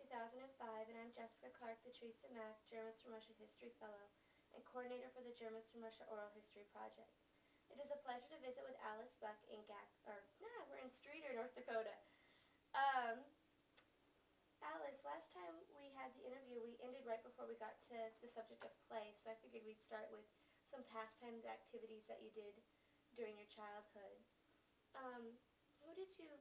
2005, and I'm Jessica Clark, the Teresa Mack Germans from Russia History Fellow and Coordinator for the Germans from Russia Oral History Project. It is a pleasure to visit with Alice Buck in we're in Streator, North Dakota. Alice, last time we had the interview, we ended right before we got to the subject of play, so I figured we'd start with some pastimes, activities that you did during your childhood. Who did you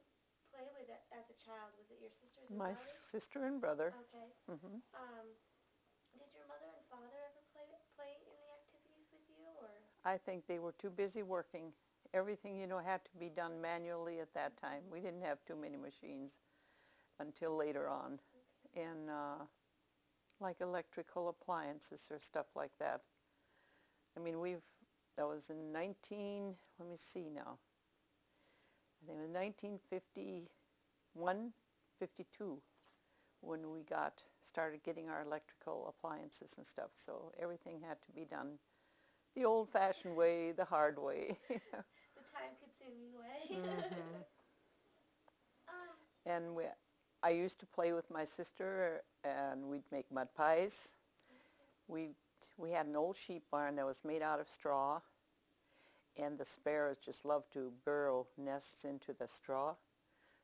play with as a child? Was it your sisters and My brothers? sister and brother. Okay. Mm-hmm. Did your mother and father ever play in the activities with you, or? I think they were too busy working. Everything, had to be done manually at that time. We didn't have too many machines until later on. Okay. And like electrical appliances or stuff like that. I mean, that was in let me see now. I think it was 1951, 52 when we started getting our electrical appliances and stuff. So everything had to be done the old-fashioned way, the hard way. The time-consuming way. Mm-hmm. And I used to play with my sister, and we'd make mud pies. We had an old sheep barn that was made out of straw, and the sparrows just loved to burrow nests into the straw.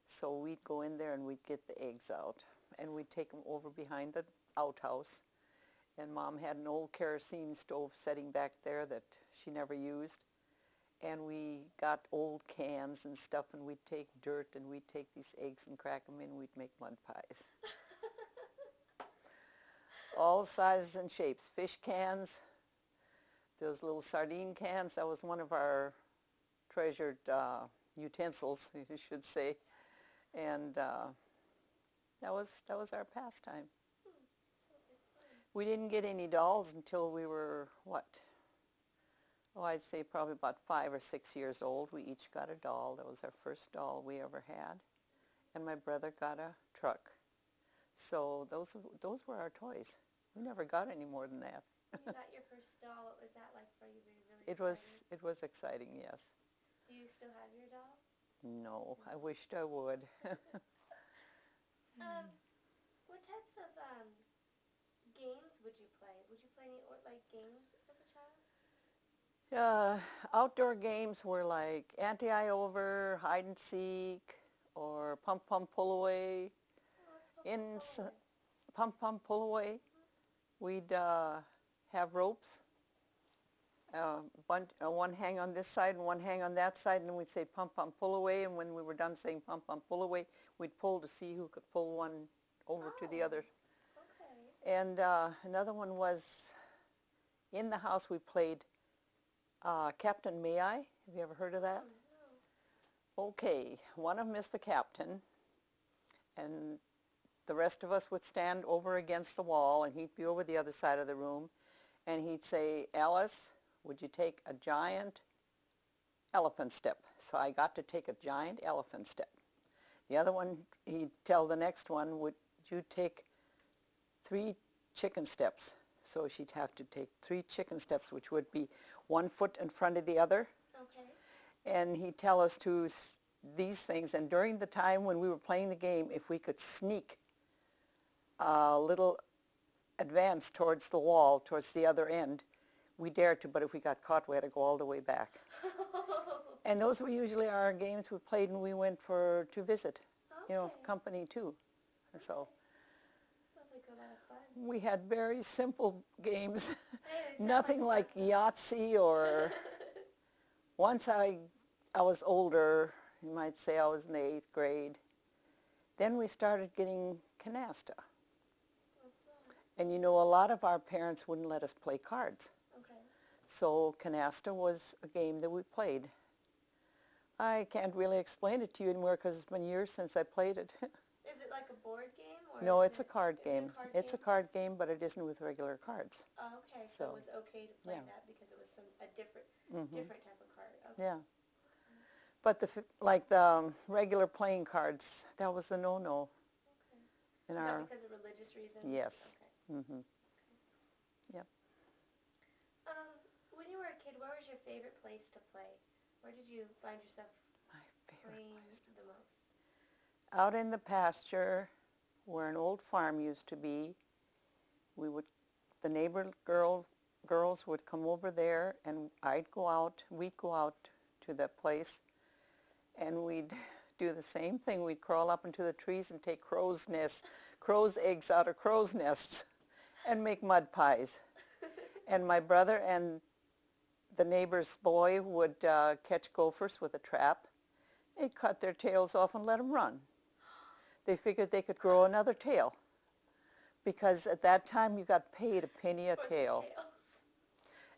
So we'd go in there and we'd get the eggs out, and we'd take them over behind the outhouse. And Mom had an old kerosene stove setting back there that she never used. And we got old cans and stuff, and we'd take dirt and we'd take these eggs and crack them in, and we'd make mud pies. All sizes and shapes. Fish cans, those little sardine cans, that was one of our treasured utensils, you should say. And that was our pastime. We didn't get any dolls until we were, I'd say probably about 5 or 6 years old. We each got a doll. That was our first doll we ever had. And my brother got a truck. So those were our toys. We never got any more than that. You got your first doll. What was that like for you? Were you really excited? It was exciting, yes. Do you still have your doll? No, I wished I would. What types of games would you play? Would you play any games as a child? Outdoor games were like anti-over, hide and seek, or pump pull away. Pump pull away. We'd have ropes. One hang on this side and one hang on that side, and then we'd say pump pull away. And when we were done saying pump pull away, we'd pull to see who could pull one over to the other. Okay. And another one was in the house. We played Captain May I? Have you ever heard of that? No. Okay, one of them is the captain, and the rest of us would stand over against the wall, and he'd be over the other side of the room, and he'd say, Alice, would you take a giant elephant step? So I got to take a giant elephant step. The other one, he'd tell the next one, would you take 3 chicken steps? So she'd have to take 3 chicken steps, which would be 1 foot in front of the other. Okay. And he'd tell us these things. And during the time when we were playing the game, if we could sneak a little advance towards the wall, towards the other end, we dared to. But if we got caught, we had to go all the way back. And those were usually our games we played when we went to visit, Okay. company too. So Sounds like a lot of fun. we had very simple games. Hey, Nothing like Yahtzee or... Once I was older, you might say I was in the 8th grade, then we started getting canasta. What's that? And a lot of our parents wouldn't let us play cards. Okay. So canasta was a game that we played. I can't really explain it to you anymore because it's been years since I played it. Is it like a board game? Or No, is it's a card game. It's a game? card game, but it isn't with regular cards. Oh, okay. So it was okay to play yeah. that because it was a different type of card. Okay. Yeah. But the regular playing cards, that was a no-no. Okay. In Is our that because of religious reasons? Yes. Okay. Mm-hmm. Yep. When you were a kid, where was your favorite place to play? Where did you find yourself My favorite playing place. the most? Out in the pasture, where an old farm used to be. The neighbor girls would come over there, and we'd go out to the place, and we'd do the same thing. We'd crawl up into the trees and take crow's eggs out of crow's nests and make mud pies. And my brother and the neighbor's boy would catch gophers with a trap. They'd cut their tails off and let them run. They figured they could grow another tail, because at that time you got paid a penny a tail.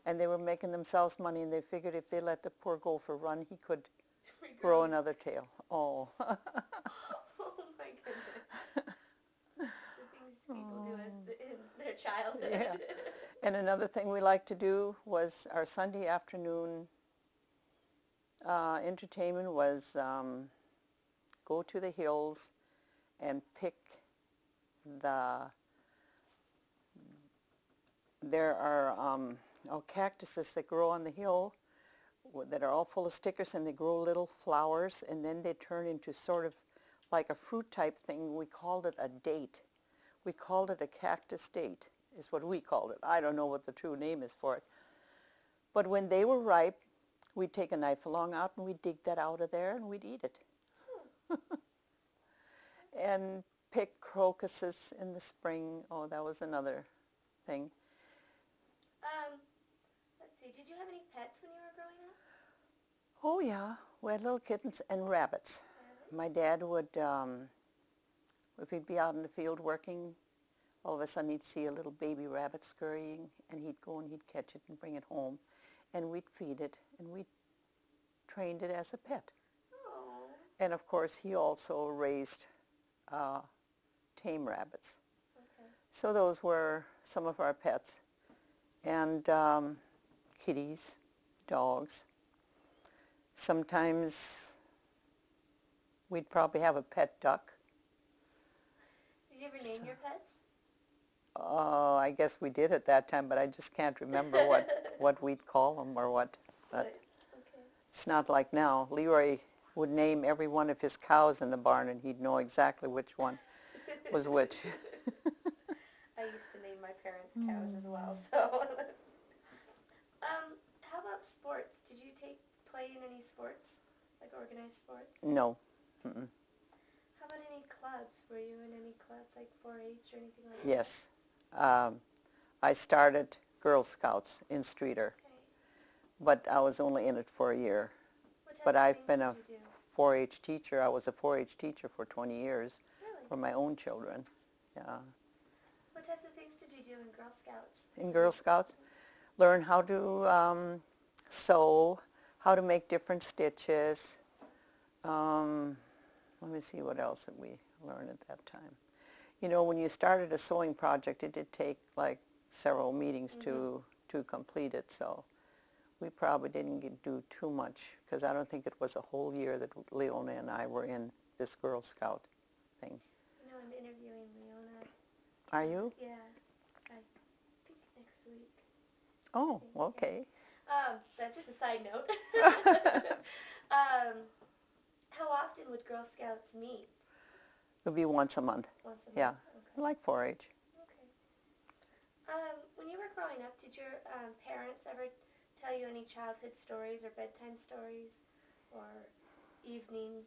And they were making themselves money, and they figured if they let the poor gopher run, he could grow another tail. Oh. Oh my goodness. The things people do in their childhood. Yeah. And another thing we liked to do was our Sunday afternoon entertainment was go to the hills and pick there are cactuses that grow on the hill that are all full of stickers, and they grow little flowers, and then they turn into sort of like a fruit type thing. We called it a date. We called it a cactus date, is what we called it. I don't know what the true name is for it. But when they were ripe, we'd take a knife along out and we'd dig that out of there and we'd eat it. And pick crocuses in the spring. Oh, that was another thing. Let's see, did you have any pets when you were growing up? Oh yeah, we had little kittens and rabbits. My dad would, if he'd be out in the field working, all of a sudden he'd see a little baby rabbit scurrying, and he'd go and he'd catch it and bring it home, and we'd feed it, and we trained it as a pet. Oh. And of course he also raised tame rabbits. Okay. So those were some of our pets. And kitties, dogs. Sometimes we'd probably have a pet duck. Did you ever name your pets? I guess we did at that time, but I just can't remember what we'd call them or what. But okay. It's not like now. Leroy would name every one of his cows in the barn, and he'd know exactly which one was which. I used to name my parents' cows as well, so. How about sports? Did you play in any sports, like organized sports? No. Mm-mm. How about any clubs? Were you in any clubs, like 4-H or anything like Yes. I started Girl Scouts in Streeter, but I was only in it for a year. But I've been a 4-H teacher. I was a 4-H teacher for 20 years for my own children. Yeah. What types of things did you do in Girl Scouts? In Girl Scouts, learn how to sew, how to make different stitches. Let me see what else did we learn at that time. You know, when you started a sewing project, it did take like several meetings to complete it, so we probably didn't do too much, because I don't think it was a whole year that Leona and I were in this Girl Scout thing. You know, I'm interviewing Leona. Are you? Yeah, I think next week. Oh, okay. That's just a side note. How often would Girl Scouts meet? It would be once a month. Once a month? Yeah, Okay. like 4-H. Okay. When you were growing up, did your parents ever tell you any childhood stories or bedtime stories or evening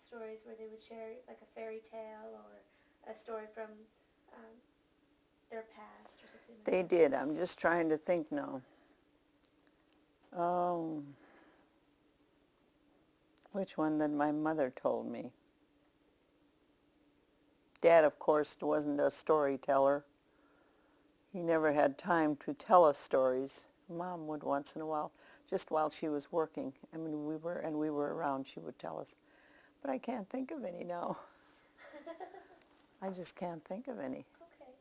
stories where they would share like a fairy tale or a story from their past or something like that? They did. I'm just trying to think now. Which one that my mother told me? Dad, of course, wasn't a storyteller. He never had time to tell us stories. Mom would once in a while, just while she was working. I mean, we were around, she would tell us. But I can't think of any now. I just can't think of any. Okay.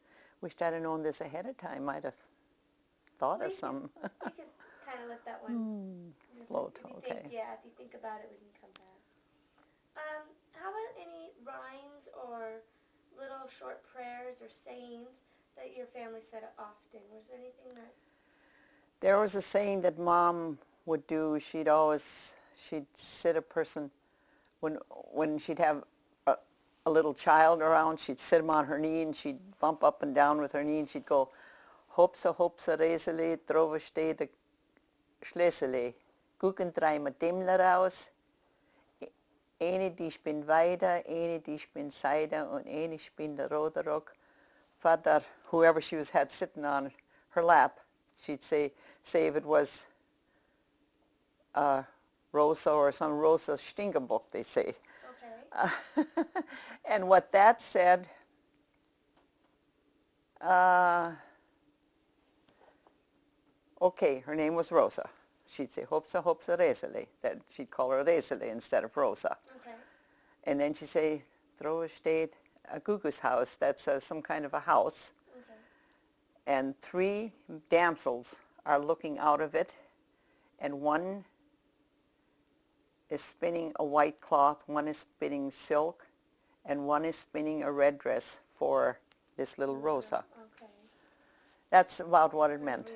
Wished I'd have known this ahead of time. I'd have thought of some. We could kind of let that one float. If you Okay. think, yeah, if you think about it, we can come back. How about any rhymes or little short prayers or sayings that your family said often? Was there anything that... There was a saying that Mom would do. She'd sit a person, when she'd have a little child around, she'd sit him on her knee and she'd bump up and down with her knee and she'd go, hopsa, hopsa, resele, trova stede, schlesele, gucken drei mit dem raus, eine, die spinnt weiter, eine, die spinnt seide, und eine spinnt der rote Rock. Vater, whoever she had sitting on her lap, she'd say if it was Rosa or some Rosa Stingerbock, they say. Okay. And what that said, okay, her name was Rosa. She'd say, hopsa, hopsa, resele. That she'd call her resele instead of Rosa. Okay. And then she'd say, Droa steht a Gugu's house. That's some kind of a house. Okay. And 3 damsels are looking out of it. And one is spinning a white cloth, one is spinning silk, and one is spinning a red dress for this little Rosa. Okay. That's about what it meant.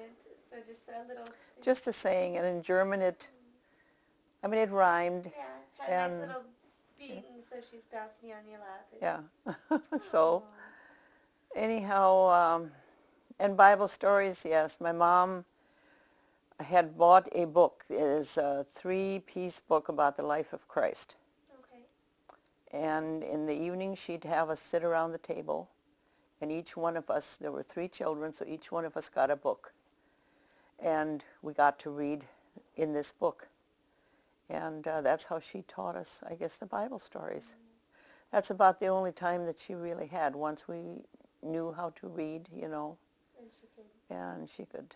So just a little... Just a saying, and in German it rhymed. Yeah, had a and, nice little beat, and so she's bouncing on your lap. Yeah. So, anyhow, and Bible stories, yes. My mom had bought a book. It is a 3-piece book about the life of Christ. Okay. And in the evening, she'd have us sit around the table, and each one of us, there were 3 children, so each one of us got a book. And we got to read in this book. And that's how she taught us, I guess, the Bible stories. That's about the only time that she really had, once we knew how to read, you know. And she could. And she could.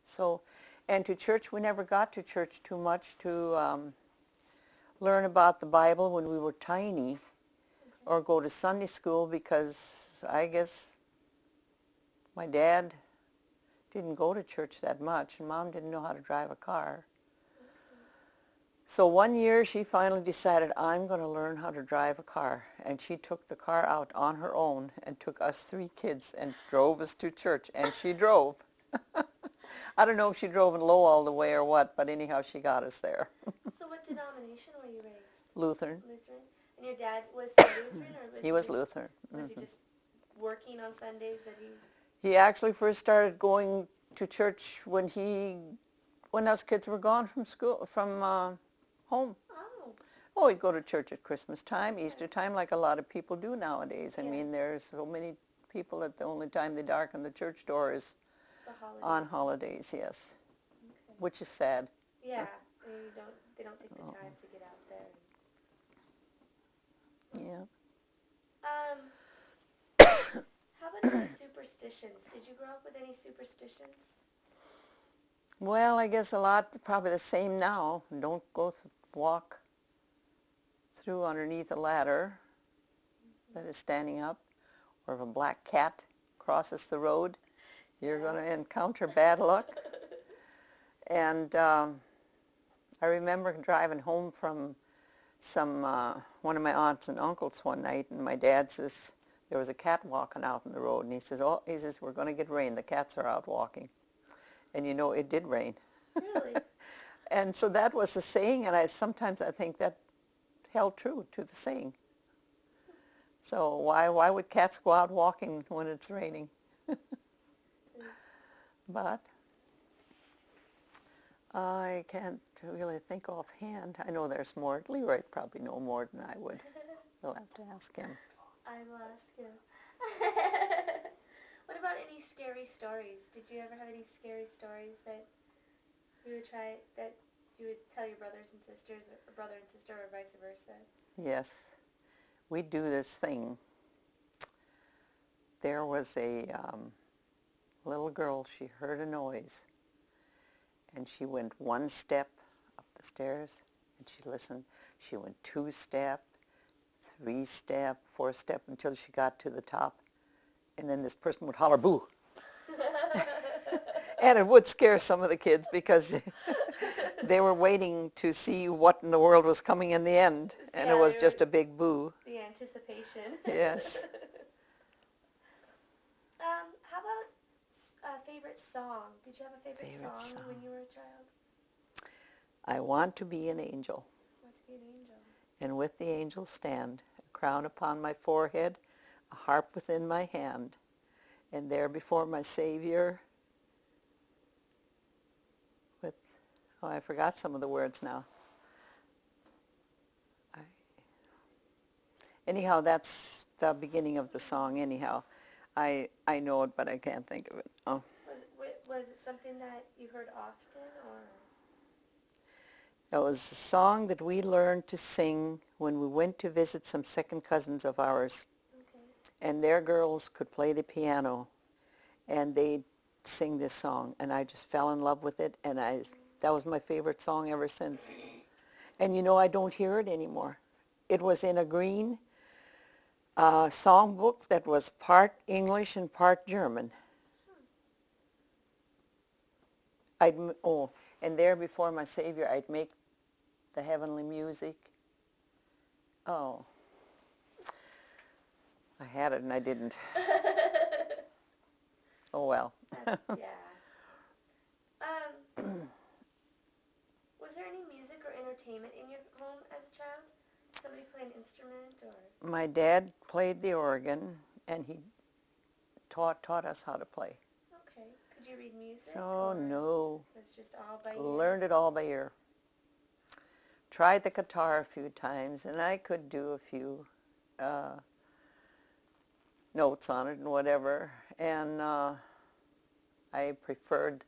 So, and to church, we never got to church too much to learn about the Bible when we were tiny, okay, or go to Sunday school, because I guess my dad didn't go to church that much, and Mom didn't know how to drive a car. So one year she finally decided, I'm going to learn how to drive a car. And she took the car out on her own and took us 3 kids and drove us to church. And she drove. I don't know if she drove in low all the way or what, but anyhow, she got us there. So what denomination were you raised? Lutheran. Lutheran? And your dad was Lutheran? Or was he was Lutheran. Was he just working on Sundays that he... He actually first started going to church when us kids were gone from school, from home. Oh. Oh, he'd go to church at Christmas time, Easter time, like a lot of people do nowadays. I Yeah. mean, there's so many people that the only time they darken the church door is on holidays, yes. Okay. Which is sad. Yeah, they don't take the time to get out there. Yeah. How about any superstitions? Did you grow up with any superstitions? Well, I guess a lot, probably the same now. Don't walk through underneath a ladder that is standing up, or if a black cat crosses the road, you're going to encounter bad luck. And I remember driving home from one of my aunts and uncles one night, and my dad says, there was a cat walking out in the road, and he says, we're going to get rain. The cats are out walking. And you know, it did rain. Really? And so that was the saying, and sometimes I think that held true to the saying. So why would cats go out walking when it's raining? But I can't really think offhand. I know there's more. Leroy'd probably know more than I would. We'll have to ask him. I will ask him. What about any scary stories? Did you ever have any scary stories that you would tell your brothers and sisters, or brother and sister, or vice versa? Yes. We do this thing. There was a little girl, she heard a noise, and she went 1 step up the stairs, and she listened. She went 2 step, 3 step, 4 step, until she got to the top, and then this person would holler, boo. And it would scare some of the kids, because they were waiting to see what in the world was coming in the end, and Yeah, it was just a big boo. The anticipation. Yes. How about a favorite song? Did you have a favorite song, when you were a child? I Want to Be an Angel. Want to be an angel. and with the angels stand, a crown upon my forehead, a harp within my hand, and there before my Savior with, oh, I forgot some of the words now. Anyhow, that's the beginning of the song, anyhow. I know it, but I can't think of it. Oh. Was it something that you heard often, or? It was a song that we learned to sing when we went to visit some second cousins of ours. Okay. And their girls could play the piano, and they'd sing this song. And I just fell in love with it, and that was my favorite song ever since. And you know, I don't hear it anymore. It was in a green songbook that was part English and part German. And there before my Savior, I'd make the heavenly music. Oh, I had it and I didn't. Oh well. Yeah. Was there any music or entertainment in your home as a child? Somebody play an instrument, or? My dad played the organ, and he taught us how to play. Okay. Could you read music? So no. It was just all by ear? Learned it all by ear. Tried the guitar a few times, and I could do a few notes on it and whatever. And I preferred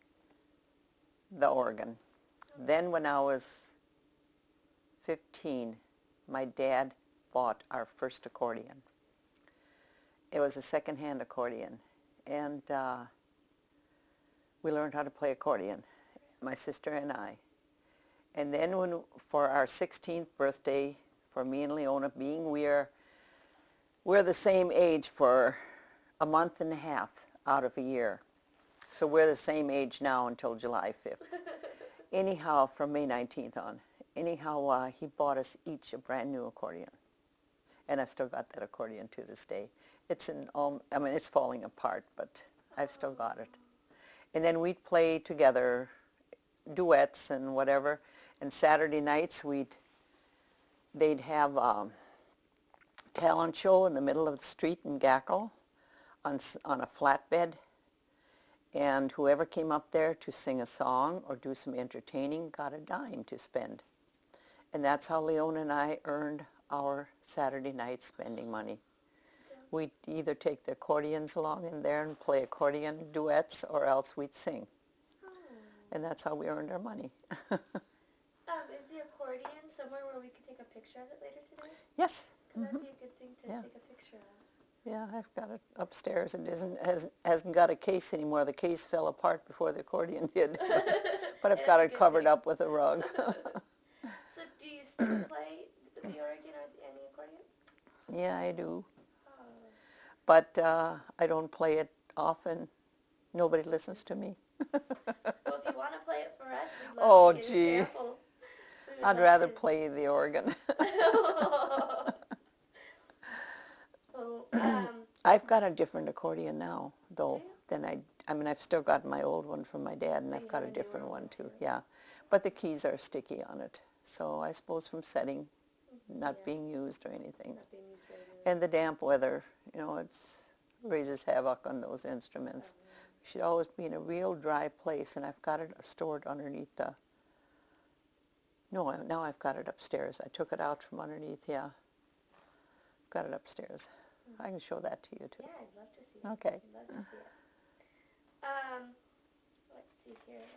the organ. Okay. Then when I was 15, my dad bought our first accordion. It was a second-hand accordion, and we learned how to play accordion, my sister and I. And then for our 16th birthday, for me and Leona, being we're the same age for a month and a half out of a year. So we're the same age now until July 5th. Anyhow, from May 19th on. Anyhow, he bought us each a brand new accordion. And I've still got that accordion to this day. It's it's falling apart, but I've still got it. And then we'd play together duets and whatever. And Saturday nights they'd have a talent show in the middle of the street in Gackle on a flatbed. And whoever came up there to sing a song or do some entertaining got a dime to spend. And that's how Leona and I earned our Saturday night spending money. We'd either take the accordions along in there and play accordion duets, or else we'd sing. And that's how we earned our money. Is the accordion somewhere where we could take a picture of it later today? Yes. Because that'd be a good thing to take a picture of. Yeah, I've got it upstairs. It hasn't got a case anymore. The case fell apart before the accordion did. But I've got it covered up with a rug. So do you still play the organ and the accordion? Yeah, I do. Oh. But I don't play it often. Nobody listens to me. Well, if you want to play it for us, we'd love to get a sample. I'd rather play the organ. I've got a different accordion now, though, than I've still got my old one from my dad, and I've got a different one, too, yeah. But the keys are sticky on it, so I suppose from setting, not being used or anything. Not being used regularly. And the damp weather, it raises havoc on those instruments. It should always be in a real dry place, and I've got it stored underneath now I've got it upstairs. I took it out from underneath, yeah. Got it upstairs. I can show that to you, too. Yeah, I'd love to see it. Okay. I'd love to see it. Let's see here.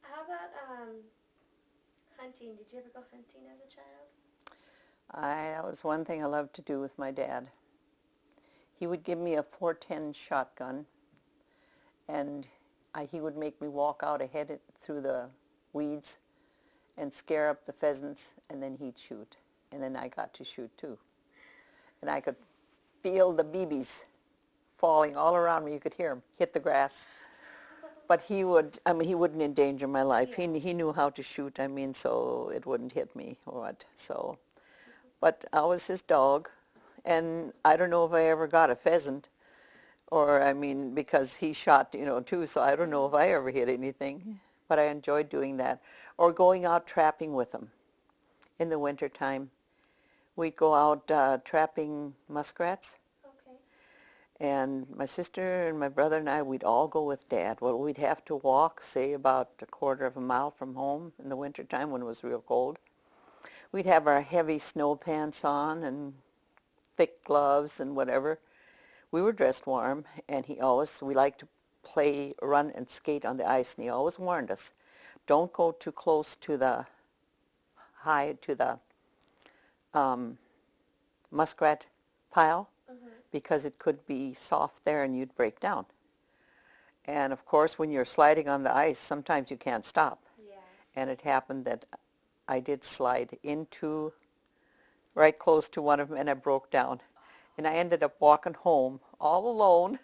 How about hunting? Did you ever go hunting as a child? That was one thing I loved to do with my dad. He would give me a .410 shotgun, and he would make me walk out ahead through the weeds and scare up the pheasants, and then he'd shoot. And then I got to shoot, too. And I could feel the BBs falling all around me. You could hear them hit the grass. But he wouldn't endanger my life. Yeah. He knew how to shoot, so it wouldn't hit me or what. So, but I was his dog, and I don't know if I ever got a pheasant, or because he shot, too. So I don't know if I ever hit anything. But I enjoyed doing that, or going out trapping with him. in the wintertime. We'd go out trapping muskrats. Okay. And my sister and my brother and I, we'd all go with Dad. Well, we'd have to walk, say, about a quarter of a mile from home in the wintertime when it was real cold. We'd have our heavy snow pants on and thick gloves and whatever. We were dressed warm, and we liked to play, run, and skate on the ice, and he always warned us, don't go too close to the muskrat pile, because it could be soft there and you'd break down. And of course, when you're sliding on the ice, sometimes you can't stop. Yeah. And it happened that I did slide into right close to one of them, and I broke down. And I ended up walking home all alone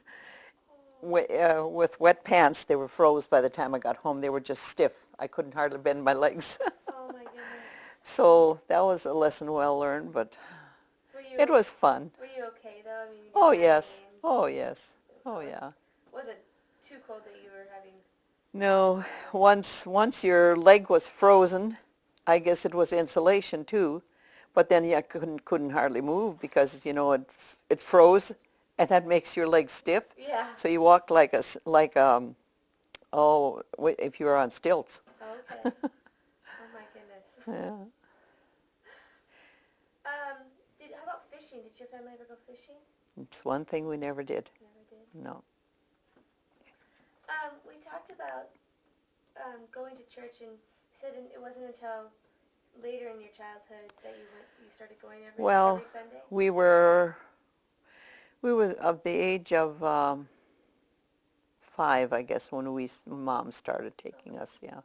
with wet pants. They were froze by the time I got home. They were just stiff. I couldn't hardly bend my legs. Oh my goodness. So that was a lesson well learned, but it was fun. Were you okay though? I mean, you Oh, didn't have yes. any- Oh, yes. Oh, yeah. Was it too cold that you were having? No, once your leg was frozen, I guess it was insulation too, but then you couldn't hardly move because, you know, it froze, and that makes your leg stiff. Yeah. So you walked if you were on stilts. Okay. Oh my goodness. Yeah. How about fishing? Did your family ever go fishing? It's one thing we never did. Never did. No. We talked about going to church, and you said it wasn't until later in your childhood that you started going every Sunday? we were of the age of 5, I guess, when Mom started taking us, yeah.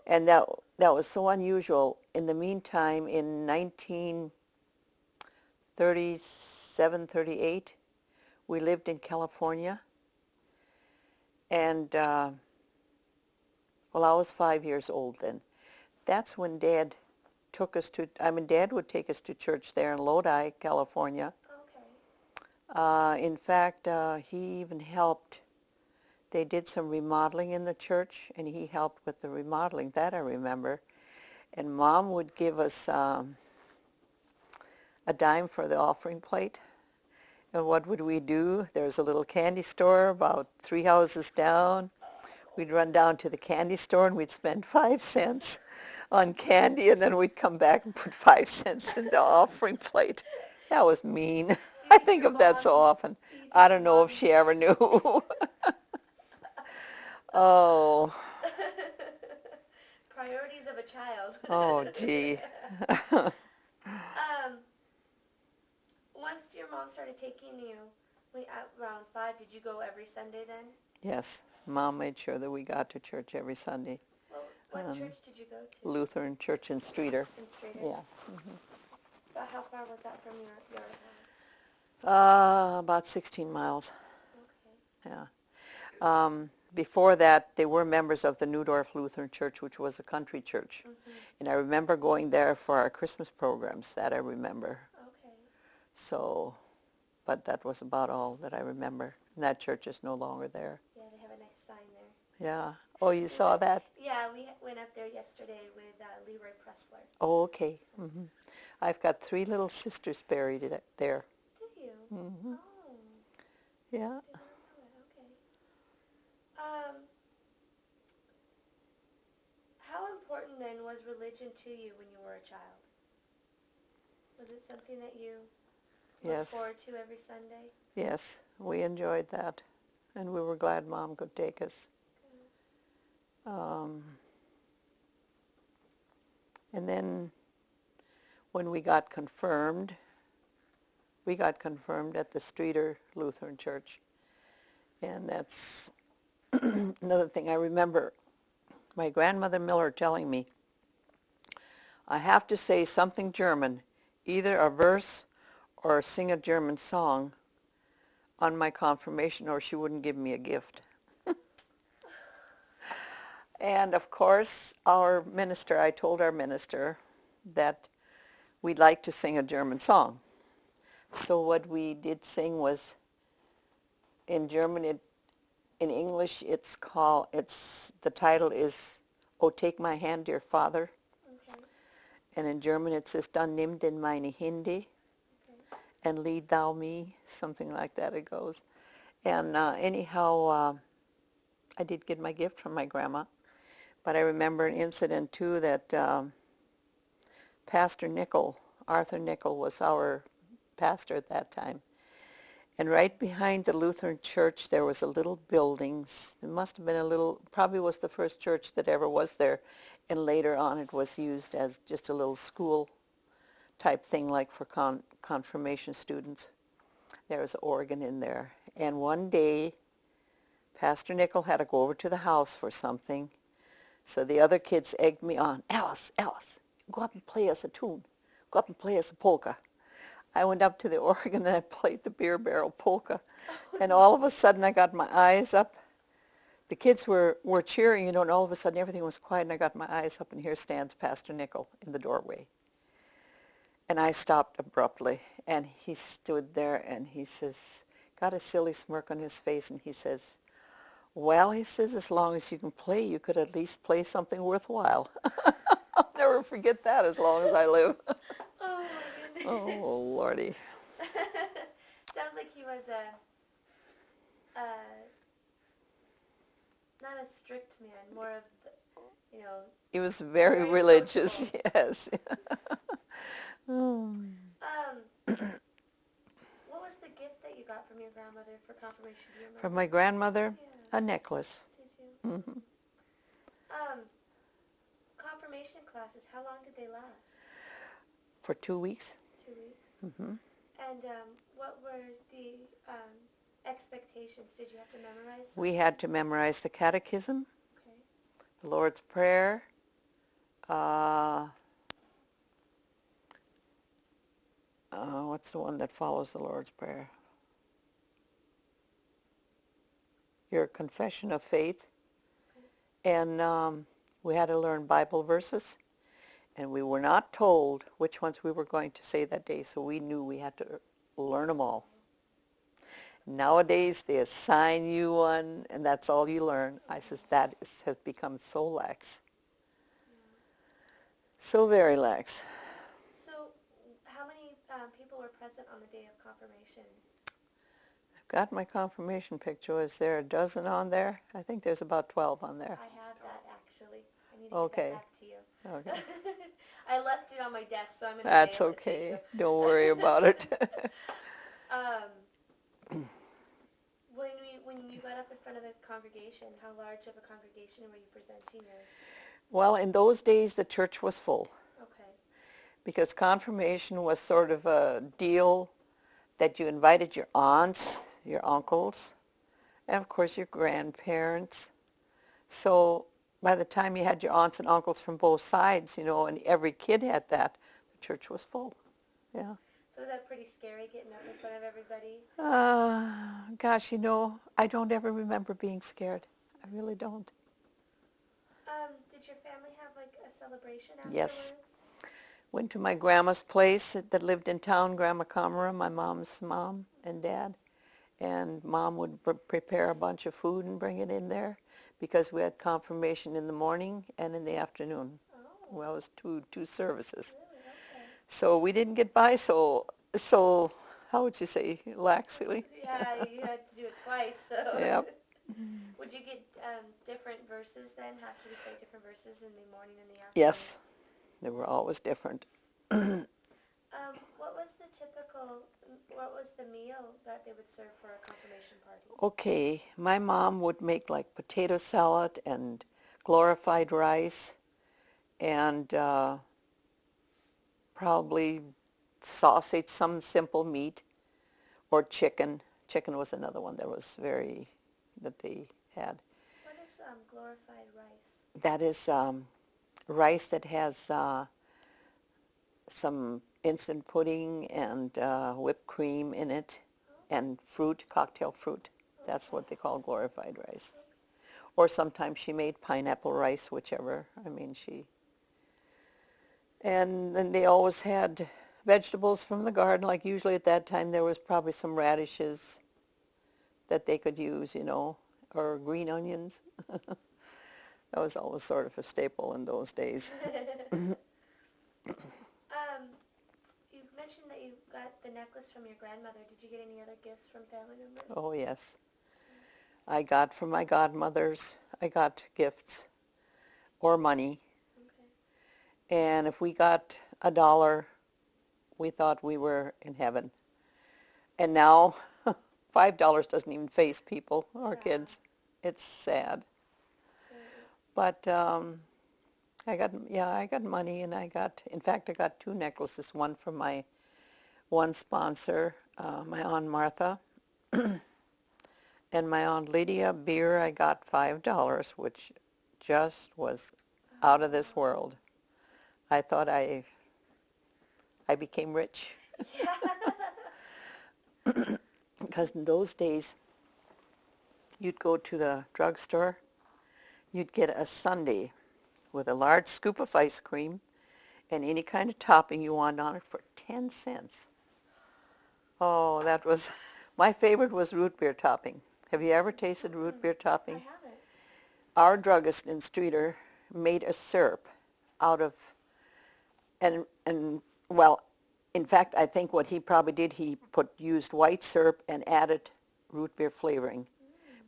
And that was so unusual. In the meantime, in 1937, 38, we lived in California. And, I was 5 years old then. That's when Dad Dad would take us to church there in Lodi, California. Okay. In fact, he even helped. They did some remodeling in the church, and he helped with the remodeling. That I remember. And Mom would give us a dime for the offering plate. And what would we do? There was a little candy store about 3 houses down. We'd run down to the candy store, and we'd spend 5 cents on candy, and then we'd come back and put 5 cents in the offering plate. That was mean. I think of that so often. I don't know if she ever knew. Oh. Priorities of a child. Oh, gee. Once your mom started taking you around 5, did you go every Sunday then? Yes. Mom made sure that we got to church every Sunday. Well, what church did you go to? Lutheran Church in Streeter. In Streeter? Yeah. About how far was that from your house? About 16 miles. Okay. Yeah. Before that, they were members of the Neudorf Lutheran Church, which was a country church. And I remember going there for our Christmas programs. That I remember. Okay. So, but that was about all that I remember. And that church is no longer there. Yeah, they have a nice sign there. Yeah. Oh, you saw that? Yeah, we went up there yesterday with Leroy Pressler. Oh, okay. I've got 3 little sisters buried there. Do you? Oh. I Yeah. did not know that. Okay. How important then was religion to you when you were a child? Was it something that you looked forward to every Sunday? Yes, we enjoyed that, and we were glad Mom could take us. And then when we got confirmed at the Streeter Lutheran Church. And that's another thing I remember my grandmother Miller telling me, I have to say something German, either a verse or sing a German song on my confirmation, or she wouldn't give me a gift. And of course, I told our minister that we'd like to sing a German song. So what we did sing was, in German, in English, the title is "Oh, Take My Hand, Dear Father." Okay. And in German it says, dann nimm denn meine Hände and lead thou me, something like that it goes. And anyhow, I did get my gift from my grandma. But I remember an incident, too, that Pastor Nickel, Arthur Nickel, was our pastor at that time. And right behind the Lutheran church, there was a little building. It must have been a little, probably was the first church that ever was there. And later on, it was used as just a little school type thing, like for confirmation students. There was an organ in there. And one day, Pastor Nickel had to go over to the house for something. So the other kids egged me on. Alice, go up and play us a tune. Go up and play us a polka. I went up to the organ and I played the beer barrel polka. And all of a sudden I got my eyes up. The kids were cheering, and all of a sudden everything was quiet, and I got my eyes up, and here stands Pastor Nickel in the doorway. And I stopped abruptly, and he stood there, and he says, got a silly smirk on his face, and he says, well, he says, as long as you can play, you could at least play something worthwhile. I'll never forget that as long as I live. Oh, my goodness. Oh, Lordy. Sounds like he was not a strict man, more of, He was very religious, yes. What was the gift that you got from your grandmother for confirmation? Do you remember? From my grandmother? Yeah. A necklace. Did you? Mm-hmm. Confirmation classes, how long did they last? For 2 weeks. 2 weeks. Mm-hmm. And what were the expectations? Did you have to memorize them? We had to memorize the catechism, Okay. the Lord's Prayer, what's the one that follows the Lord's Prayer? Your confession of faith. Okay. And we had to learn Bible verses. And we were not told which ones we were going to say that day, so we knew we had to learn them all. Nowadays, they assign you one, and that's all you learn. I says that has become so lax. So very lax. So how many people were present on the day of confirmation? I've got my confirmation picture. Is there a dozen on there? I think there's about 12 on there. I have that, actually. I need to get that back to you. Okay. I left it on my desk, so I'm going to That's okay. Don't worry about it. When you got up in front of the congregation, how large of a congregation were you presenting? Well, in those days, the church was full. Okay. Because confirmation was sort of a deal that you invited your aunts, your uncles, and of course your grandparents. So by the time you had your aunts and uncles from both sides, and every kid had that, the church was full. Yeah. So was that pretty scary, getting up in front of everybody? Gosh, I don't ever remember being scared. I really don't. Did your family have like a celebration afterwards? Yes. Went to my grandma's place that lived in town, Grandma Kamara, my mom's mom and dad. And Mom would prepare a bunch of food and bring it in there because we had confirmation in the morning and in the afternoon. Oh. Well, it was two services. Really? Okay. So we didn't get by so how would you say, laxly? Yeah, you had to do it twice. So. Yep. Would you get different verses then? Have to recite different verses in the morning and the afternoon? Yes. They were always different. What was the meal that they would serve for a confirmation party? Okay, my mom would make like potato salad and glorified rice and probably sausage, some simple meat, or chicken. Chicken was another one that they had. What is glorified rice? That is rice that has some instant pudding and whipped cream in it, and fruit, cocktail fruit. That's what they call glorified rice. Or sometimes she made pineapple rice, whichever. And then they always had vegetables from the garden. Like usually at that time there was probably some radishes that they could use, or green onions. That was always sort of a staple in those days. got the necklace from your grandmother, did you get any other gifts from family members? Oh, yes. I got from my godmothers, I got gifts or money. Okay. And if we got $1, we thought we were in heaven. And now $5 doesn't even face people or kids. It's sad. But I got money, and in fact, I got 2 necklaces, one from my one sponsor, my Aunt Martha, and my Aunt Lydia. Beer, I got $5, which just was out of this world. I thought I became rich. Yeah. Because in those days, you'd go to the drugstore, you'd get a sundae with a large scoop of ice cream and any kind of topping you wanted on it for 10 cents. Oh, my favorite was root beer topping. Have you ever tasted root beer topping? I haven't. Our druggist in Streeter made a syrup out of, well, in fact, I think what he probably did, he used white syrup and added root beer flavoring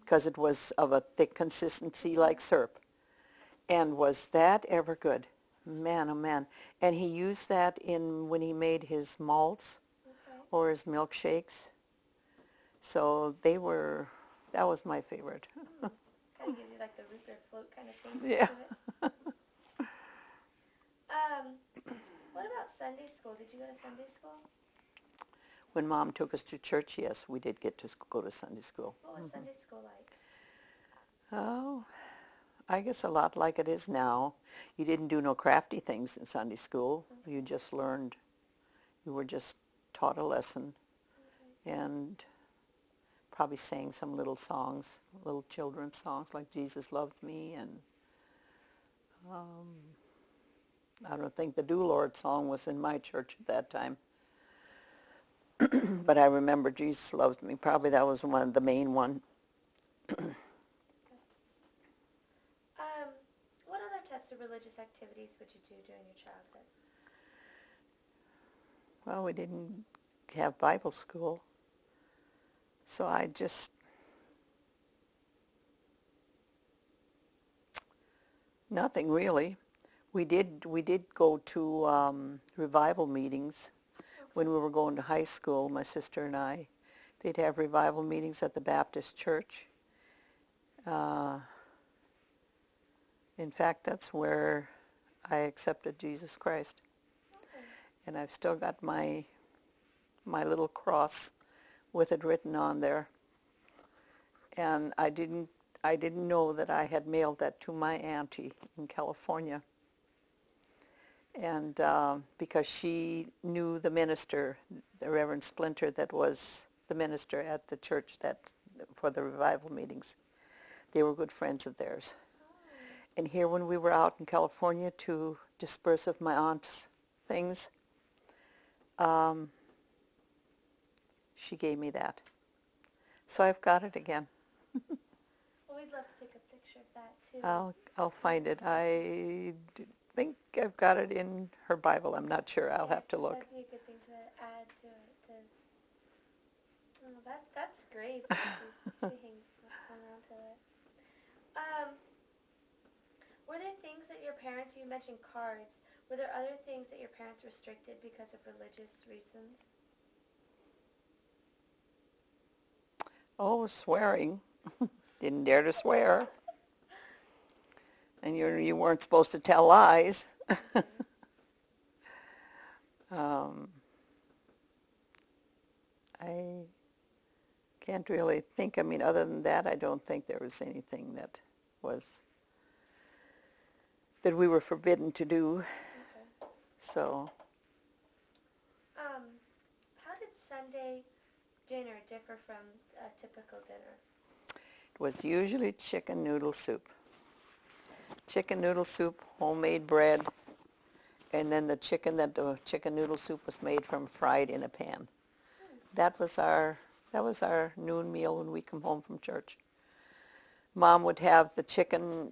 because it was of a thick consistency like syrup. And was that ever good? Man, oh man. And he used that when he made his malts or his milkshakes. So that was my favorite. Kind of gives you like the root beer float kind of thing. Yeah. What about Sunday school? Did you go to Sunday school? When Mom took us to church, yes, we did get to go to Sunday school. What was Sunday school like? Oh, I guess a lot like it is now. You didn't do no crafty things in Sunday school. Okay. You just learned. You were just taught a lesson, and probably sang some little songs, little children's songs like Jesus Loved Me, and I don't think the Do Lord song was in my church at that time. But I remember Jesus Loves Me. Probably that was one of the main one. What other types of religious activities would you do during your childhood? Well, we didn't have Bible school, so I just nothing really. We did go to revival meetings when we were going to high school, my sister and I. They'd have revival meetings at the Baptist church. In fact, that's where I accepted Jesus Christ. Okay. And I've still got my little cross with it written on there. And I didn't know that I had mailed that to my auntie in California. And because she knew the minister, the Reverend Splinter, that was the minister at the church for the revival meetings. They were good friends of theirs. And here when we were out in California to disperse of my aunt's things, she gave me that. So I've got it again. Well, we'd love to take a picture of that too. I'll find it. I think I've got it in her Bible. I'm not sure. I'll have to look. That'd be a good thing to add to it. That's great. That she hung around to it. Were there things that your parents, you mentioned cards, were there other things that your parents restricted because of religious reasons? Oh, swearing. Didn't dare to swear. And you weren't supposed to tell lies. I can't really think. I mean, other than that, I don't think there was anything that we were forbidden to do. Okay. So. How did Sunday dinner differ from a typical dinner? It was usually chicken noodle soup. Chicken noodle soup, homemade bread, and then the chicken noodle soup was made from, fried in a pan. That was our noon meal when we come home from church. Mom would have the chicken,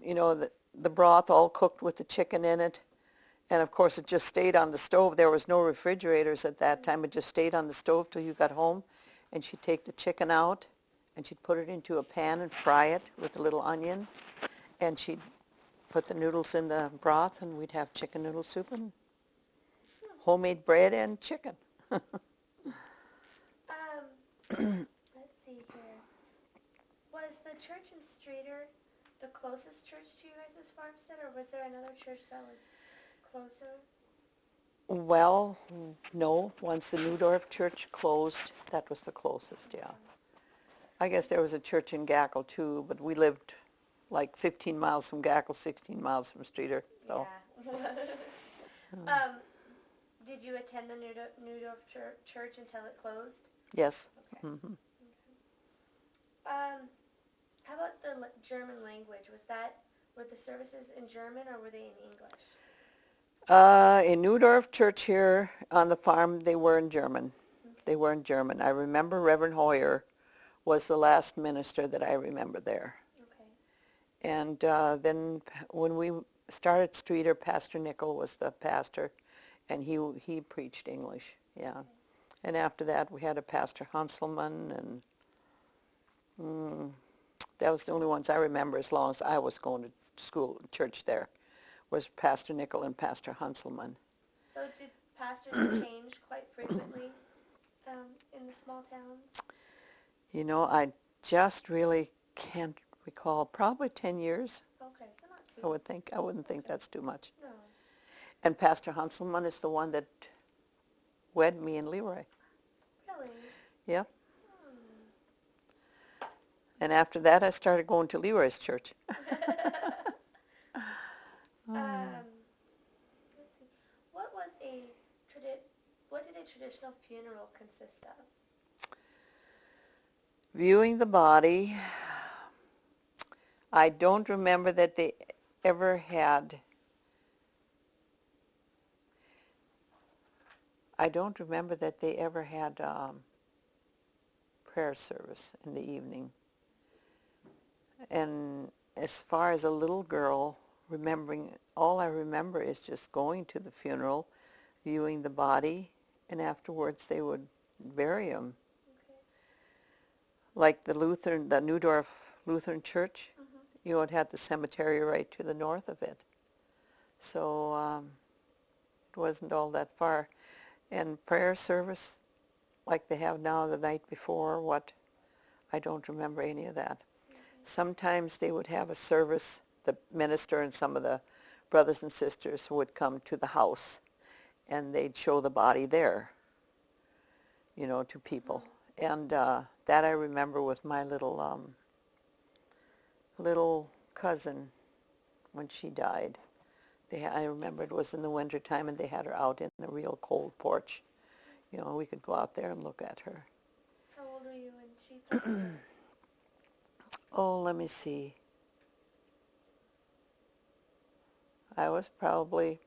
the broth all cooked with the chicken in it, And of course, it just stayed on the stove. There was no refrigerators at that time. It just stayed on the stove till you got home. And she'd take the chicken out, and she'd put it into a pan and fry it with a little onion. And she'd put the noodles in the broth, and we'd have chicken noodle soup and homemade bread and chicken. Let's see here. Was the church in Streator the closest church to you guys' farmstead, or was there another church that was closer? Well, no. Once the Newdorf church closed, that was the closest, yeah. I guess there was a church in Gackle, too, but we lived like 15 miles from Gackle, 16 miles from Streator, so. Yeah. Did you attend the Newdorf church until it closed? Yes. Okay. Mm-hmm. How about the German language? Were the services in German or were they in English? In Newdorf church here on the farm, they were in German. Okay. They were in German. I remember Reverend Hoyer was the last minister that I remember there. Okay. And then when we started Streator, Pastor Nickel was the pastor, and he preached English, yeah. Okay. And after that, we had a Pastor Hanselman, and that was the only ones I remember as long as I was going to church there, was Pastor Nickel and Pastor Hanselman. So did pastors change quite frequently in the small towns? You know, I just really can't recall. Probably 10 years, Okay, so not too. I wouldn't think that's too much. No. And Pastor Hanselman is the one that wed me and Leroy. Really? Yep. And after that, I started going to Leroy's church. Let's see. What did a traditional funeral consist of? Viewing the body. I don't remember that they ever had. Prayer service in the evening. And as far as a little girl, all I remember is just going to the funeral, viewing the body, and afterwards they would bury him. Okay. Like the Newdorf Lutheran Church, Mm-hmm. It had the cemetery right to the north of it. So it wasn't all that far. And prayer service, like they have now the night before, I don't remember any of that. Sometimes they would have a service, the minister and some of the brothers and sisters would come to the house, and they'd show the body there, to people. And that I remember with my little cousin when she died. I remember it was in the wintertime, and they had her out in a real cold porch. We could go out there and look at her. How old were you when she passed away? Oh, let me see. I was probably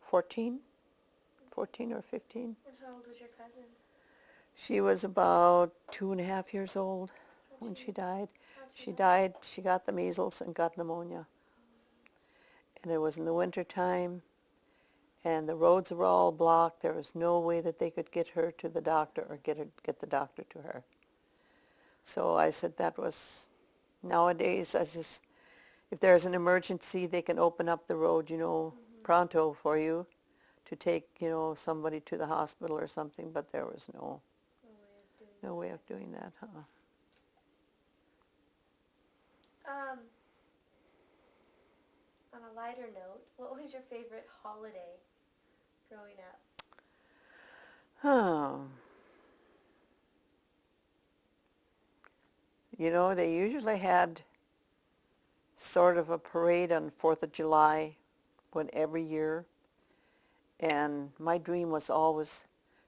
14 or 15. And how old was your cousin? She was about 2.5 years old when she died. She died, she got the measles and got pneumonia. And it was in the winter time, and the roads were all blocked. There was no way that they could get her to the doctor or get the doctor to her. So I said nowadays, if there's an emergency, they can open up the road, pronto for you to take, somebody to the hospital or something, but there was no way of doing that. On a lighter note, what was your favorite holiday growing up? Oh. They usually had sort of a parade on 4th of July every year. And my dream was always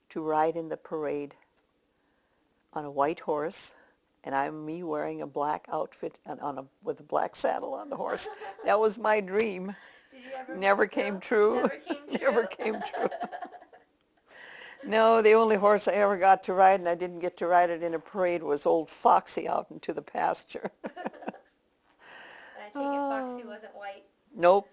to ride in the parade on a white horse. And me wearing a black outfit and with a black saddle on the horse. That was my dream. Did you ever Never came true. Never came true? Never came true. No, the only horse I ever got to ride, and I didn't get to ride it in a parade, was old Foxy out into the pasture. And I take it Foxy wasn't white. Nope.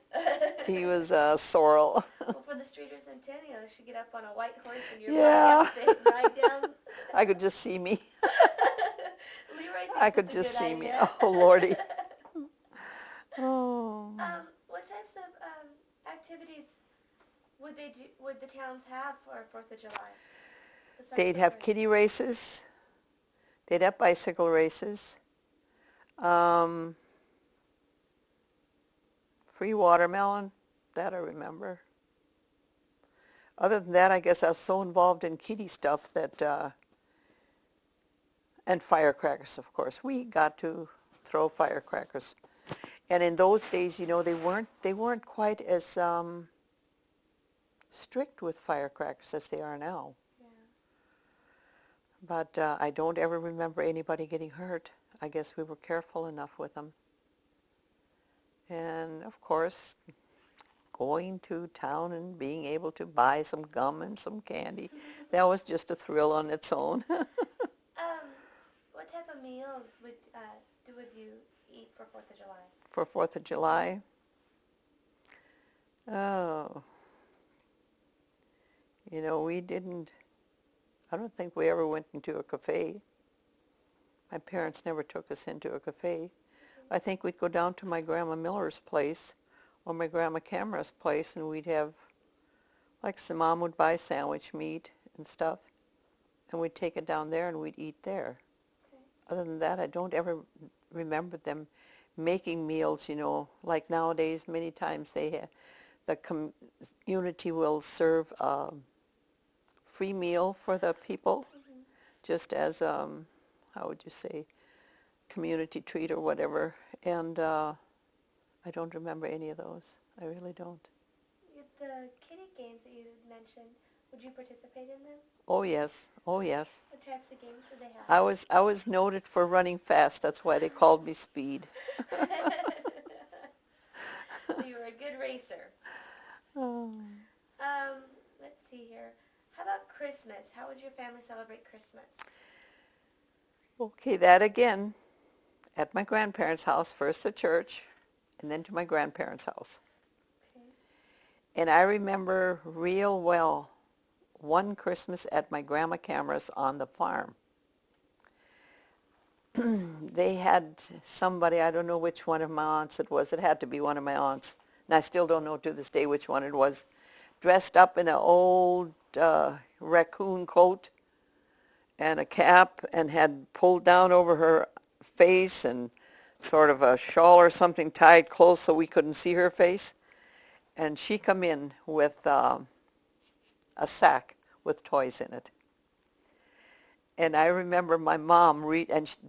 He was sorrel. Well, for the Streeter Centennial, you should get up on a white horse in your Yeah. black outfit and ride down. I could just see me. Leroy thinks I could it's a just good see me. idea. Oh, Lordy. Oh. What types of activities would the towns have for 4th of July? besides They'd the have parade? kiddie races. They'd have bicycle races. Free watermelon. That I remember. Other than that, I guess I was so involved in kiddie stuff that, and firecrackers, of course. We got to throw firecrackers. And in those days, you know, they weren't quite as strict with firecrackers as they are now. Yeah. But I don't ever remember anybody getting hurt. I guess we were careful enough with them. And, of course, going to town and being able to buy some gum and some candy, that was just a thrill on its own. What type of meals would you eat for 4th of July? For 4th of July? Oh. You know, I don't think we ever went into a cafe. My parents never took us into a cafe. I think we'd go down to my Grandma Miller's place or my Grandma Camera's place, and we'd have, like, some mom would buy sandwich meat and stuff, and we'd take it down there and we'd eat there. Okay. Other than that, I don't ever remember them making meals, you know, like nowadays. Many times the community will serve a free meal for the people, just as, how would you say, community treat or whatever. And I don't remember any of those. I really don't. The kiddie games that you mentioned, would you participate in them? Oh yes, oh yes. What types of games did they have? I was noted for running fast. That's why they called me Speed. So you were a good racer. Oh. Let's see here. How about Christmas? How would your family celebrate Christmas? Okay, that again, at my grandparents' house, first the church, and then to my grandparents' house. Okay. And I remember real well one Christmas at my Grandma Camera's on the farm. They had somebody, I don't know which one of my aunts it was. It had to be one of my aunts. And I still don't know to this day which one it was. Dressed up in an old raccoon coat and a cap, and had pulled down over her face and sort of a shawl or something tied close so we couldn't see her face. And she come in with a sack with toys in it. And I remember my mom,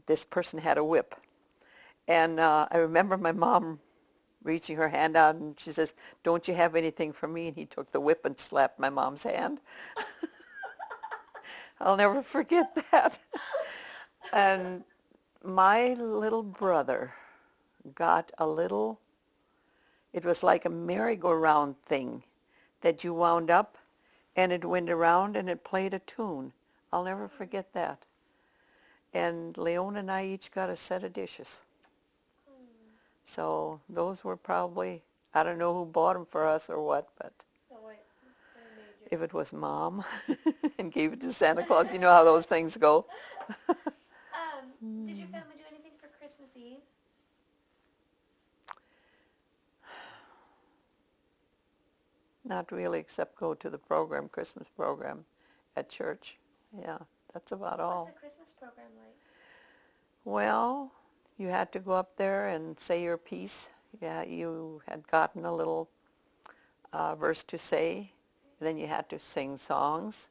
this person had a whip. And I remember my mom reaching her hand out, and she says, "Don't you have anything for me?" And he took the whip and slapped my mom's hand. I'll never forget that. And my little brother got it was like a merry-go-round thing that you wound up, and it went around and it played a tune. I'll never forget that. And Leon and I each got a set of dishes. So those were probably, I don't know who bought them for us or what, but if it was Mom and gave it to Santa Claus, you know how those things go. Did your family do anything for Christmas Eve? Not really, except go to the Christmas program at church. Yeah, that's about all. What's the Christmas program like? Well, you had to go up there and say your piece. Yeah, you had gotten a little verse to say, and then you had to sing songs.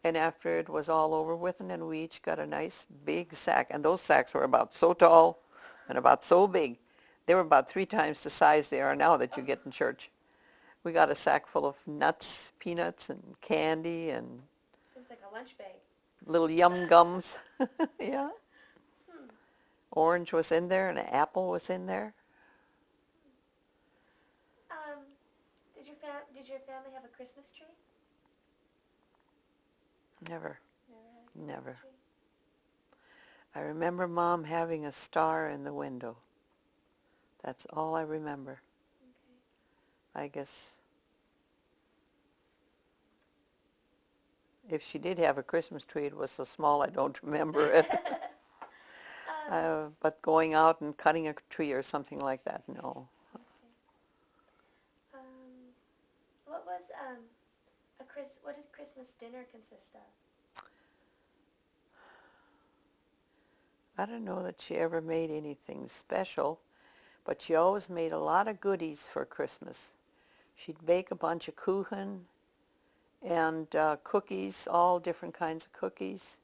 And after it was all over with, and then we each got a nice big sack. And those sacks were about so tall and about so big. They were about 3 times the size they are now that you get in church. We got a sack full of nuts, peanuts, and candy, and Sounds like a lunch bag. little yum gums. Yeah. Orange was in there, and an apple was in there. Did your family have a Christmas tree? Never. Never. Never. I remember Mom having a star in the window. That's all I remember. I guess if she did have a Christmas tree, it was so small I don't remember it. But going out and cutting a tree or something like that, no. What did Christmas dinner consist of? I don't know that she ever made anything special, but she always made a lot of goodies for Christmas. She'd bake a bunch of kuchen and cookies, all different kinds of cookies,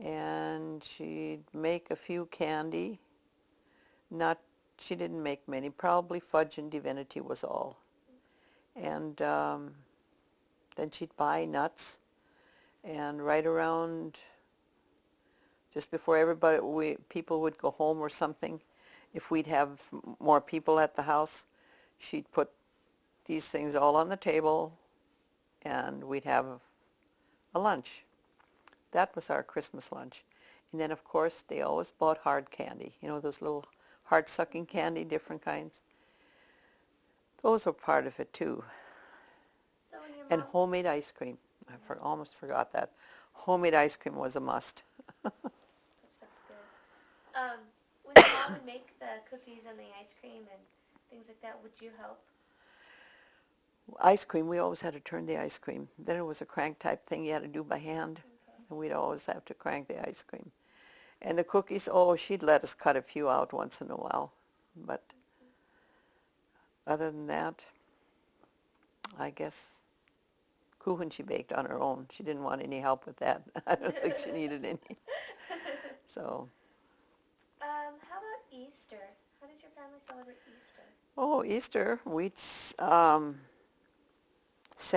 and she'd make a few candy. She didn't make many, probably fudge and divinity was all. And then she'd buy nuts, and right around just before people would go home or something, if we'd have more people at the house, she'd put these things all on the table, and we'd have a lunch. That was our Christmas lunch. And then, of course, they always bought hard candy. You know, those little heart-sucking candy, different kinds. Those were part of it, too. So when your And mom... homemade ice cream. Almost forgot that. Homemade ice cream was a must. That stuff's good. When your mom would make the cookies and the ice cream and things like that, would you help? Ice cream, we always had to turn the ice cream. Then it was a crank type thing you had to do by hand. Okay. And we'd always have to crank the ice cream. And the cookies, she'd let us cut a few out once in a while. But other than that, I guess kuchen she baked on her own. She didn't want any help with that. I don't think she needed any. So. How about Easter? How did your family celebrate Easter? Oh, Easter, we'd set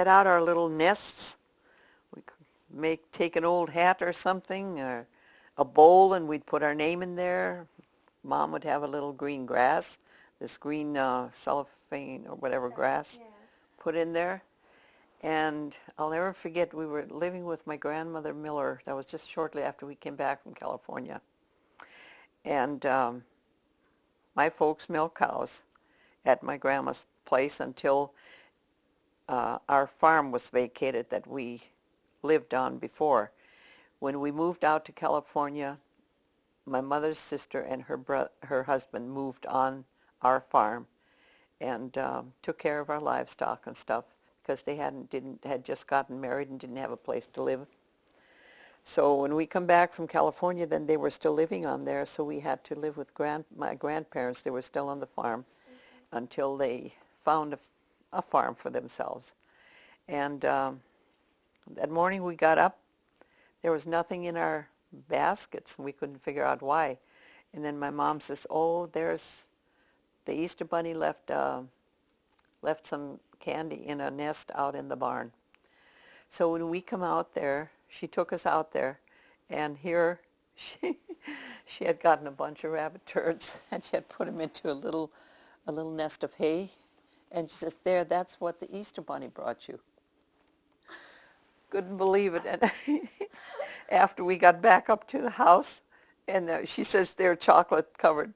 out our little nests. We'd take an old hat or something, or a bowl, and we'd put our name in there. Mom would have a little green grass, this green cellophane or whatever grass, put in there. And I'll never forget, we were living with my grandmother Miller. That was just shortly after we came back from California. And my folks milked cows at my grandma's place until our farm was vacated that we lived on before. When we moved out to California, my mother's sister and her husband moved on our farm and took care of our livestock and stuff because they had just gotten married and didn't have a place to live. So when we come back from California, then they were still living on there, so we had to live with my grandparents. They were still on the farm until they found a farm for themselves. And that morning we got up. There was nothing in our baskets, and we couldn't figure out why. And then my mom says, there's the Easter Bunny left some candy in a nest out in the barn. So when we come out there, she took us out there, and here she had gotten a bunch of rabbit turds, and she had put them into a little nest of hay, and she says, that's what the Easter Bunny brought you. Couldn't believe it. And after we got back up to the house, and she says they're chocolate-covered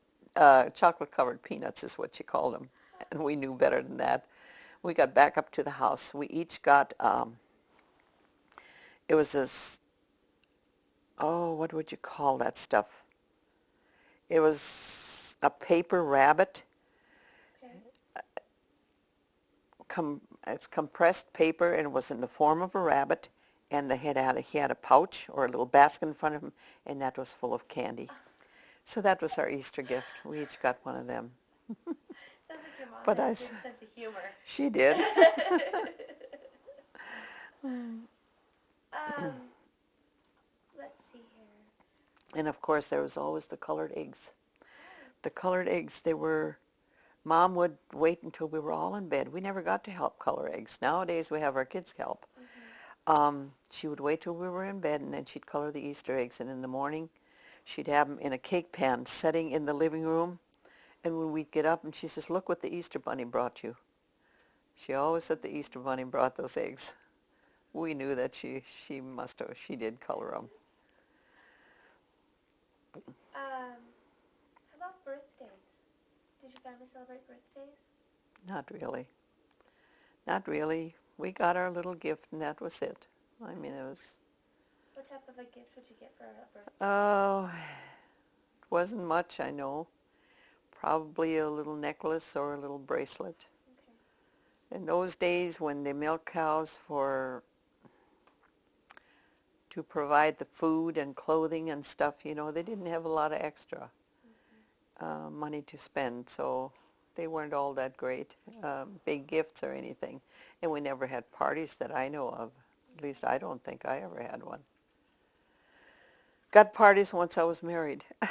peanuts is what she called them, and we knew better than that. We got back up to the house. We each got, it was this, what would you call that stuff? It was a paper rabbit. Okay. It's compressed paper, and it was in the form of a rabbit, and he had a pouch or a little basket in front of him, and that was full of candy. So that was our Easter gift. We each got one of them. Sounds like your mom had a good sense of humor. She did. Let's see here. And of course, there was always the colored eggs. The colored eggs, Mom would wait until we were all in bed. We never got to help color eggs. Nowadays, we have our kids help. Mm-hmm. She would wait till we were in bed, and then she'd color the Easter eggs. And in the morning, she'd have them in a cake pan setting in the living room. And when we'd get up, and she says, look what the Easter Bunny brought you. She always said the Easter Bunny brought those eggs. We knew that she did color them. How about birthdays? Did your family celebrate birthdays? Not really. Not really. We got our little gift, and that was it. I mean, it was... What type of a gift would you get for a birthday? Oh, it wasn't much, I know. Probably a little necklace or a little bracelet. Okay. In those days when they milk cows to provide the food and clothing and stuff, you know, they didn't have a lot of extra money to spend, so they weren't all that great, big gifts or anything. And we never had parties that I know of. At least I don't think I ever had one. Got parties once I was married. How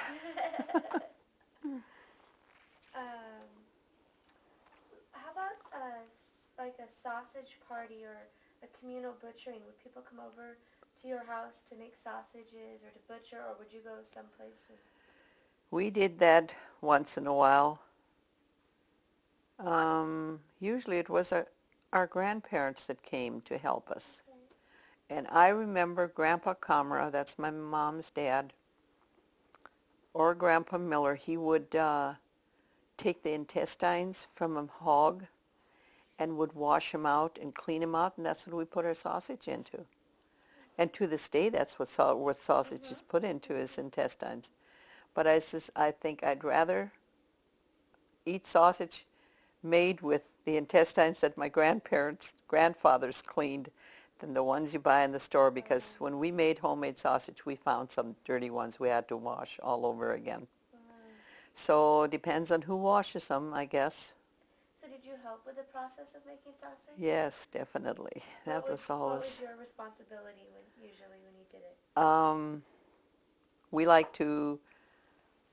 about like a sausage party or a communal butchering? Would people come over to your house to make sausages or to butcher, or would you go someplace? We did that once in a while. Usually it was our grandparents that came to help us. Okay. And I remember Grandpa Kamara, that's my mom's dad, or Grandpa Miller, he would take the intestines from a hog and would wash them out and clean them out, and that's what we put our sausage into. And to this day, that's what sausage is put into, is intestines. But I think I'd rather eat sausage made with the intestines that my grandfathers cleaned than the ones you buy in the store, because when we made homemade sausage, we found some dirty ones we had to wash all over again. So it depends on who washes them, I guess. So did you help with the process of making sausage? Yes, definitely. That was always... What was your responsibility usually when you did it? We like to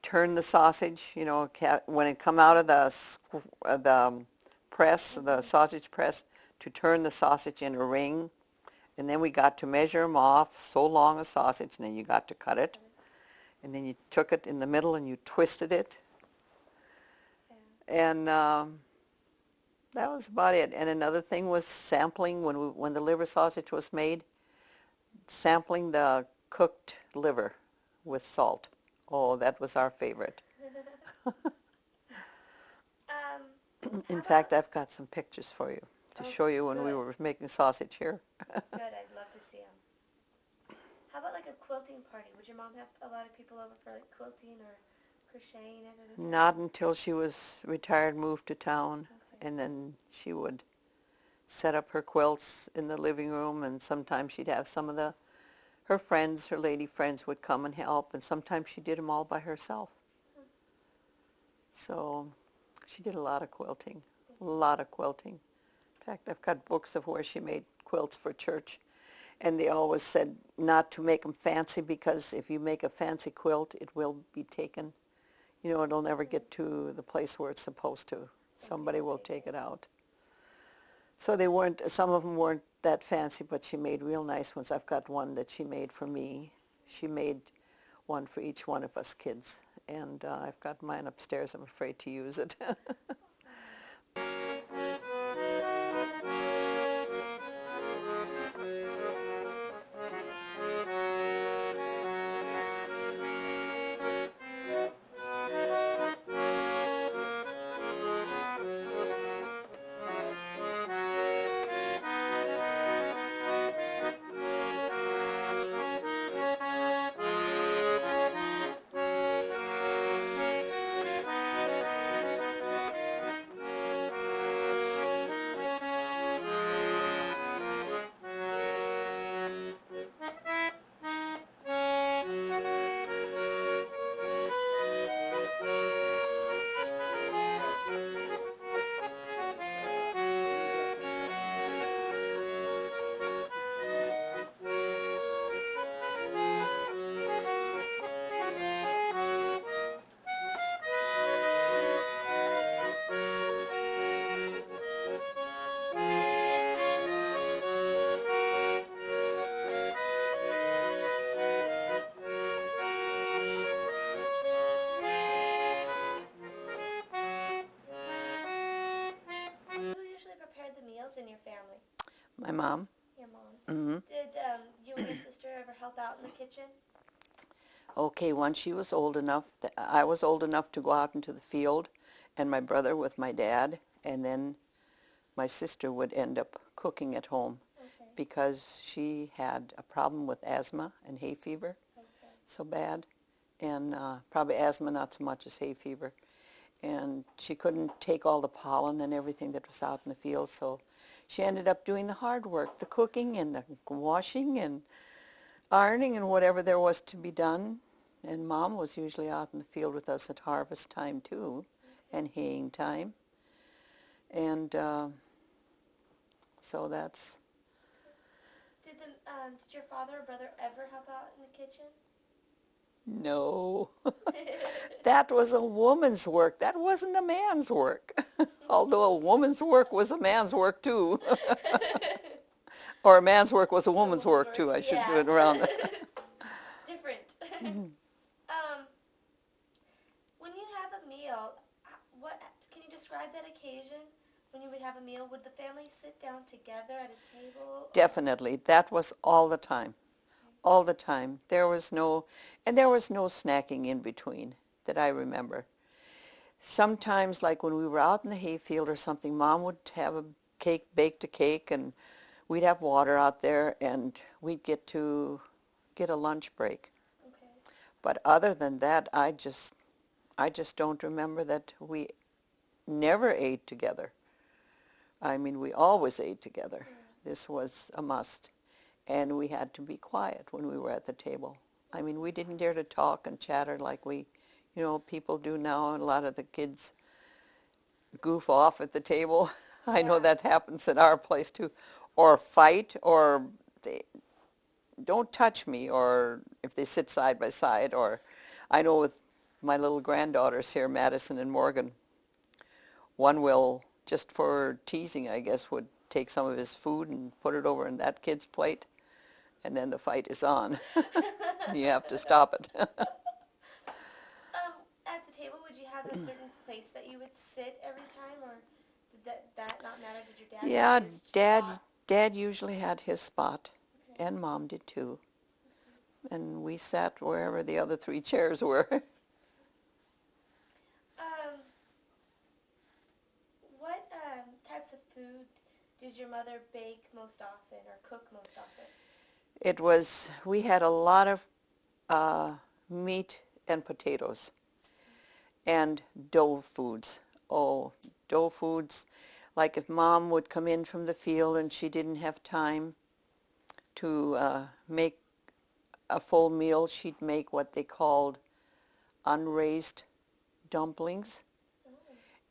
turn the sausage, you know, when it come out of the press, the sausage press, to turn the sausage in a ring. And then we got to measure them off, so long a sausage, and then you got to cut it. And then you took it in the middle and you twisted it. Yeah. And that was about it. And another thing was sampling, when the liver sausage was made, sampling the cooked liver with salt. Oh, that was our favorite. In fact, I've got some pictures for you to show you when we were making sausage here. Good, I'd love to see them. How about like a quilting party? Would your mom have a lot of people over for like quilting or crocheting at any time? Not until she was retired, moved to town, and then she would set up her quilts in the living room, and sometimes she'd have some of her friends, her lady friends, would come and help, and sometimes she did them all by herself. So she did a lot of quilting, a lot of quilting. In fact, I've got books of where she made quilts for church, and they always said not to make them fancy, because if you make a fancy quilt, it will be taken. You know, it'll never get to the place where it's supposed to. Somebody will take it out. So some of them weren't that fancy, but she made real nice ones. I've got one that she made for me. She made one for each one of us kids. And I've got mine upstairs. I'm afraid to use it. In your family? My mom. Your mom. Mm-hmm. Did you and your sister ever help out in the kitchen? Okay, once she was old enough, I was old enough to go out into the field, and my brother with my dad, and then my sister would end up cooking at home because she had a problem with asthma and hay fever so bad, and probably asthma not so much as hay fever. And she couldn't take all the pollen and everything that was out in the field, so she ended up doing the hard work, the cooking and the washing and ironing and whatever there was to be done. And Mom was usually out in the field with us at harvest time too, and haying time. And so that's... Did your father or brother ever help out in the kitchen? No. That was a woman's work. That wasn't a man's work. Although a woman's work was a man's work too. Or a man's work was a woman's work too. I should do it around. Different. When you have a meal, what can you describe that occasion? When you would have a meal, would the family sit down together at a table? Definitely. That was all the time. All the time. There was no snacking in between that I remember. Sometimes, like when we were out in the hayfield or something, Mom would have baked a cake, and we'd have water out there, and we'd get a lunch break. Okay. But other than that, I just don't remember that we never ate together. I mean, we always ate together. This was a must. And we had to be quiet when we were at the table. I mean, we didn't dare to talk and chatter like people do now, and a lot of the kids goof off at the table. Yeah. I know that happens at our place too. Or fight, or they don't touch me, or if they sit side by side. Or I know with my little granddaughters here, Madison and Morgan, one will, just for teasing, I guess, would take some of his food and put it over in that kid's plate, and then the fight is on. You have to stop it. At the table, would you have a certain place that you would sit every time, or did that not matter? Did your dad have his spot? Dad usually had his spot, okay. And Mom did too. Okay. And we sat wherever the other 3 chairs were. What types of food did your mother bake most often or cook most often? We had a lot of meat and potatoes and dough foods. Oh, dough foods. Like if Mom would come in from the field and she didn't have time to make a full meal, she'd make what they called unraised dumplings.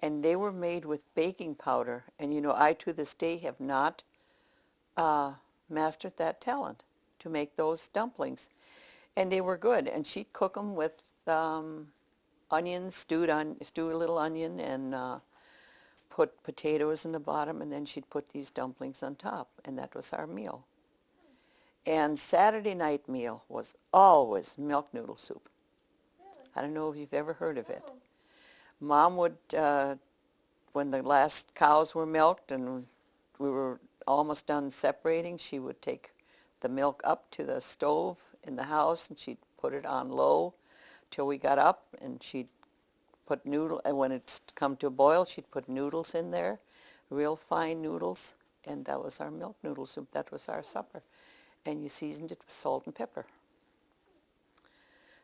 And they were made with baking powder. And I to this day have not mastered that talent to make those dumplings. And they were good. And she'd cook them with onions, stew a little onion, and put potatoes in the bottom, and then she'd put these dumplings on top. And that was our meal. And Saturday night meal was always milk noodle soup. Really? I don't know if you've ever heard of it. Mom would, when the last cows were milked and we were almost done separating, she would take the milk up to the stove in the house, and she'd put it on low till we got up, and she'd put and when it's come to a boil, she'd put noodles in there, real fine noodles, and that was our milk noodle soup. That was our supper. And you seasoned it with salt and pepper.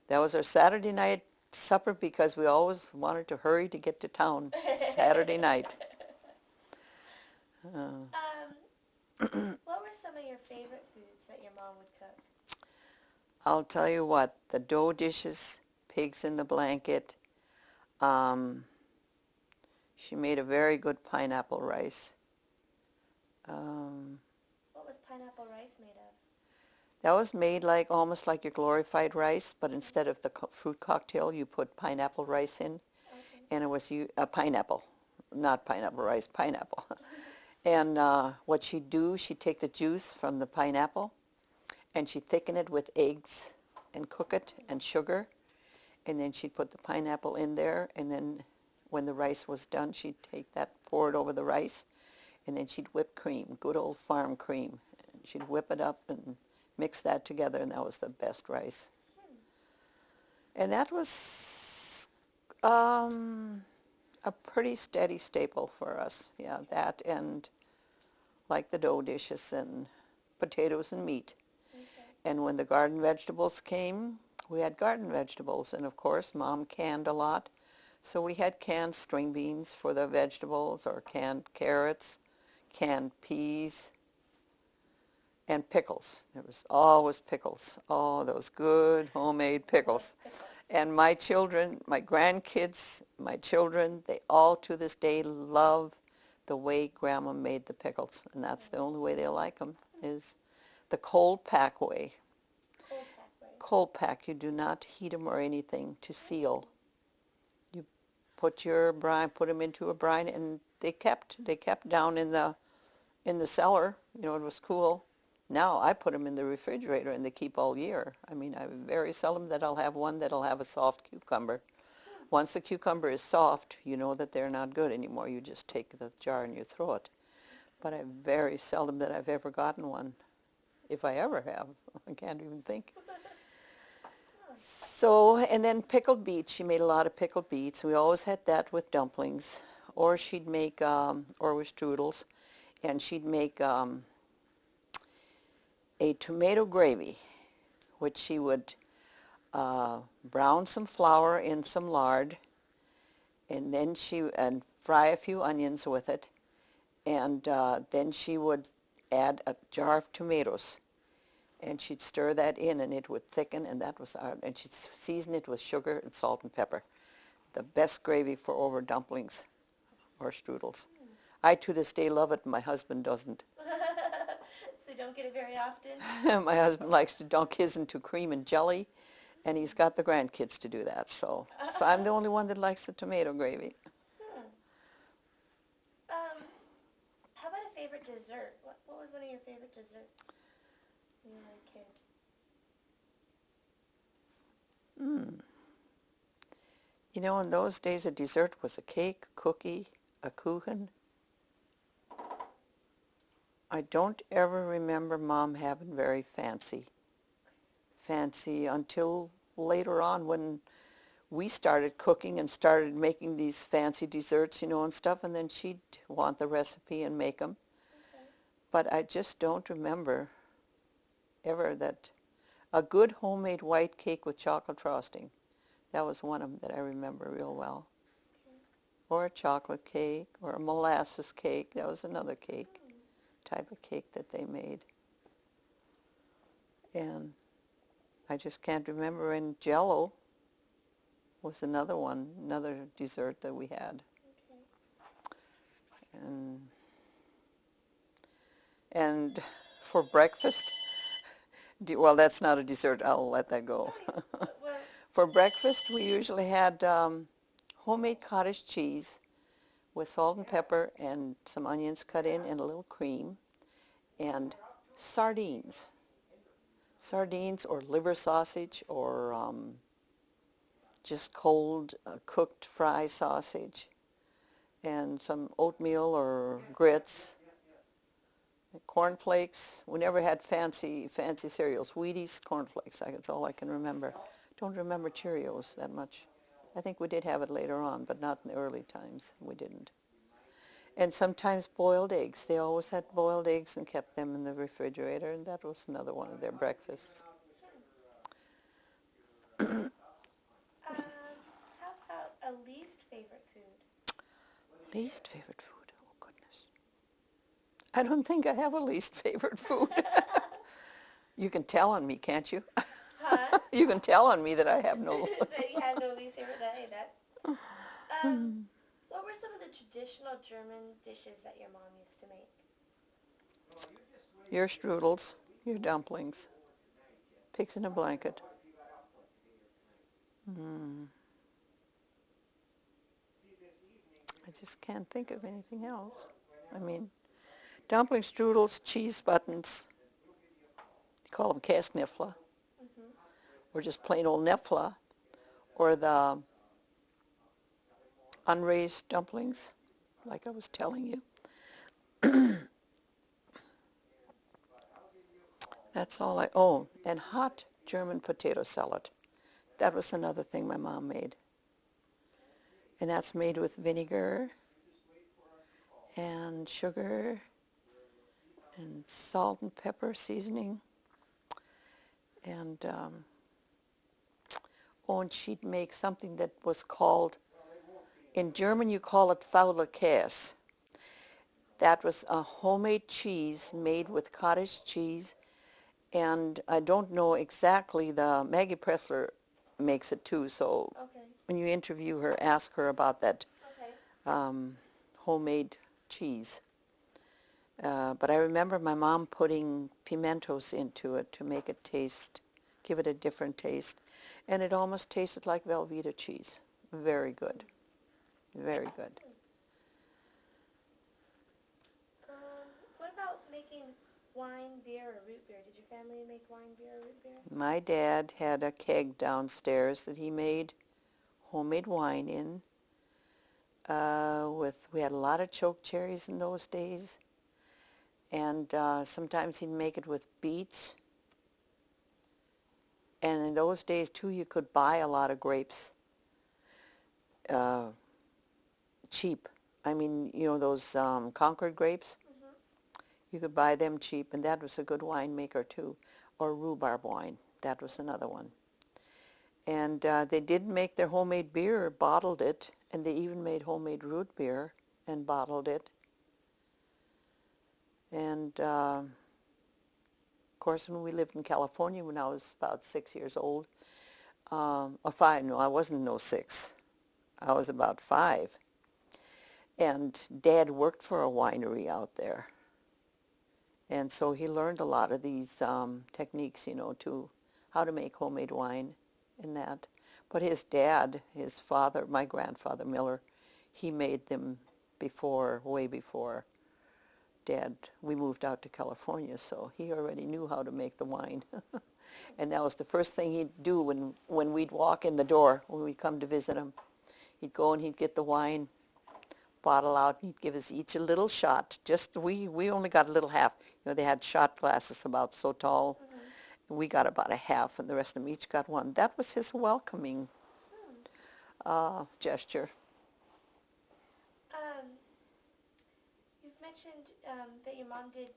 That was our Saturday night supper because we always wanted to hurry to get to town Saturday night. What were some of your favorite foods that your mom would cook? I'll tell you what, the dough dishes, pigs in the blanket. She made a very good pineapple rice. What was pineapple rice made of? That was made almost like your glorified rice, but instead of the fruit cocktail, you put pineapple rice in. Okay. And it was pineapple, not pineapple rice, pineapple. And what she'd do, she'd take the juice from the pineapple, and she'd thicken it with eggs and cook it and sugar, and then she'd put the pineapple in there, and then when the rice was done, she'd take that, pour it over the rice, and then she'd whip cream, good old farm cream. She'd whip it up and mix that together, and that was the best rice. And that was a pretty steady staple for us. Yeah, that and like the dough dishes and potatoes and meat. Okay. And when the garden vegetables came, we had garden vegetables. And of course, Mom canned a lot. So we had canned string beans for the vegetables, or canned carrots, canned peas, and pickles. There was always pickles. Oh, those good homemade pickles. Pickles. And my children, my grandkids, my children, they all to this day love the way Grandma made the pickles. And that's the only way they like them, is the cold pack way. Cold pack way. Cold pack. You do not heat them or anything to seal. You put your brine, put them into a brine, and they kept down in the cellar. You know, it was cool. Now I put them in the refrigerator and they keep all year. I mean, I very seldom that I'll have one that'll have a soft cucumber. Once the cucumber is soft, you know that they're not good anymore. You just take the jar and you throw it. But I very seldom that I've ever gotten one, if I ever have. I can't even think. So, and then pickled beets. She made a lot of pickled beets. We always had that with dumplings. Or she'd make, or with strudels, and she'd make a tomato gravy, which she would brown some flour in some lard, and then and fry a few onions with it, and then she would add a jar of tomatoes, and she'd stir that in, and it would thicken, and that was and she'd season it with sugar and salt and pepper. The best gravy for over dumplings or strudels. I to this day love it, and my husband doesn't. So you don't get it very often? My husband likes to dunk his into cream and jelly, and he's got the grandkids to do that. So I'm the only one that likes the tomato gravy. How about a favorite dessert? What was one of your favorite desserts when you were a kid? You know, in those days, a dessert was a cake, cookie, a kuchen. I don't ever remember Mom having very fancy until later on when we started cooking and started making these fancy desserts, you know, and stuff, and then she'd want the recipe and make them. Okay. But I just don't remember ever that. A good homemade white cake with chocolate frosting. That was one of them that I remember real well. Okay. Or a chocolate cake, or a molasses cake. That was another cake, type of cake that they made. And I just can't remember. And Jell-O was another one, another dessert that we had. Okay. And for breakfast, well, that's not a dessert. I'll let that go. Well, For breakfast, we usually had homemade cottage cheese with salt and pepper and some onions cut in and a little cream, and sardines. Sardines or liver sausage or just cold cooked fry sausage, and some oatmeal or grits. Cornflakes. We never had fancy cereals. Wheaties, cornflakes. That's all I can remember. Don't remember Cheerios that much. I think we did have it later on, but not in the early times. We didn't. And sometimes boiled eggs. They always had boiled eggs and kept them in the refrigerator, and that was another one of their breakfasts. how about a least favorite food? Least favorite food? Oh, goodness. I don't think I have a least favorite food. You can tell on me, can't you? Huh? You can tell on me that I have no... That you have no least favorite? Hey, that. What were some of the traditional German dishes that your mom used to make? Your strudels, your dumplings, pigs in a blanket. I just can't think of anything else. I mean, dumplings, strudels, cheese buttons. You call them Käseknäffler. Or just plain old Knäffler. Or the unraised dumplings, like I was telling you. That's all and hot German potato salad. That was another thing my mom made. And that's made with vinegar and sugar and salt and pepper seasoning. And, and she'd make something that was called, in German you call it fauler Käse. That was a homemade cheese made with cottage cheese, and I don't know exactly, Maggie Pressler makes it too, so when you interview her, ask her about that homemade cheese. But I remember my mom putting pimentos into it to make it give it a different taste, and it almost tasted like Velveeta cheese. Very good. Very good. What about making wine, beer, or root beer? Did your family make wine, beer, or root beer? My dad had a keg downstairs that he made homemade wine in. We had a lot of choke cherries in those days, and sometimes he'd make it with beets. And in those days too, you could buy a lot of grapes cheap. I mean, you know those Concord grapes? You could buy them cheap, and that was a good winemaker too. Or rhubarb wine, that was another one. And they did make their homemade beer, bottled it, and they even made homemade root beer and bottled it. And of course, when we lived in California when I was about 6 years old, or 5, no, I wasn't no 6. I was about 5. And Dad worked for a winery out there. And so he learned a lot of these techniques, you know, to how to make homemade wine and that. But his dad, his father, my grandfather Miller, he made them before, way before Dad. We moved out to California, so he already knew how to make the wine. And that was the first thing he'd do when we'd walk in the door, when we'd come to visit him. He'd go and he'd get the wine bottle out, and he'd give us each a little shot. Just we only got a little half. You know, they had shot glasses about so tall. We got about a half, and the rest of them each got one. That was his welcoming gesture. You've mentioned that your mom did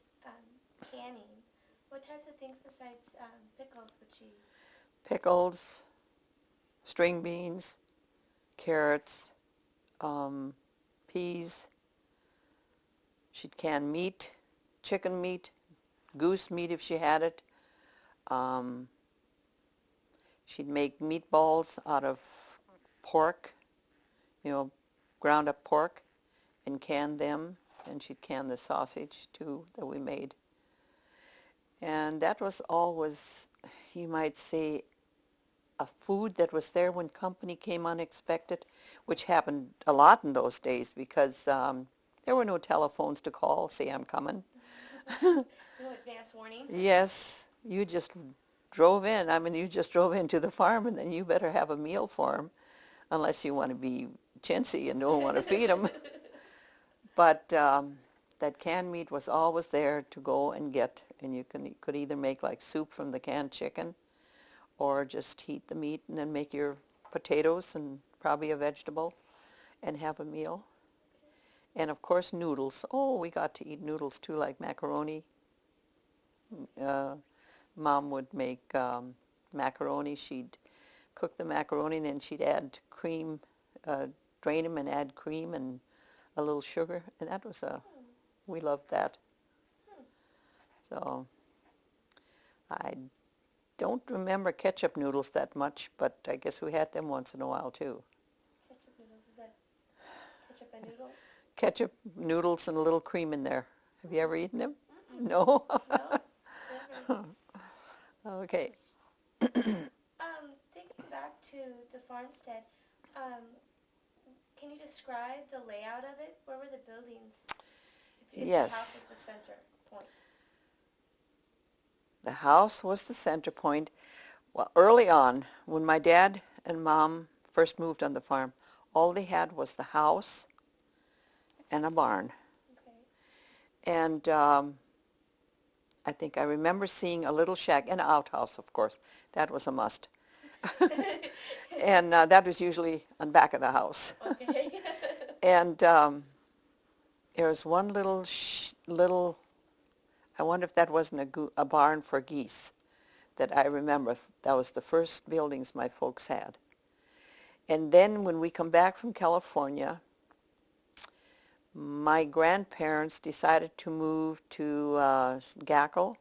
canning. What types of things besides pickles would she? Pickles, string beans, carrots, peas. She'd can meat, chicken meat, goose meat if she had it. She'd make meatballs out of pork, you know, ground up pork, and can them. And she'd can the sausage too that we made. And that was always, you might say, a food that was there when company came unexpected, which happened a lot in those days because there were no telephones to call, say I'm coming. No advance warning? Yes, you just drove in. I mean, you just drove into the farm, and then you better have a meal for them, unless you want to be chintzy and don't want to feed them. But that canned meat was always there to go and get, and you could either make like soup from the canned chicken, or just heat the meat and then make your potatoes and probably a vegetable and have a meal. And of course noodles. Oh, we got to eat noodles too, like macaroni. Mom would make macaroni. She'd cook the macaroni and then she'd add cream, drain them and add cream and a little sugar. And that was we loved that. So I don't remember ketchup noodles that much, but I guess we had them once in a while too. Ketchup noodles, is that ketchup and noodles? Ketchup noodles and a little cream in there. Have you ever eaten them? No? No. Okay. Thinking back to the farmstead, can you describe the layout of it? Where were the buildings? If Yes. The house was the center point. The house was the center point. Well, early on, when my dad and Mom first moved on the farm, all they had was the house and a barn. Okay. And I think I remember seeing a little shack, and an outhouse, of course. That was a must. And that was usually on back of the house. Okay. And there was one little, I wonder if that wasn't a barn for geese that I remember. That was the first buildings my folks had. And then when we come back from California, my grandparents decided to move to Gackle.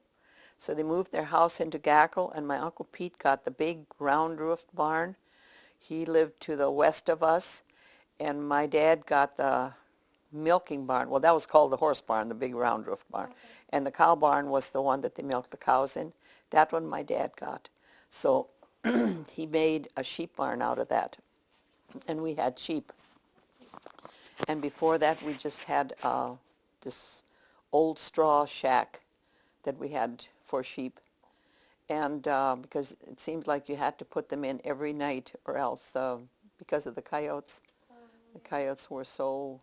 So they moved their house into Gackle, and my Uncle Pete got the big round-roofed barn. He lived to the west of us, and my dad got the milking barn. Well, that was called the horse barn, the big round-roofed barn. Okay. And the cow barn was the one that they milked the cows in. That one my dad got. So he made a sheep barn out of that, and we had sheep. And before that, we just had this old straw shack that we had for sheep. And because it seemed like you had to put them in every night or else, because of the coyotes. The coyotes were so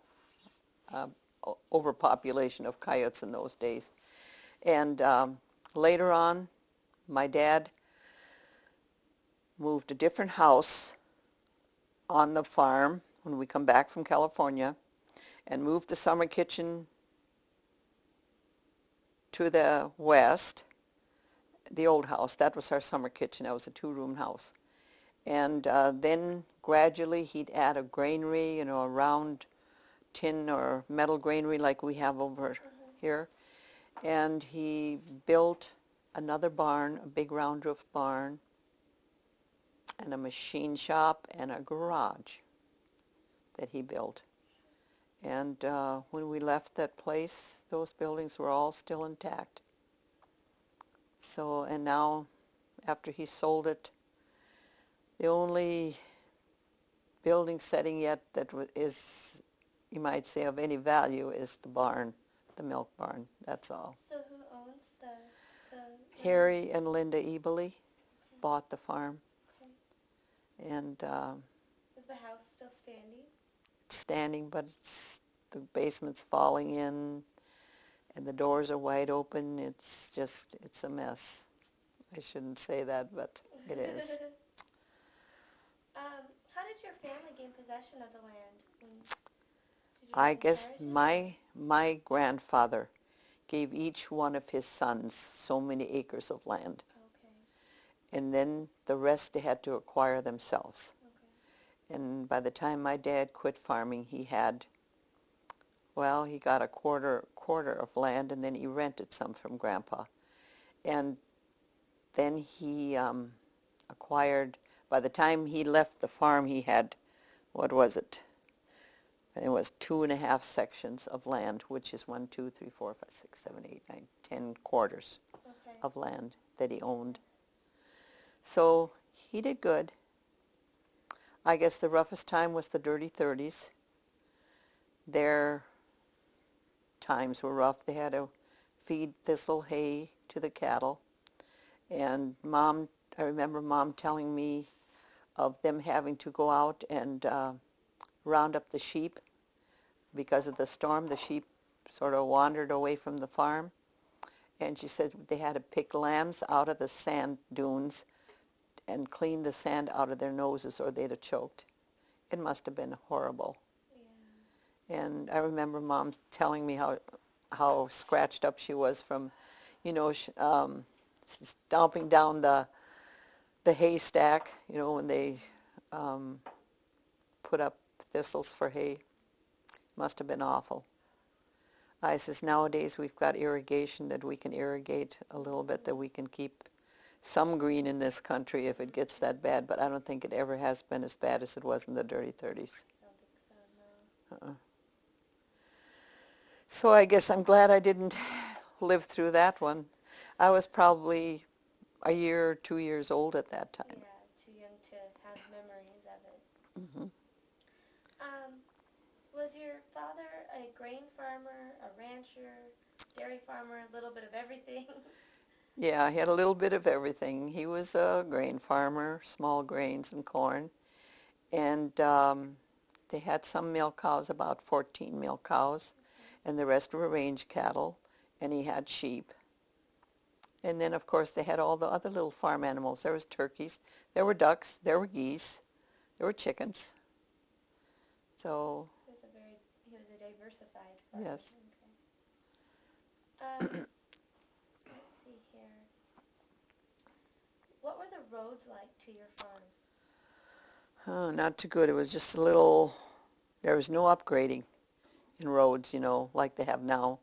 overpopulation of coyotes in those days. And later on, my dad moved a different house on the farm when we come back from California, and moved the summer kitchen to the west, the old house. That was our summer kitchen. That was a two-room house. And then gradually he'd add a granary, a round tin or metal granary like we have over here. And he built another barn, a big round-roof barn, and a machine shop and a garage that he built. And when we left that place, those buildings were all still intact. So, and now, after he sold it, the only building setting yet that is, you might say, of any value is the barn, the milk barn. That's all. So who owns the Harry and Linda Ebely bought the farm. Okay. And Is the house still standing? it's standing, but the basement's falling in, and the doors are wide open. It's a mess. I shouldn't say that, but it is. How did your family gain possession of the land? Did you I guess inherit it? my grandfather gave each one of his sons so many acres of land. Okay. And then the rest they had to acquire themselves. Okay. And by the time my dad quit farming, he got a quarter of land, and then he rented some from Grandpa. And then he acquired, by the time he left the farm, he had, what was it? It was 2.5 sections of land, which is 1, 2, 3, 4, 5, 6, 7, 8, 9, 10 quarters Okay. of land that he owned. So he did good. I guess the roughest time was the dirty 30s. Their times were rough. They had to feed thistle hay to the cattle. And I remember Mom telling me of them having to go out and round up the sheep. Because of the storm, the sheep sort of wandered away from the farm. And she said they had to pick lambs out of the sand dunes and clean the sand out of their noses, or they'd have choked. It must have been horrible. Yeah. And I remember Mom telling me how scratched up she was from, stomping down the haystack, when they put up thistles for hay. Must have been awful. I says, nowadays we've got irrigation that we can irrigate a little bit, that we can keep some green in this country if it gets that bad, but I don't think it ever has been as bad as it was in the dirty 30s. I don't think so, no. So I guess I'm glad I didn't live through that one. I was probably a year or 2 years old at that time. Yeah, too young to have memories of it. Mm-hmm. Was your father a grain farmer, a rancher, dairy farmer, a little bit of everything? Yeah, he had a little bit of everything. He was a grain farmer, small grains and corn. And they had some milk cows, about 14 milk cows, and the rest were range cattle, and he had sheep. And then, of course, they had all the other little farm animals. There was turkeys, there were ducks, there were geese, there were chickens. So He was a diversified farmer. yes. Okay. What were the roads like to your farm? Oh, not too good. It was just a little, there was no upgrading in roads, like they have now.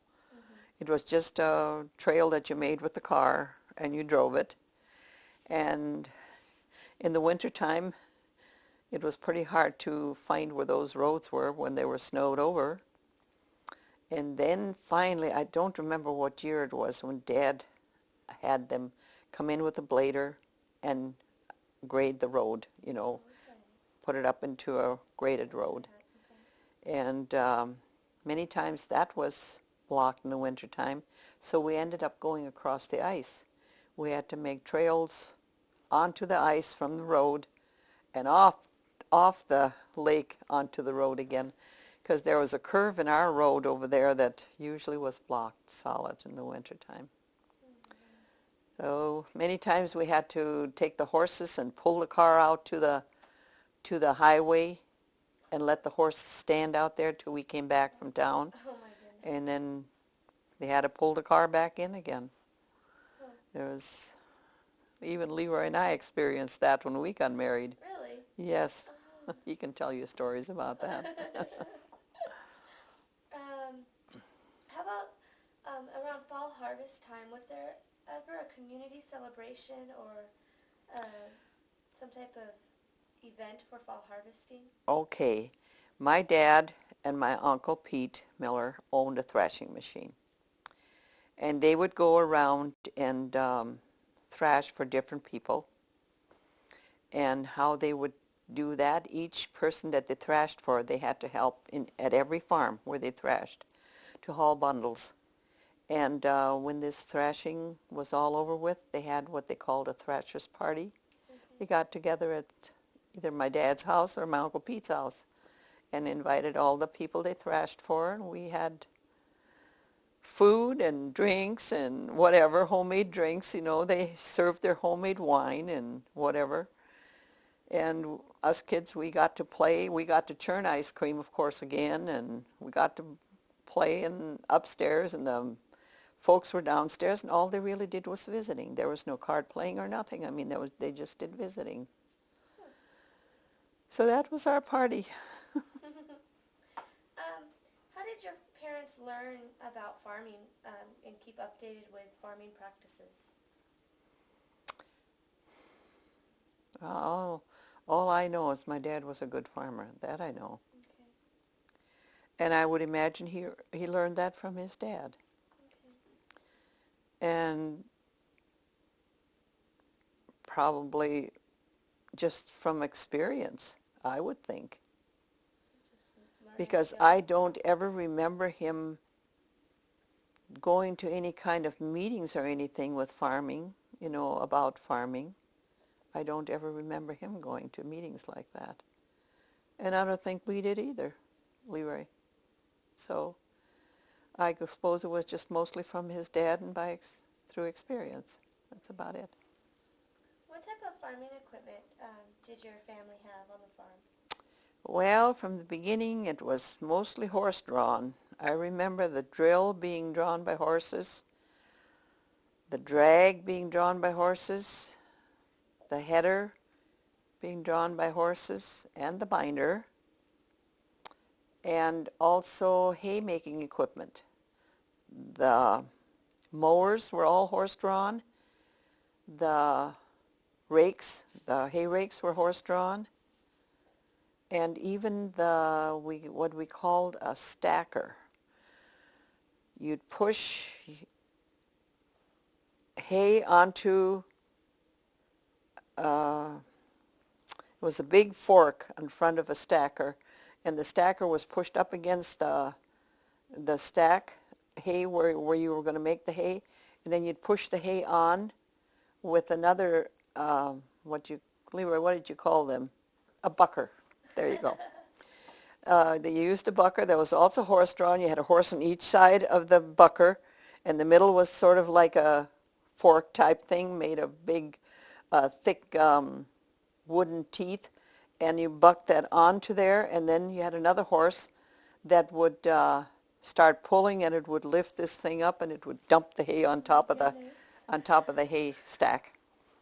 It was just a trail that you made with the car and you drove it. And in the wintertime, it was pretty hard to find where those roads were when they were snowed over. And then finally, I don't remember what year it was when Dad had them come in with a blader and grade the road, put it up into a graded road. And many times that was blocked in the wintertime, so we ended up going across the ice. We had to make trails onto the ice from the road and off the lake onto the road again, because there was a curve in our road over there that usually was blocked solid in the wintertime. So many times we had to take the horses and pull the car out to the highway and let the horses stand out there till we came back from town. Oh my goodness. And then they had to pull the car back in again. There was, even Leroy and I experienced that when we got married. Really? Yes. He can tell you stories about that. How about around fall harvest time, was there ever a community celebration or some type of event for fall harvesting? Okay. My dad and my uncle Pete Miller owned a thrashing machine. And they would go around and thrash for different people. And how they would do that, each person that they thrashed for, they had to help at every farm where they thrashed to haul bundles. And when this thrashing was all over with, they had what they called a thrasher's party. They got together at either my dad's house or my Uncle Pete's house and invited all the people they thrashed for, and we had food and drinks and whatever, homemade drinks, they served their homemade wine and whatever. And us kids, we got to play. We got to churn ice cream, of course, again, and we got to play upstairs, and the folks were downstairs, and all they really did was visiting. There was no card playing or nothing. I mean, they just did visiting. So that was our party. How did your parents learn about farming and keep updated with farming practices? All I know is my dad was a good farmer. That I know. Okay. And I would imagine he learned that from his dad. Okay. And probably just from experience, I would think. Because I don't ever remember him going to any kind of meetings or anything with farming, about farming. I don't ever remember him going to meetings like that. And I don't think we did either, Leroy. So I suppose it was just mostly from his dad and through experience. That's about it. What type of farming equipment did your family have on the farm? Well, from the beginning, it was mostly horse-drawn. I remember the drill being drawn by horses, the drag being drawn by horses, the header being drawn by horses, and the binder, and also hay-making equipment. The mowers were all horse-drawn. The hay rakes were horse-drawn. And even what we called a stacker. You'd push hay onto, it was a big fork in front of a stacker, and the stacker was pushed up against the stack hay where you were going to make the hay, and then you'd push the hay on with another, Leroy, what did you call them? A bucker. There you go. They used a bucker that was also horse-drawn. You had a horse on each side of the bucker, and the middle was sort of like a fork-type thing made of big, thick wooden teeth, and you bucked that onto there, and then you had another horse that would start pulling, and it would lift this thing up, and it would dump the hay on top of the hay stack.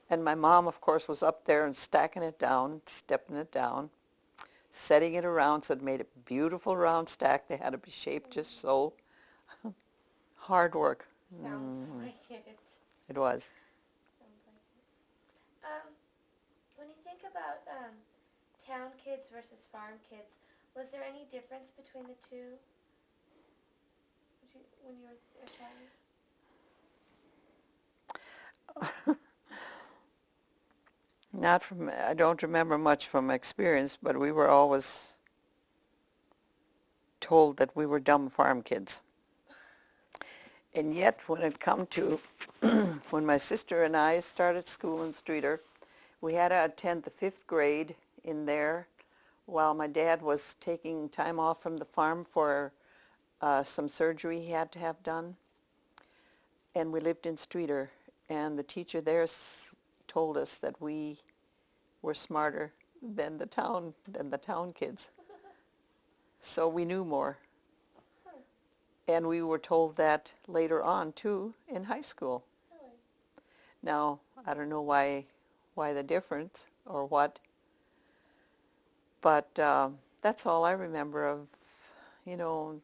And my mom, of course, was up there and stacking it down, stepping it down, setting it around so it made a beautiful round stack. They had to be shaped just so. Hard work. Sounds like it. It was. Sounds like it. When you think about town kids versus farm kids, was there any difference between the two when you were a child? Not from, I don't remember much from experience, but we were always told that we were dumb farm kids. And yet, when it come to, when my sister and I started school in Streeter, we had to attend the 5th grade in there while my dad was taking time off from the farm for some surgery he had to have done. And we lived in Streeter, and the teacher there told us that we were smarter than the town kids. So we knew more. And we were told that later on too in high school. Really? Now, I don't know why the difference or what, but that's all I remember of, you know,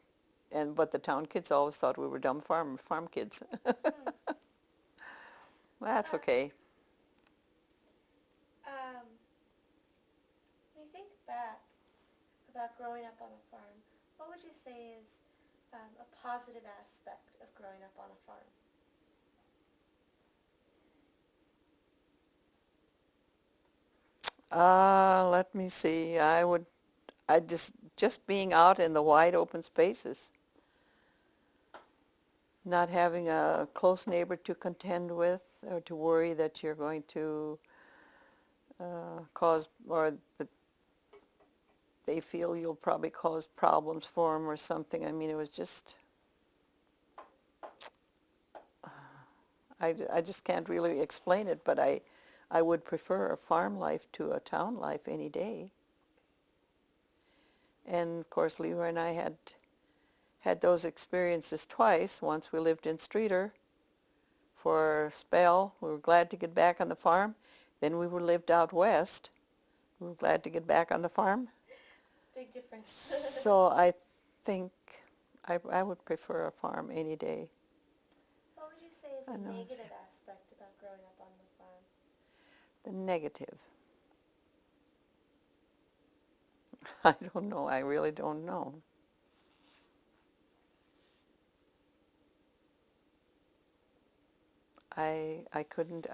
but the town kids always thought we were dumb farm kids. Well, that's okay. When you think back about growing up on a farm, what would you say is a positive aspect of growing up on a farm? Let me see. I just being out in the wide open spaces, not having a close neighbor to contend with or to worry that you're going to cause, or that they feel you'll probably cause problems for them or something. I mean, it was just, I just can't really explain it, but I would prefer a farm life to a town life any day. And of course, Leroy and I had those experiences twice. Once we lived in Streeter for a spell. We were glad to get back on the farm. Then we lived out west. We were glad to get back on the farm. Big difference. So I think I would prefer a farm any day. What would you say is a negative aspect about growing up on the farm? The negative. I don't know. I really don't know. I couldn't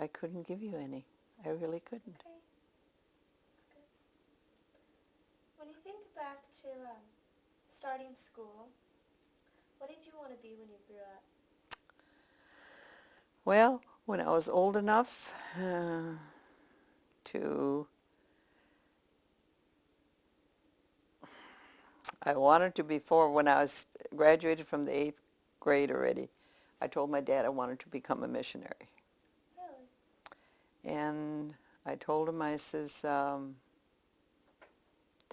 give you any. I really couldn't. Okay. That's good. When you think back to starting school, what did you want to be when you grew up? Well, when I was old enough I wanted to, before, when I was graduated from the 8th grade already, I told my dad I wanted to become a missionary. Really? And I told him, I says, that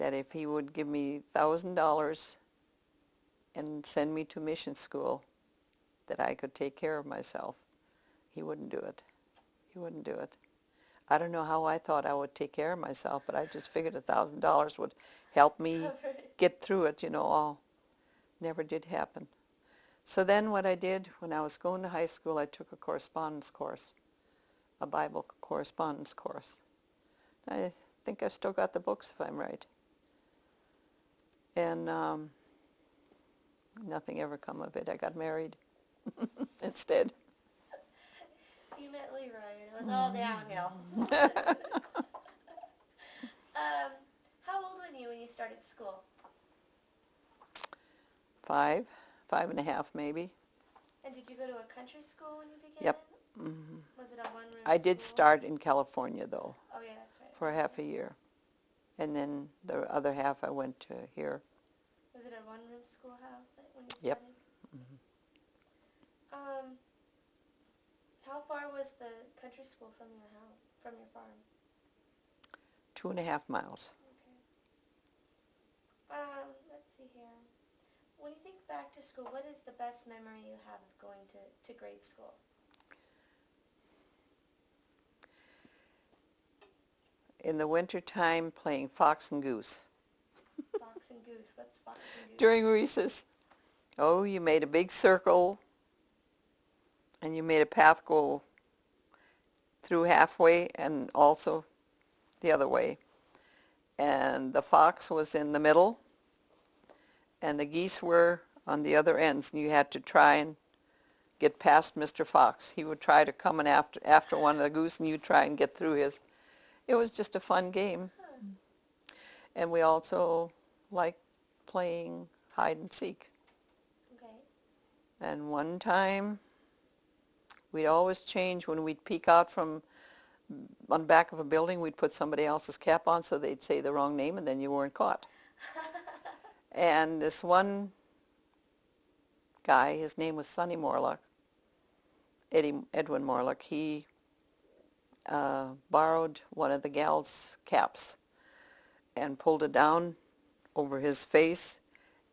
if he would give me $1,000 and send me to mission school, that I could take care of myself. He wouldn't do it. He wouldn't do it. I don't know how I thought I would take care of myself, but I just figured $1,000 would help me get through it, you know. All never did happen. So then what I did, when I was going to high school, I took a correspondence course, a Bible correspondence course. I think I've still got the books, if I'm right. And nothing ever come of it. I got married instead. You met Leroy, and it was all downhill. How old were you when you started school? 5 and a half maybe. And did you go to a country school when you began? Yep. Mm-hmm. Was it a one-room I did school? start in California, though, Oh, yeah, that's right. for half a year. And then the other half I went to here. Was it a one-room schoolhouse when you started? Yep. Mm-hmm. How far was the country school from your house, from your farm? 2.5 miles. Okay. Let's see here. When you think back to school, what is the best memory you have of going to grade school? in the wintertime playing fox and goose. Fox and goose. What's fox and goose? During recess. Oh, you made a big circle, and you made a path go through halfway and also the other way. And the fox was in the middle, and the geese were on the other ends, and you had to try and get past Mr. Fox. He would try to come in after one of the goose, and you'd try and get through his. It was just a fun game. And we also liked playing hide and seek. Okay. And one time, we'd always change when we'd peek out from on the back of a building, we'd put somebody else's cap on so they'd say the wrong name and then you weren't caught. And this one guy, his name was Sonny Morlock, Edwin Morlock, he borrowed one of the gals' caps and pulled it down over his face,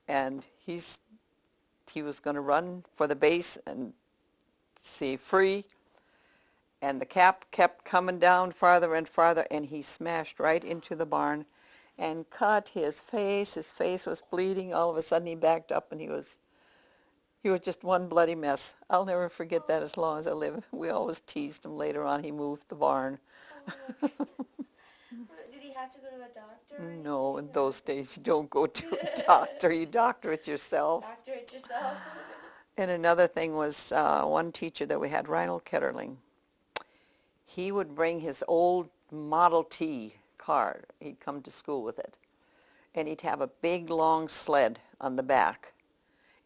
and he was going to run for the base and see free, and the cap kept coming down farther and farther, and he smashed right into the barn and cut his face. His face was bleeding. All of a sudden he backed up, and he was just one bloody mess. I'll never forget that as long as I live. We always teased him. Later on he moved the barn. Oh, did he have to go to a doctor? Or No, in anything, those days you don't go to a doctor. You doctor it yourself. Doctor it yourself. And another thing was one teacher that we had, Reinhold Ketterling. He would bring his old Model T car. He'd come to school with it. And he'd have a big, long sled on the back.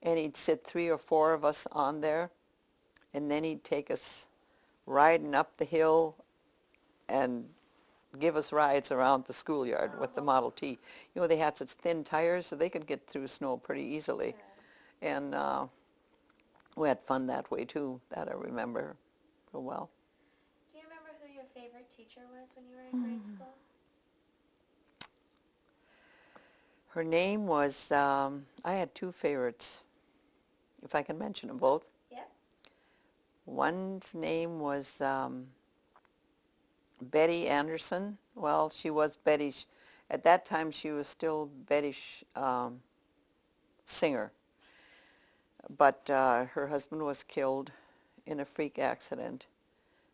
And he'd sit 3 or 4 of us on there. And then he'd take us riding up the hill and give us rides around the schoolyard with the Model T. You know, they had such thin tires, so they could get through snow pretty easily. Yeah. And we had fun that way, too. That I remember real well. Do you remember who your favorite teacher was when you were in grade school? Her name was, I had 2 favorites, if I can mention them both. Yeah. One's name was Betty Anderson. Well, she was Betty's. At that time, she was still Betty's singer. But her husband was killed in a freak accident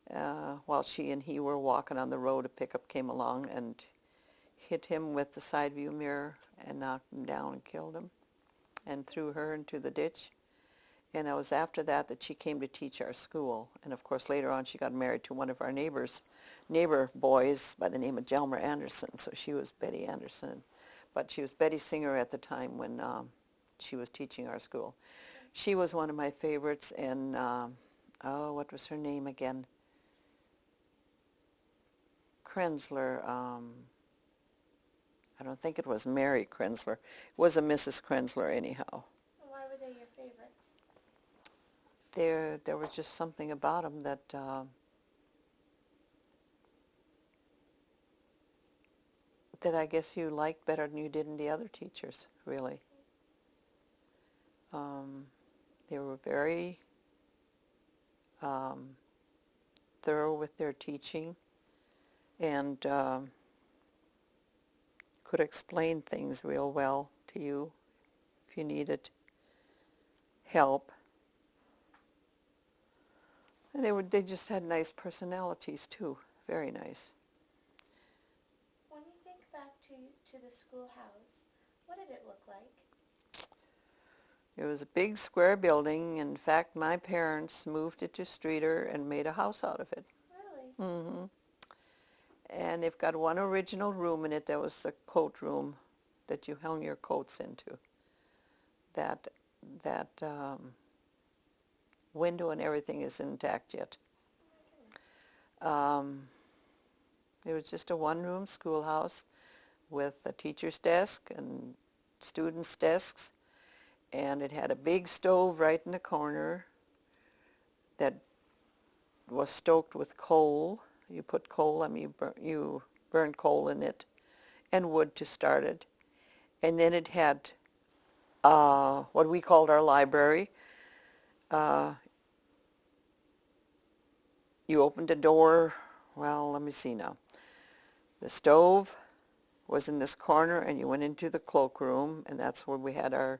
while she and he were walking on the road. A pickup came along and hit him with the side view mirror and knocked him down and killed him and threw her into the ditch. And it was after that that she came to teach our school. And of course later on she got married to one of our neighbor boys by the name of Jelmer Anderson. So she was Betty Anderson. But she was Betty Singer at the time when she was teaching our school. She was one of my favorites. And what was her name again? Krenzler. I don't think it was Mary Krenzler. It was a Mrs. Krenzler anyhow. Why were they your favorites? There was just something about them that that I guess you liked better than you did in the other teachers, really. They were very thorough with their teaching and could explain things real well to you if you needed help. And they just had nice personalities too, very nice. When you think back to the schoolhouse, what did it look like? It was a big square building. In fact, my parents moved it to Streeter and made a house out of it. Really? Mm-hmm. And they've got one original room in it that was the coat room that you hung your coats into. That window and everything is intact yet. It was just a one-room schoolhouse with a teacher's desk and students' desks, and it had a big stove right in the corner that was stoked with coal. You put coal, you burned coal in it, and wood to start it. And then it had what we called our library. You opened a door, well, let me see now. The stove was in this corner, and you went into the cloakroom, and that's where we had our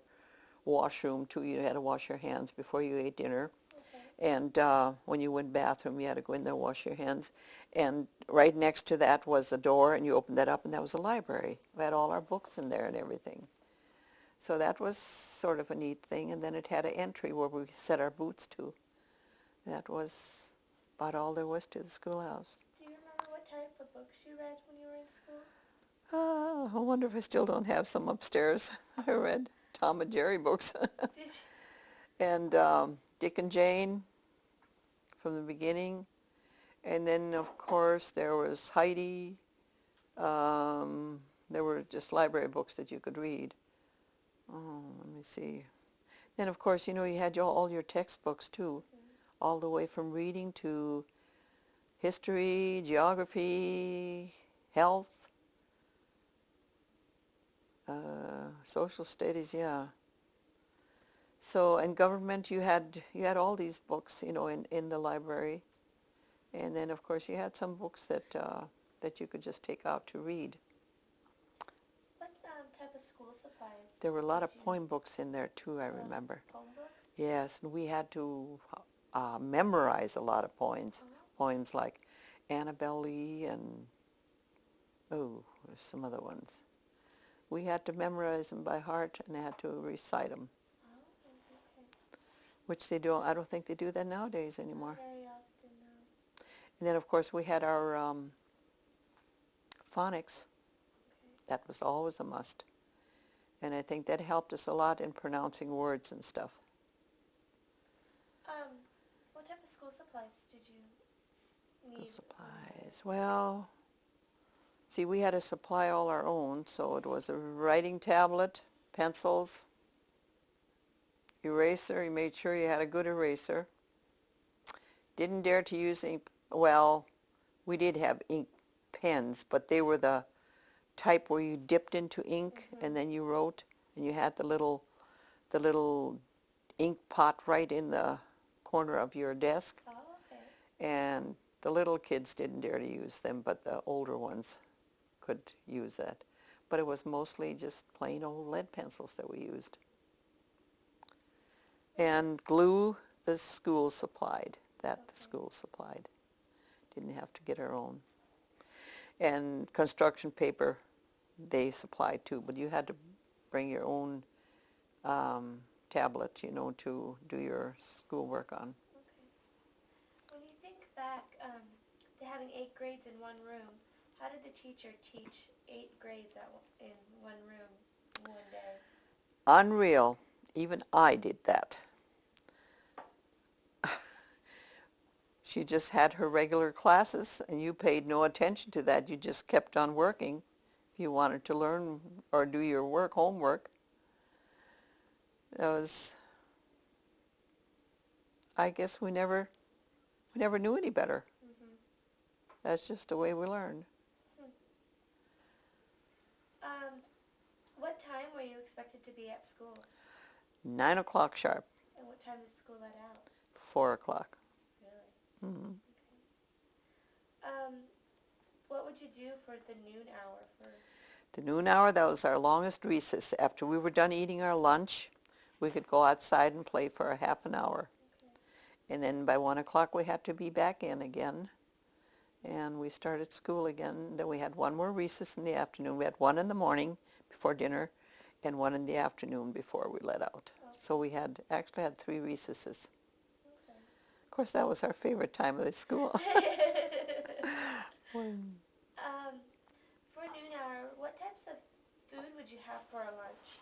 washroom too. You had to wash your hands before you ate dinner. Okay. And when you went bathroom, you had to go in there and wash your hands. And right next to that was a door, and you opened that up, and that was a library. We had all our books in there and everything. So that was sort of a neat thing. And then it had an entry where we set our boots to. That was about all there was to the schoolhouse. Do you remember what type of books you read when you were in school? I wonder if I still don't have some upstairs. I read Tom and Jerry books. Did you? And Dick and Jane from the beginning. And then, of course, there was Heidi. There were just library books that you could read. Oh, let me see. Then, of course, you know, you had all your textbooks, too, all the way from reading to history, geography, health, social studies, yeah. So, in government, you had all these books, you know, in the library. And then, of course, you had some books that you could just take out to read. What type of school supplies? There were a lot of poem books in there, too, I remember. Poem books? Yes, and we had to memorize a lot of poems. Poems like Annabel Lee and, there's some other ones. We had to memorize them by heart and had to recite them, which they don't. I don't think they do that nowadays anymore. Very often, no. And then, of course, we had our phonics. That was always a must. And I think that helped us a lot in pronouncing words and stuff. What type of school supplies did you need? Supplies. Well, see, we had to supply all our own, so it was a writing tablet, pencils, eraser. You made sure you had a good eraser. Didn't dare to use ink. Well, we did have ink pens, but they were the type where you dipped into ink and then you wrote, and you had the little ink pot right in the corner of your desk. Oh, okay. And the little kids didn't dare to use them, but the older ones could use that. But it was mostly just plain old lead pencils that we used. And glue, the school supplied. The school supplied. Didn't have to get our own. And construction paper, they supplied too, but you had to bring your own tablet, you know, to do your schoolwork on. Okay. When you think back to having 8 grades in one room, how did the teacher teach 8 grades in one room in one day? Unreal. Even I did that. She just had her regular classes, and you paid no attention to that. You just kept on working if you wanted to learn or do your homework. That was, I guess we never knew any better. Mm-hmm. That's just the way we learned. What time were you expected to be at school? 9 o'clock sharp. And what time did school let out? 4 o'clock. Really? Mm-hmm. Okay. What would you do for the noon hour? The noon hour, that was our longest recess. After we were done eating our lunch, we could go outside and play for a half an hour. Okay. And then by 1 o'clock we had to be back in again. And we started school again. Then we had one more recess in the afternoon. We had one in the morning before dinner and one in the afternoon before we let out. Okay. So we actually had 3 recesses. Okay. Of course, that was our favorite time of the school. For noon hour, what types of food would you have for a lunch?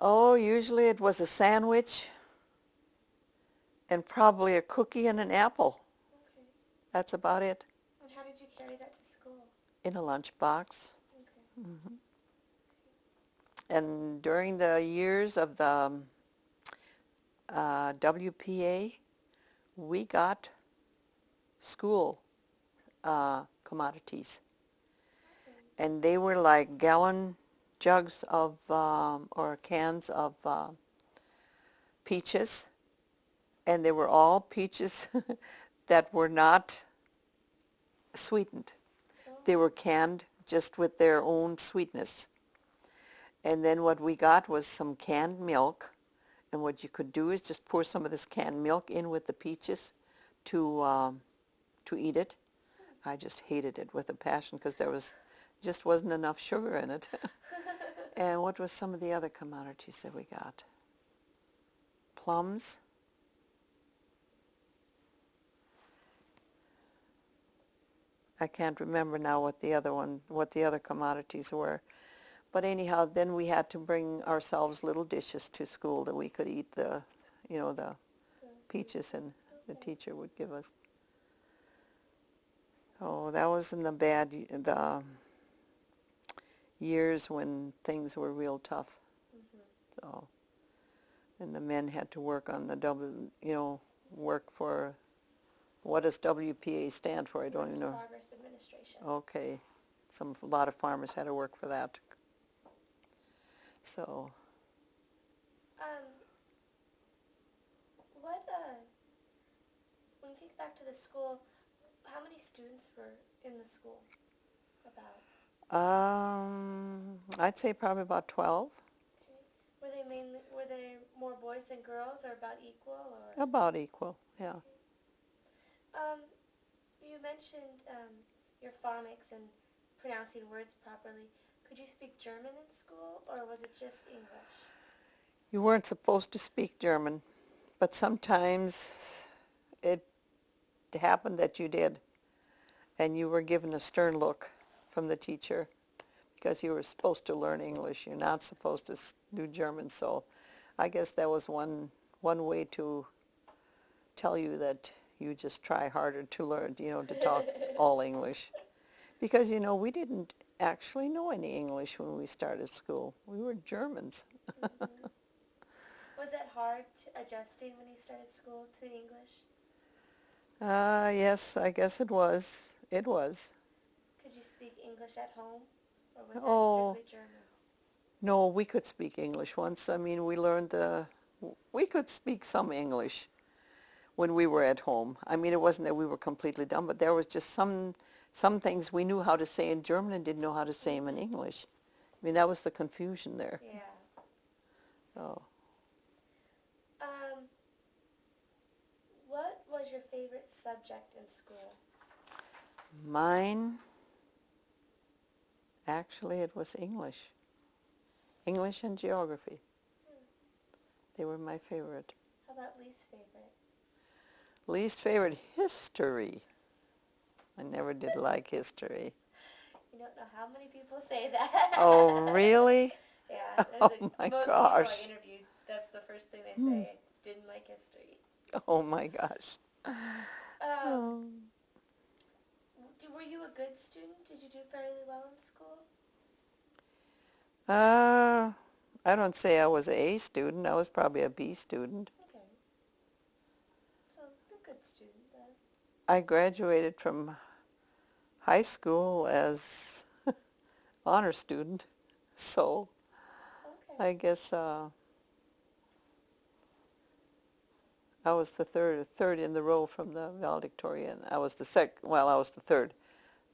Oh, usually it was a sandwich and probably a cookie and an apple. Okay. That's about it. And how did you carry that to school? In a lunchbox. Okay. Mm-hmm. And during the years of the WPA, we got school commodities. Okay. And they were like gallon jugs of, or cans of peaches. And they were all peaches that were not sweetened. They were canned just with their own sweetness. And then what we got was some canned milk. And what you could do is just pour some of this canned milk in with the peaches to eat it. I just hated it with a passion because there just wasn't enough sugar in it. And what was some of the other commodities that we got? Plums. I can't remember now what the other commodities were. But anyhow, then we had to bring ourselves little dishes to school that we could eat the peaches and the teacher would give us. Oh, that was in the years when things were real tough. So, and the men had to work on work for, what does WPA stand for? I don't even know. Progress Administration. Okay, a lot of farmers had to work for that. So. When you think back to the school, how many students were in the school? About. I'd say probably about 12. Okay. Were there more boys than girls, or about equal, or? About equal, yeah. Okay. You mentioned your phonics and pronouncing words properly. Could you speak German in school, or was it just English? You weren't supposed to speak German, but sometimes it happened that you did, and you were given a stern look from the teacher because you were supposed to learn English. You're not supposed to do German, so I guess that was one way to tell you that you just try harder to learn, to talk all English. Because, we didn't actually know any English when we started school. We were Germans. Mm-hmm. Was that hard adjusting when you started school to English? Yes, I guess it was. It was. Could you speak English at home, or was that strictly German? No, we could speak English once. I mean, we could speak some English when we were at home. I mean, it wasn't that we were completely dumb, but there was just some things we knew how to say in German and didn't know how to say them in English. I mean, that was the confusion there. Yeah. Oh. What was your favorite subject in school? Mine, actually, it was English. English and geography. They were my favorite. How about least favorite? Least favorite, history. I never did like history. You don't know how many people say that. Oh, really? Yeah. Oh, my most gosh. people I interviewed, that's the first thing they say. Didn't like history. Oh, my gosh. Were you a good student? Did you do fairly well in school? I don't say I was an A student. I was probably a B student. Okay. So, a good student then. I graduated from high school as honor student, so okay. I guess I was the third in the row from the valedictorian. I was the third.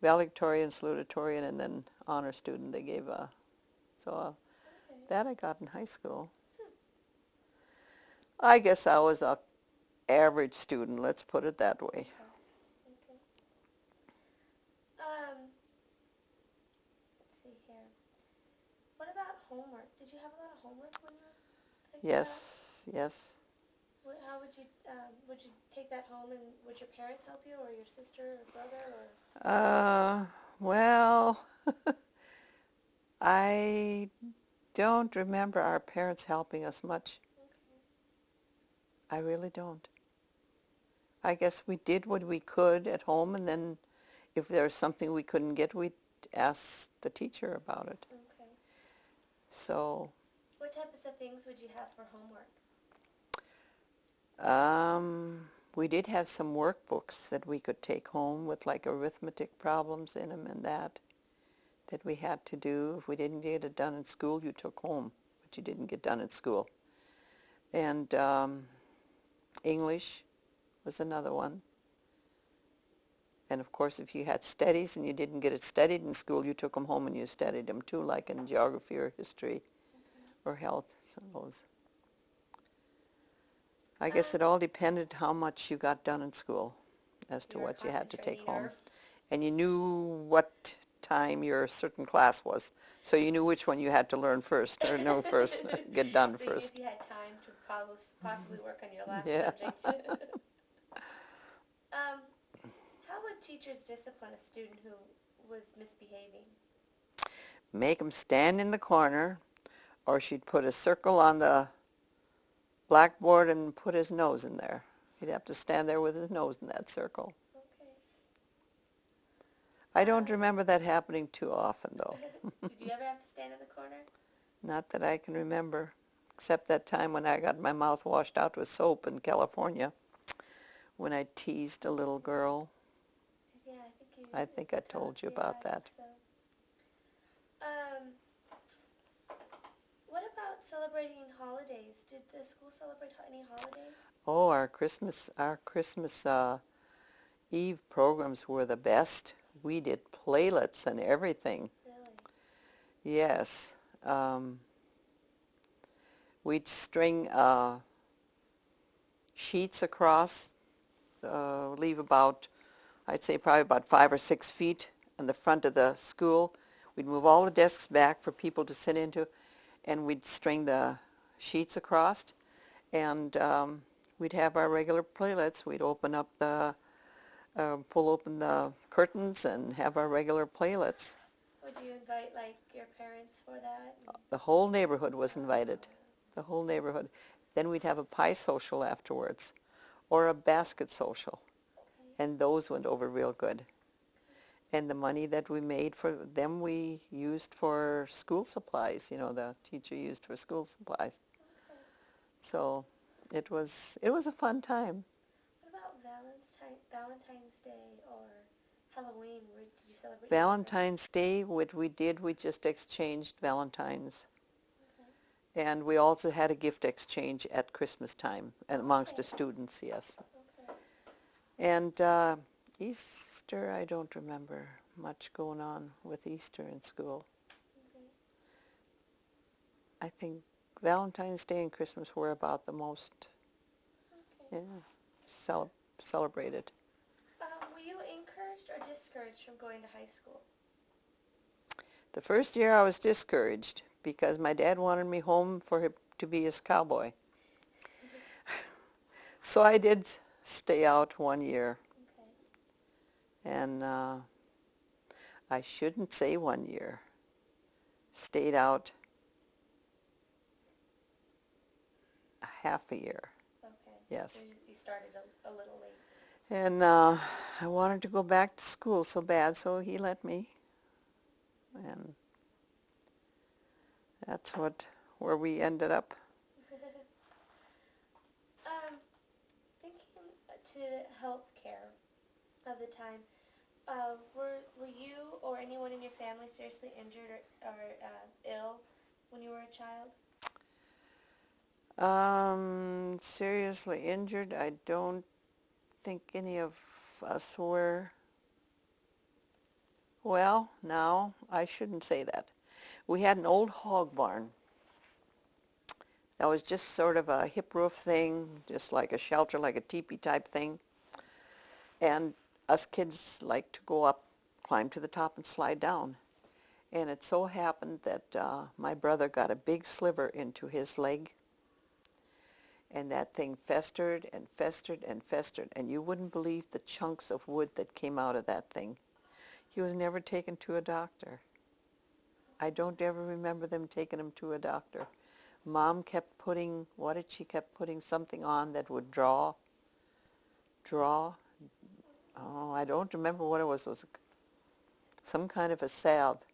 Valedictorian, salutatorian, and then honor student they gave that I got in high school. I guess I was a average student, let's put it that way. Okay. Let's see here. What about homework? Did you have a lot of homework when you were a Yes. How would you take that home, and would your parents help you, or your sister or brother, or? Well, I don't remember our parents helping us much. Okay. I really don't. I guess we did what we could at home, and then if there was something we couldn't get, we'd ask the teacher about it. Okay. So. What types of things would you have for homework? We did have some workbooks that we could take home with like arithmetic problems in them and that we had to do. If we didn't get it done in school, you took home what you didn't get done at school. And English was another one. And of course, if you had studies and you didn't get it studied in school, you took them home and you studied them too, like in geography or history or health. So those. I guess it all depended how much you got done in school as to what you had to take home. And you knew what time your certain class was. So you knew which one you had to learn first or know first, get done so first. If you had time to possibly work on your last Yeah. subject. How would teachers discipline a student who was misbehaving? Make him stand in the corner, or she'd put a circle on the blackboard and put his nose in there. He'd have to stand there with his nose in that circle. Okay. I don't remember that happening too often, though. Did you ever have to stand in the corner? Not that I can remember, except that time when I got my mouth washed out with soap in California, when I teased a little girl. Yeah, I think I told you about that. So. What about celebrating holidays? Did the school celebrate any holidays? Oh, our Christmas Eve programs were the best. We did playlets and everything. Really? Yes. We'd string sheets across, leave about, I'd say probably about 5 or 6 feet in the front of the school. We'd move all the desks back for people to sit into, and we'd string the sheets across, and we'd have our regular playlets. We'd open up pull open the curtains and have our regular playlets. Would you invite, like, your parents for that? The whole neighborhood was invited, the whole neighborhood. Then we'd have a pie social afterwards, or a basket social, and those went over real good. And the money that we made for them, we used for school supplies. You know, the teacher used for school supplies. Okay. So it was a fun time. What about Valentine's Day or Halloween? Did you celebrate Valentine's Day, what we did, we just exchanged Valentines. Okay. And we also had a gift exchange at Christmas time amongst the students, yes. Okay. And Easter, I don't remember much going on with Easter in school. Okay. I think Valentine's Day and Christmas were about the most celebrated. Were you encouraged or discouraged from going to high school? The first year I was discouraged because my dad wanted me home for him to be his cowboy. So I did stay out 1 year. Okay. And I shouldn't say 1 year. Stayed out a half a year. Okay. Yes. So you started a little late. And I wanted to go back to school so bad, so he let me. And that's where we ended up. Thinking to health care of the time, were you or anyone in your family seriously injured or ill when you were a child? Seriously injured, I don't think any of us were. Well, no, I shouldn't say that. We had an old hog barn that was just sort of a hip roof thing, just like a shelter, like a teepee type thing. And us kids liked to go up, climb to the top and slide down. And it so happened that my brother got a big sliver into his leg. And that thing festered and festered and festered. And you wouldn't believe the chunks of wood that came out of that thing. He was never taken to a doctor. I don't ever remember them taking him to a doctor. Mom kept putting, kept putting something on that would draw. Oh, I don't remember what it was. It was some kind of a salve.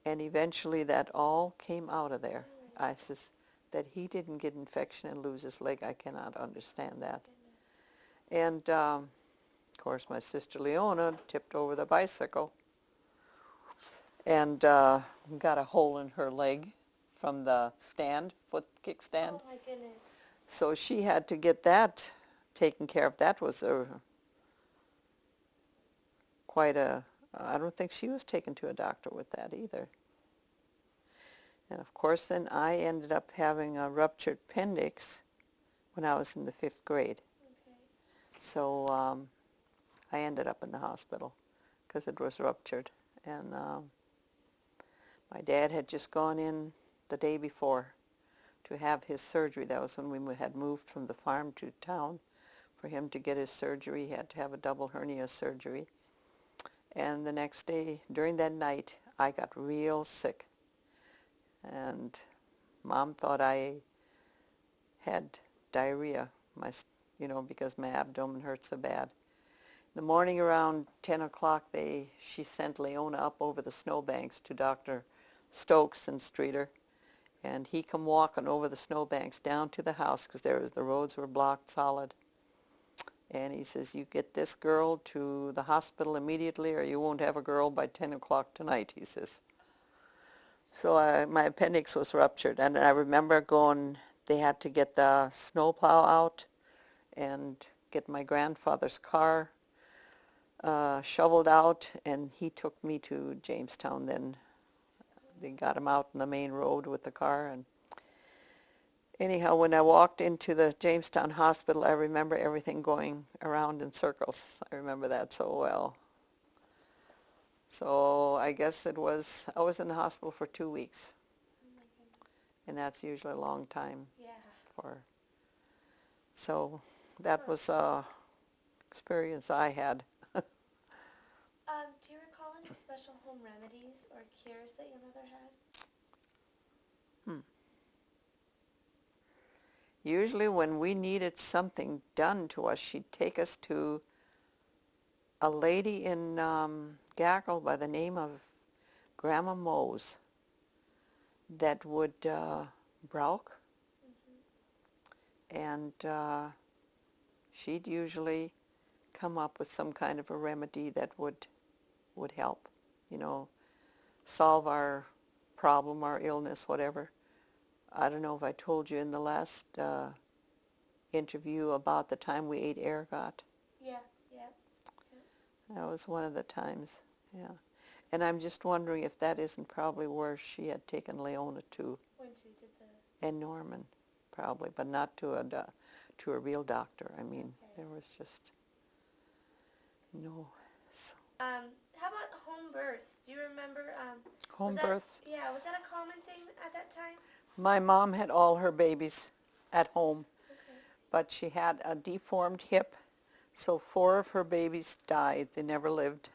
And eventually that all came out of there. I says, that he didn't get infection and lose his leg, I cannot understand that. And, of course, my sister Leona tipped over the bicycle and got a hole in her leg from the foot kickstand. Oh, my goodness. So she had to get that taken care of. That was a I don't think she was taken to a doctor with that either. And of course, then I ended up having a ruptured appendix when I was in the 5th grade. Okay. So I ended up in the hospital because it was ruptured. And my dad had just gone in the day before to have his surgery. That was when we had moved from the farm to town. For him to get his surgery, he had to have a double hernia surgery. And the next day, during that night, I got real sick. And Mom thought I had diarrhea, because my abdomen hurt so bad. In the morning around 10 o'clock, she sent Leona up over the snowbanks to Dr. Stokes in Streeter. And he come walking over the snowbanks down to the house because the roads were blocked solid. And he says, "You get this girl to the hospital immediately or you won't have a girl by 10 o'clock tonight," he says. So my appendix was ruptured. And I remember they had to get the snowplow out and get my grandfather's car shoveled out. And he took me to Jamestown then. They got him out on the main road with the car. And anyhow, when I walked into the Jamestown hospital, I remember everything going around in circles. I remember that so well. So I guess I was in the hospital for 2 weeks. Oh my goodness. And that's usually a long time. Yeah. So that was a experience I had. Do you recall any special home remedies or cures that your mother had? Usually when we needed something done to us, she'd take us to a lady in Gackle by the name of Grandma Mose that would browk. And she'd usually come up with some kind of a remedy that would help, solve our problem, our illness, whatever. I don't know if I told you in the last interview about the time we ate ergot. Yeah. That was one of the times, yeah. And I'm just wondering if that isn't probably where she had taken Leona to. When she did the... And Norman, probably, but not to a real doctor. I mean, there was just no. So. How about home births? Do you remember? Home births? Yeah, was that a common thing at that time? My mom had all her babies at home, Okay. but she had a deformed hip, so 4 of her babies died. They never lived.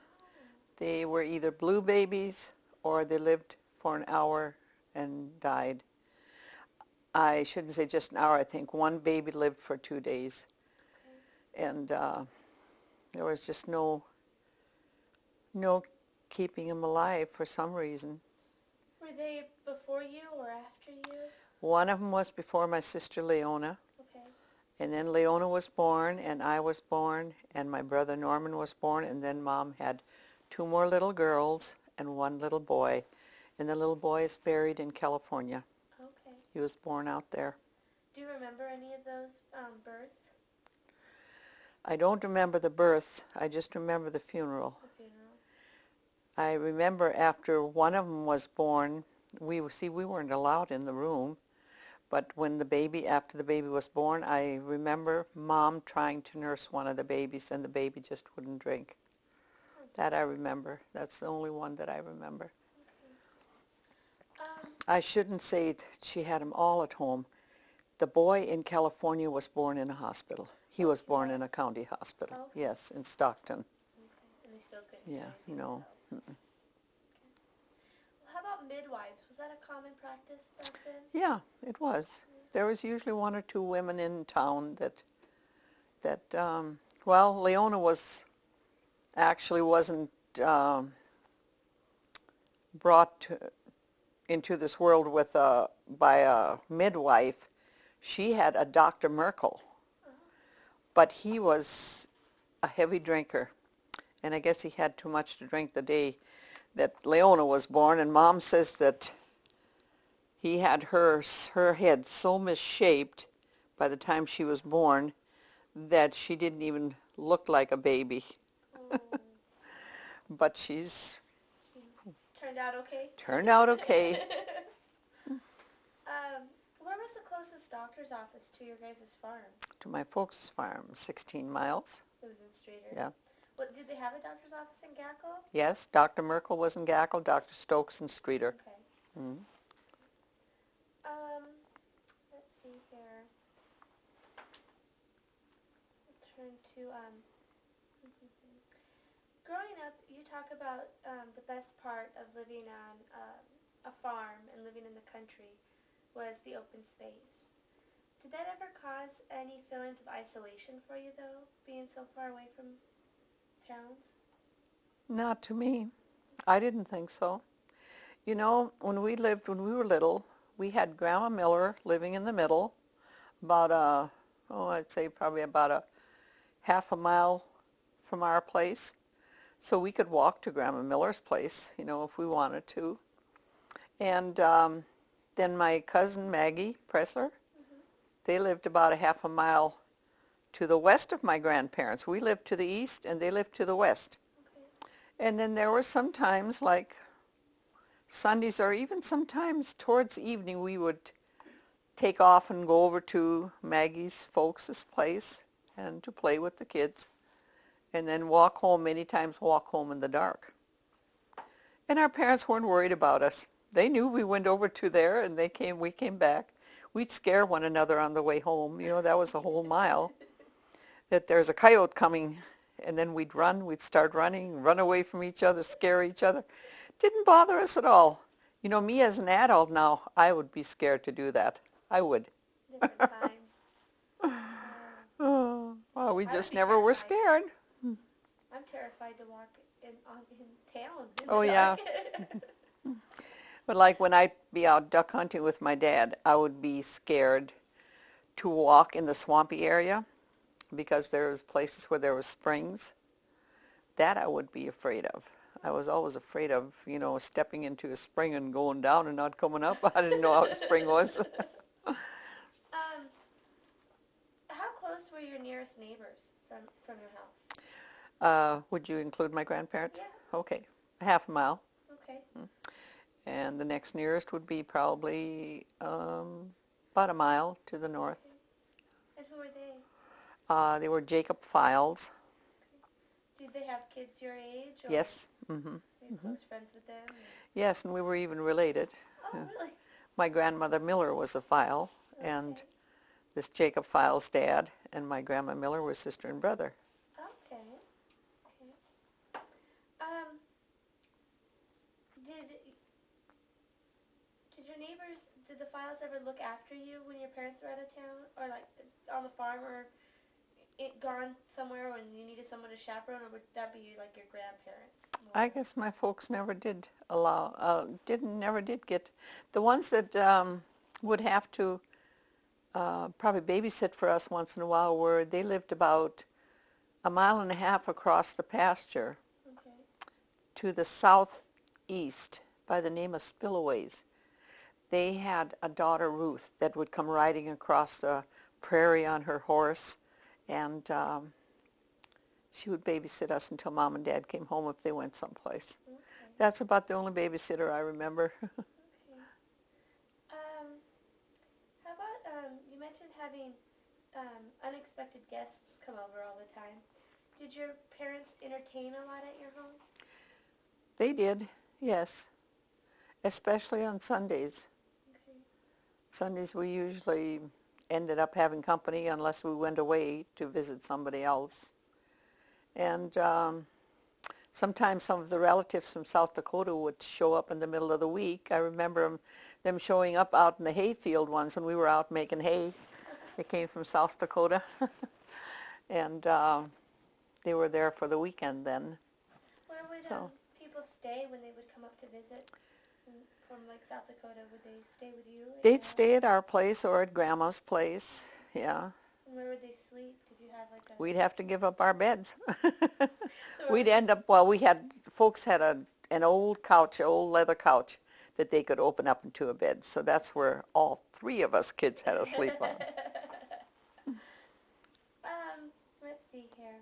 They were either blue babies or they lived for an hour and died. I shouldn't say just an hour. I think one baby lived for 2 days. Okay. And there was just no keeping him alive for some reason. Were they before you or after you? One of them was before my sister Leona. Okay. And then Leona was born, and I was born, and my brother Norman was born, and then Mom had 2 more little girls and 1 little boy. And the little boy is buried in California. Okay. He was born out there. Do you remember any of those births? I don't remember the birth. I just remember the funeral. The funeral. I remember after one of them was born, we weren't allowed in the room, but after the baby was born, I remember Mom trying to nurse one of the babies and the baby just wouldn't drink. That I remember. That's the only one that I remember. Okay. I shouldn't say that she had them all at home. The boy in California was born in a hospital. He was born in a county hospital. Okay. Yes, in Stockton. Okay. And they still couldn't. Yeah, no. Okay. Well, how about midwives? Was that a common practice back then? Yeah, it was. There was usually 1 or 2 women in town that Leona wasn't brought into this world by a midwife. She had a Dr. Merkel, but he was a heavy drinker, and I guess he had too much to drink the day that Leona was born, and Mom says that he had her head so misshaped by the time she was born that she didn't even look like a baby. Oh. but she's Turned out okay? turned out okay. Where was the closest doctor's office to your guys' farm? To my folks' farm, 16 miles. So it was in Streator. Yeah. What, did they have a doctor's office in Gackle? Yes, Dr. Merkel was in Gackle, Dr. Stokes in Streator. Okay. Mm-hmm. Let's see here. I'll turn to, growing up, you talk about the best part of living on a farm and living in the country was the open space. Did that ever cause any feelings of isolation for you, though, being so far away from towns? Not to me. I didn't think so. You know, when we were little, we had Grandma Miller living in the middle, about I'd say probably about a half a mile from our place. So we could walk to Grandma Miller's place, you know, if we wanted to. And then my cousin Maggie Presser, they lived about a half a mile to the west of my grandparents. We lived to the east and they lived to the west. Okay. And then there were some times like Sundays or even sometimes towards evening we would take off and go over to Maggie's folks' place and to play with the kids. And then walk home, many times walk home in the dark. And our parents weren't worried about us. They knew we went over to there and we came back. We'd scare one another on the way home. You know, that was a whole mile. That there's a coyote coming, and then we'd start running, run away from each other, scare each other. Didn't bother us at all. You know, me as an adult now, I would be scared to do that. I would. Different times. Well, we just never were scared. I'm terrified to walk in town. Oh, yeah. But like when I'd be out duck hunting with my dad, I would be scared to walk in the swampy area because there's places where there were springs. That I would be afraid of. I was always afraid of, you know, stepping into a spring and going down and not coming up. I didn't know how a spring was. How close were your nearest neighbors from your house? Would you include my grandparents? Yeah. Okay, a half a mile. Okay. And the next nearest would be probably about a mile to the north. And who are they? They were Jacob Files. Okay. Did they have kids your age? Or Yes. were you close friends with them? Yes, and we were even related. Oh, really? My grandmother Miller was a File, and this Jacob Files' dad and my grandma Miller were sister and brother. Okay. Did your neighbors, did the Files ever look after you when your parents were out of town, or like on the farm, or gone somewhere when you needed someone to chaperone, or would that be like your grandparents? I guess my folks never did never did get, the ones that would have to probably babysit for us once in a while they lived about a mile and a half across the pasture to the southeast by the name of Spillaways. They had a daughter, Ruth, that would come riding across the prairie on her horse, and she would babysit us until Mom and Dad came home if they went someplace. Okay. That's about the only babysitter I remember. Okay. How about, you mentioned having unexpected guests come over all the time. Did your parents entertain a lot at your home? They did, yes, especially on Sundays. Okay. Sundays we usually ended up having company unless we went away to visit somebody else. And sometimes some of the relatives from South Dakota would show up in the middle of the week. I remember them showing up out in the hayfield once when we were out making hay. They came from South Dakota. And they were there for the weekend then. Where would people stay when they would come up to visit from like South Dakota? Would they stay with you? They'd stay at our place or at Grandma's place, yeah. And where would they sleep? Did you have like a... We'd have to give up our beds. So We'd end up, folks had an old couch, an old leather couch that they could open up into a bed. So that's where all three of us kids had to sleep on. Let's see here.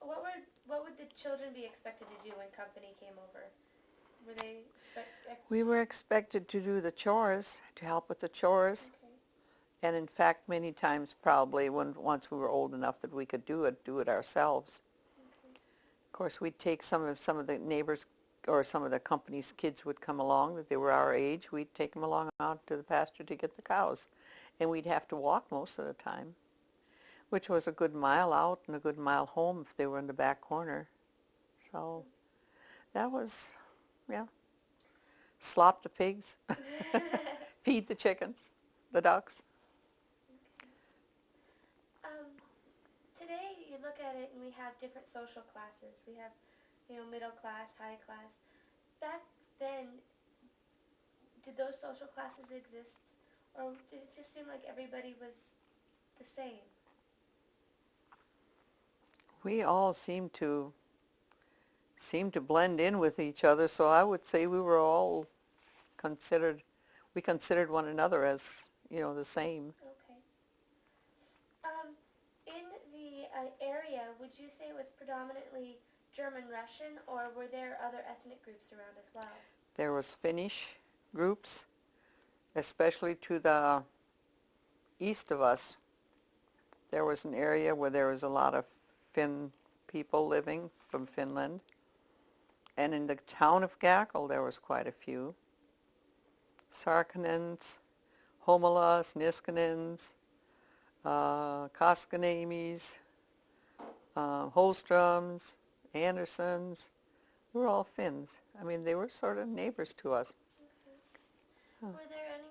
What were what would the children be expected to do when company came over? Were they We were expected to do the chores, to help with the chores. Okay. And in fact, many times probably once we were old enough that we could do it ourselves. Okay. Of course, we'd take some of the neighbors or some of the company's kids would come along that they were our age. We'd take them along out to the pasture to get the cows. And we'd have to walk most of the time, which was a good mile out and a good mile home if they were in the back corner. So that was, yeah. Slop the pigs, feed the chickens, the ducks. Today you look at it and we have different social classes. We have, middle class, high class. Back then, did those social classes exist? Or did it just seem like everybody was the same? We all seemed to blend in with each other, so I would say we were all we considered one another as, the same. Okay. In the area, would you say it was predominantly German Russian, or were there other ethnic groups around as well? There was Finnish groups, especially to the east of us. There was an area where there was a lot of Finn people living from Finland. And in the town of Gackle, there was quite a few. Sarkanens, Homolas, Niskanens, Koskanemis, Holstroms, Andersons. They were all Finns. I mean, they were sort of neighbors to us. Okay. Was there any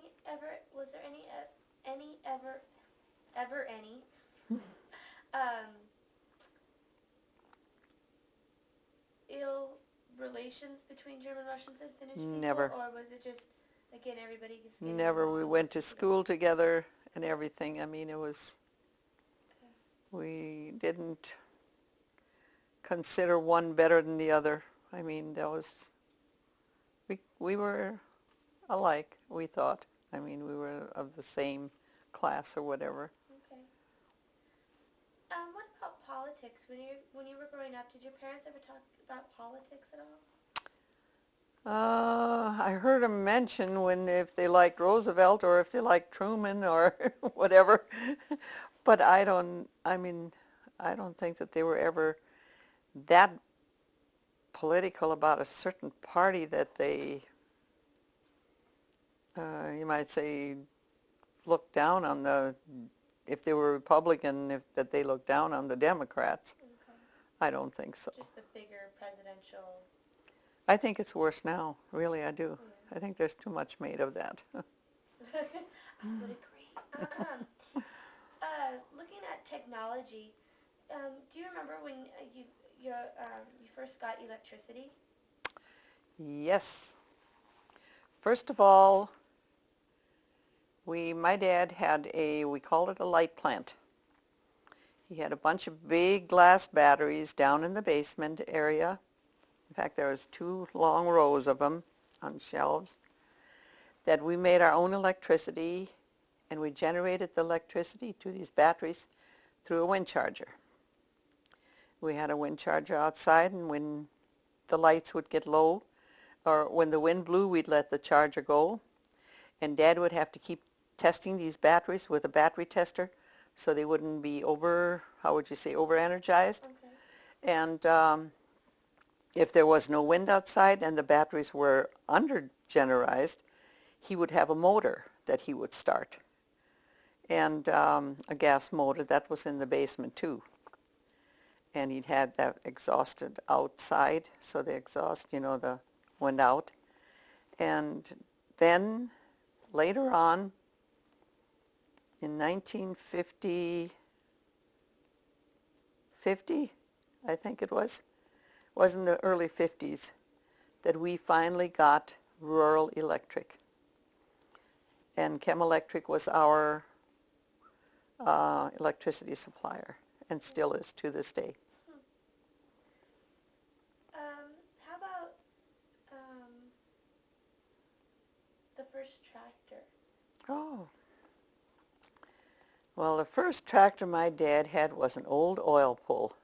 ill relations between German Russians and Finnish people? Never. Or was it just, again, everybody just getting Never. along? We went to school together and everything. I mean, it was, we didn't consider one better than the other. I mean, that was, we were alike, we thought. I mean, we were of the same class or whatever. Okay. What about politics? When you were growing up, did your parents ever talk about politics at all? I heard them mention if they liked Roosevelt or if they liked Truman or whatever, but I don't think that they were ever that political about a certain party that they, you might say, looked down on if they were Republican, that they looked down on the Democrats. Okay. I don't think so. Just the bigger presidential... I think it's worse now. Really, I do. Yeah. I think there's too much made of that. I would agree. Looking at technology, do you remember when you first got electricity? Yes. First of all, my dad had we called it a light plant. He had a bunch of big glass batteries down in the basement area. In fact, there was 2 long rows of them on shelves that we made our own electricity, and we generated the electricity to these batteries through a wind charger. We had a wind charger outside, and when the lights would get low, or when the wind blew, we'd let the charger go, and Dad would have to keep testing these batteries with a battery tester so they wouldn't be over-energized. Okay. And if there was no wind outside and the batteries were under-generized, he would have a motor that he would start. And a gas motor that was in the basement too. And he'd had that exhausted outside, so the exhaust, went out. And then later on, in 1950, I think it was in the early 50s, that we finally got rural electric. And Chem Electric was our electricity supplier, and still is to this day. How about the first tractor? Oh. Well, the first tractor my dad had was an old oil pull.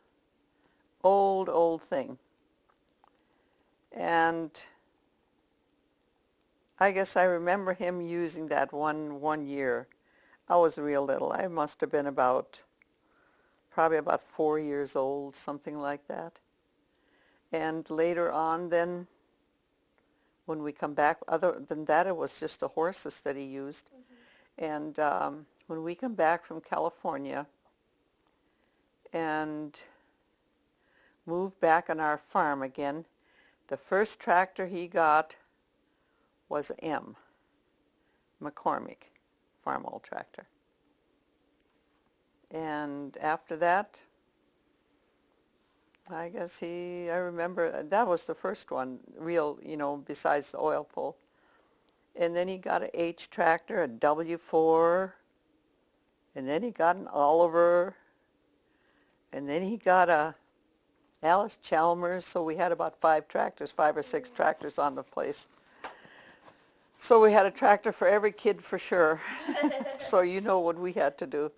old thing. And I guess I remember him using that one year. I was real little. I must have been probably about 4 years old, something like that. And later on then, when we come back, other than that, it was just the horses that he used. And when we come back from California and moved back on our farm again, the first tractor he got was M, McCormick, farm old tractor. And after that, I guess I remember, that was the first one, real, besides the oil pull. And then he got an H tractor, a W4, and then he got an Oliver, and then he got a Alice Chalmers, so we had about 5 or 6 tractors on the place. So we had a tractor for every kid for sure. So you know what we had to do.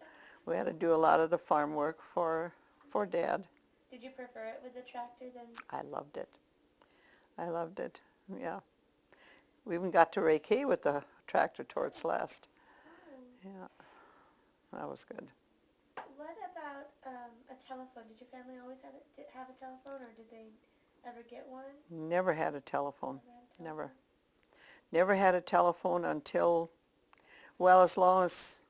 We had to do a lot of the farm work for Dad. Did you prefer it with the tractor then? I loved it. Yeah. We even got to rake hay with the tractor towards last. Oh. Yeah, that was good. What about a telephone? Did your family always have a telephone, or did they ever get one? Never had a telephone. Never. Never had a telephone until, well, as long as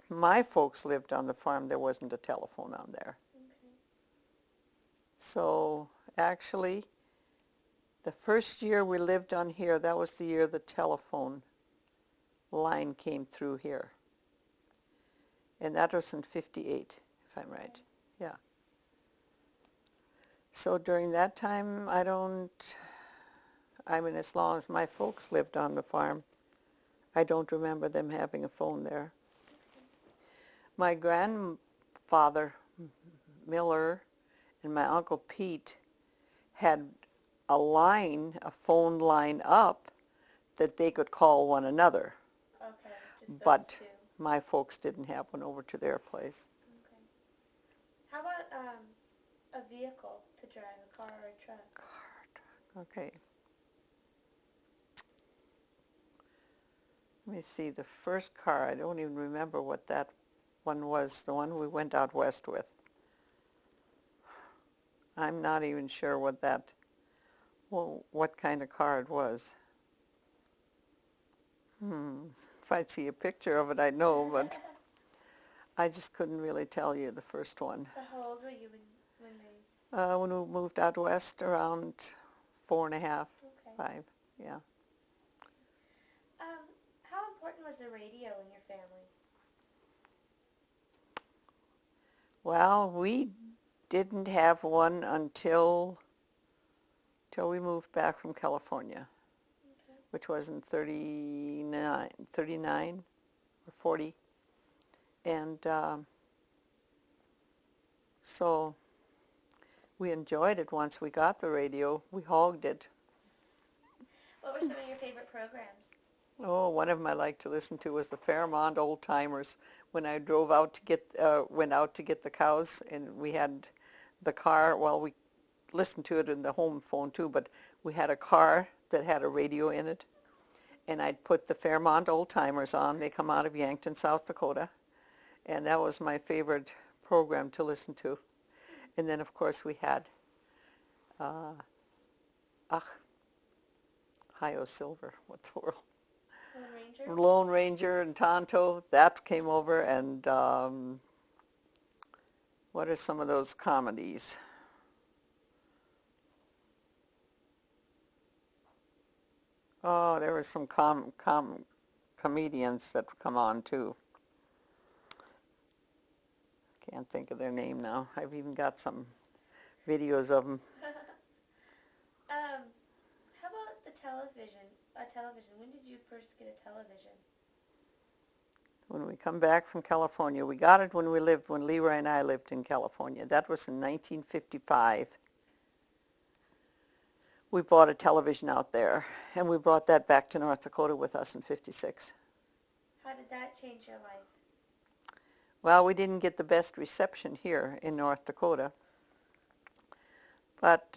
my folks lived on the farm, there wasn't a telephone on there. Okay. So actually, the first year we lived on here, that was the year the telephone line came through here. And that was in 58, if I'm right. Yeah. So during that time, as long as my folks lived on the farm, I don't remember them having a phone there. My grandfather, Miller, and my Uncle Pete had a phone line up that they could call one another. Okay, just But those two. my folks didn't have one over to their place. Okay. How about a vehicle to drive, a car or a truck? Okay. Let me see, the first car, I don't even remember what that one was, the one we went out west with. I'm not even sure what kind of car it was. If I'd see a picture of it, I'd know, but I just couldn't really tell you the first one. How old were you when they... When we moved out west, around 4 and a half, Okay. 5, yeah. How important was the radio in your family? Well, we didn't have one until we moved back from California, Okay. which was in 39 or 40. And so we enjoyed it once we got the radio. We hogged it. What were some of your favorite programs? Oh, one of them I liked to listen to was the Fairmont Old Timers. When I drove out went out to get the cows, and we had the car. Well, we listened to it in the home phone too, but we had a car that had a radio in it, and I'd put the Fairmont Old Timers on. They come out of Yankton, South Dakota, and that was my favorite program to listen to. And then, of course, we had Hi-Yo Silver. What's the world? Lone Ranger? Lone Ranger and Tonto, that came over, and what are some of those comedies? Oh, there were some comedians that come on too. Can't think of their name now. I've even got some videos of them. How about the television? When did you first get a television? When we come back from California. We got it when Leroy and I lived in California. That was in 1955. We bought a television out there, and we brought that back to North Dakota with us in 56. How did that change your life? Well, we didn't get the best reception here in North Dakota. But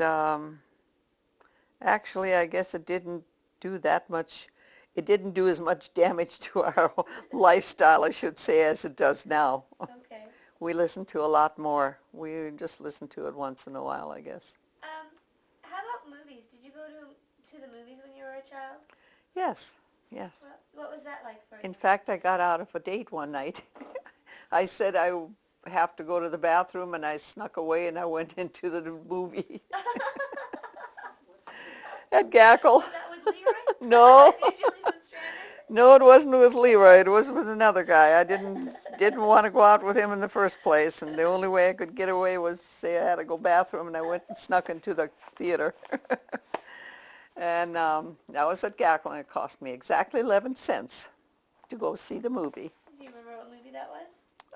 actually, I guess it didn't do that much. It didn't do as much damage to our lifestyle, I should say, as it does now. Okay. We listen to a lot more. We just listen to it once in a while, I guess. How about movies? Did you go to the movies when you were a child? Yes, yes. What was that like for you? In fact, I got out of a date one night. I said I have to go to the bathroom, and I snuck away, and I went into the movie at Gackle. Was that with Leroy? No. Did you leave him stranded? No, it wasn't with Leroy. It was with another guy. I didn't want to go out with him in the first place, and the only way I could get away was say I had to go bathroom, and I went and snuck into the theater. And that was at Gackle, and it cost me exactly 11 cents to go see the movie. Do you remember what movie that was?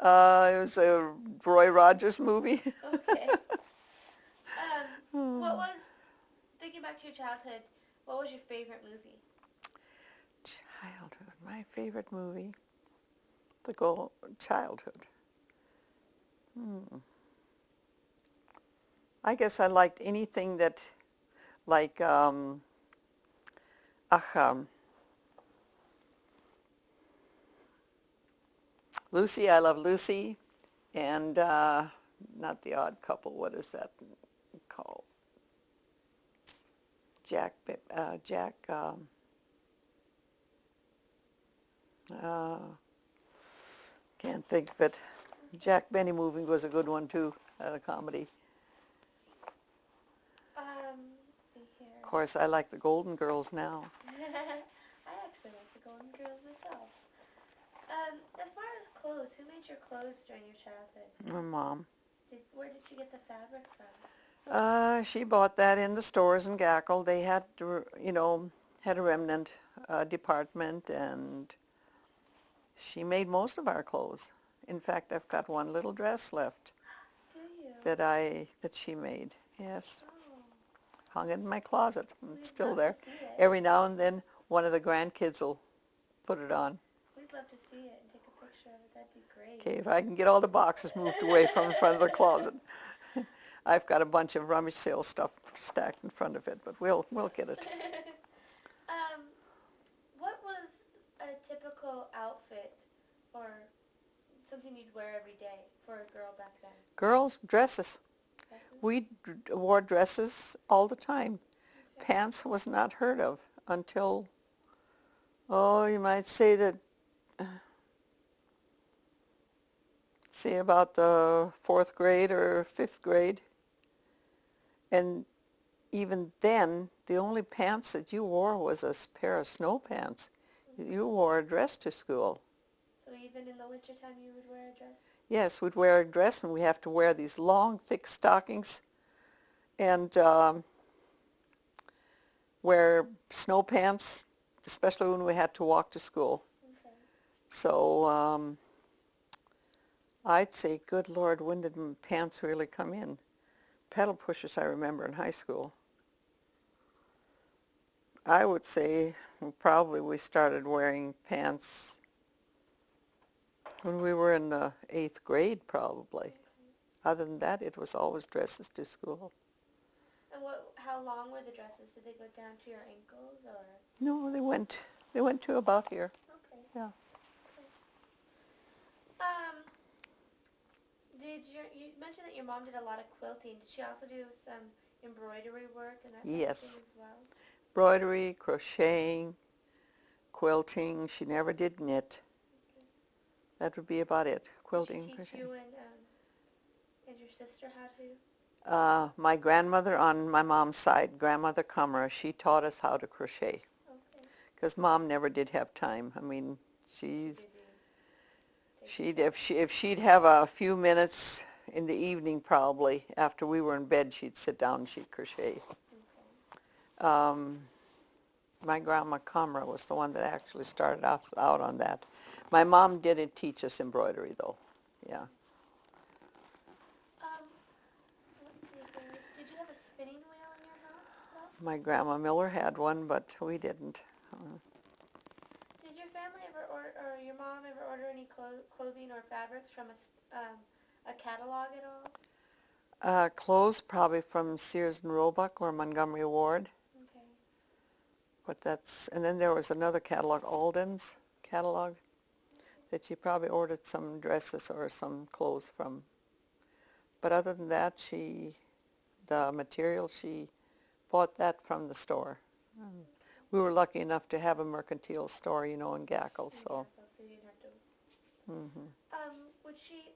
It was a Roy Rogers movie. Okay. Thinking back to your childhood, what was your favorite movie? Childhood, my favorite movie. Childhood. I guess I liked anything that, like, Lucy, I Love Lucy, and not The Odd Couple, what is that called? Can't think of it. Jack Benny movie was a good one too, a comedy. Let's see here. Of course, I like the Golden Girls now. I actually like the Golden Girls myself. As far as clothes, who made your clothes during your childhood? My mom. Where did she get the fabric from? She bought that in the stores in Gackle. They had, had a remnant department, and she made most of our clothes. In fact, I've got one little dress left. Do you? That she made. Yes. Oh. Hung it in my closet. It's still there. To see it. Every now and then, one of the grandkids will put it on. We'd love to see it and take a picture of it. That'd be great. Okay, if I can get all the boxes moved away from in front of the closet. I've got a bunch of rummage sale stuff stacked in front of it, but we'll get it. What was a typical outfit or something you'd wear every day for a girl back then? Girls, dresses. Dresses? We wore dresses all the time. Okay. Pants was not heard of until, you might say that, say about the 4th grade or 5th grade. And even then, the only pants that you wore was a pair of snow pants. You wore a dress to school. So even in the wintertime you would wear a dress? Yes, we'd wear a dress, and we have to wear these long, thick stockings and wear snow pants, especially when we had to walk to school. Okay. So I'd say, good Lord, when did pants really come in? Pedal pushers, I remember in high school. I would say probably we started wearing pants when we were in the 8th grade, probably. Okay. Other than that, it was always dresses to school. And how long were the dresses? Did they go down to your ankles or? No, they went to about here. Okay. Yeah. You mentioned that your mom did a lot of quilting. Did she also do some embroidery work and that Yes. kind of thing as well? Embroidery, crocheting, quilting. She never did knit. Okay. That would be about it. Quilting, Did she teach crocheting. you and your sister how to? My grandmother on my mom's side, Grandmother Cummer, she taught us how to crochet. Okay. Because Mom never did have time. I mean, if she'd have a few minutes in the evening, probably after we were in bed, she'd sit down and she'd crochet. Okay. My grandma Comra was the one that actually started us out on that. My mom didn't teach us embroidery, though. Yeah. Let's see here. Did you have a spinning wheel in your house? No? My grandma Miller had one, but we didn't. Did your family ever, or your mom ever order any clothing or fabrics from a catalog at all? Clothes probably from Sears and Roebuck or Montgomery Ward. Okay. But and then there was another catalog, Alden's catalog, that she probably ordered some dresses or some clothes from. But other than that, the material, she bought that from the store. We were lucky enough to have a mercantile store, in Gackle, so. So you didn't have to. Mm-hmm. Would she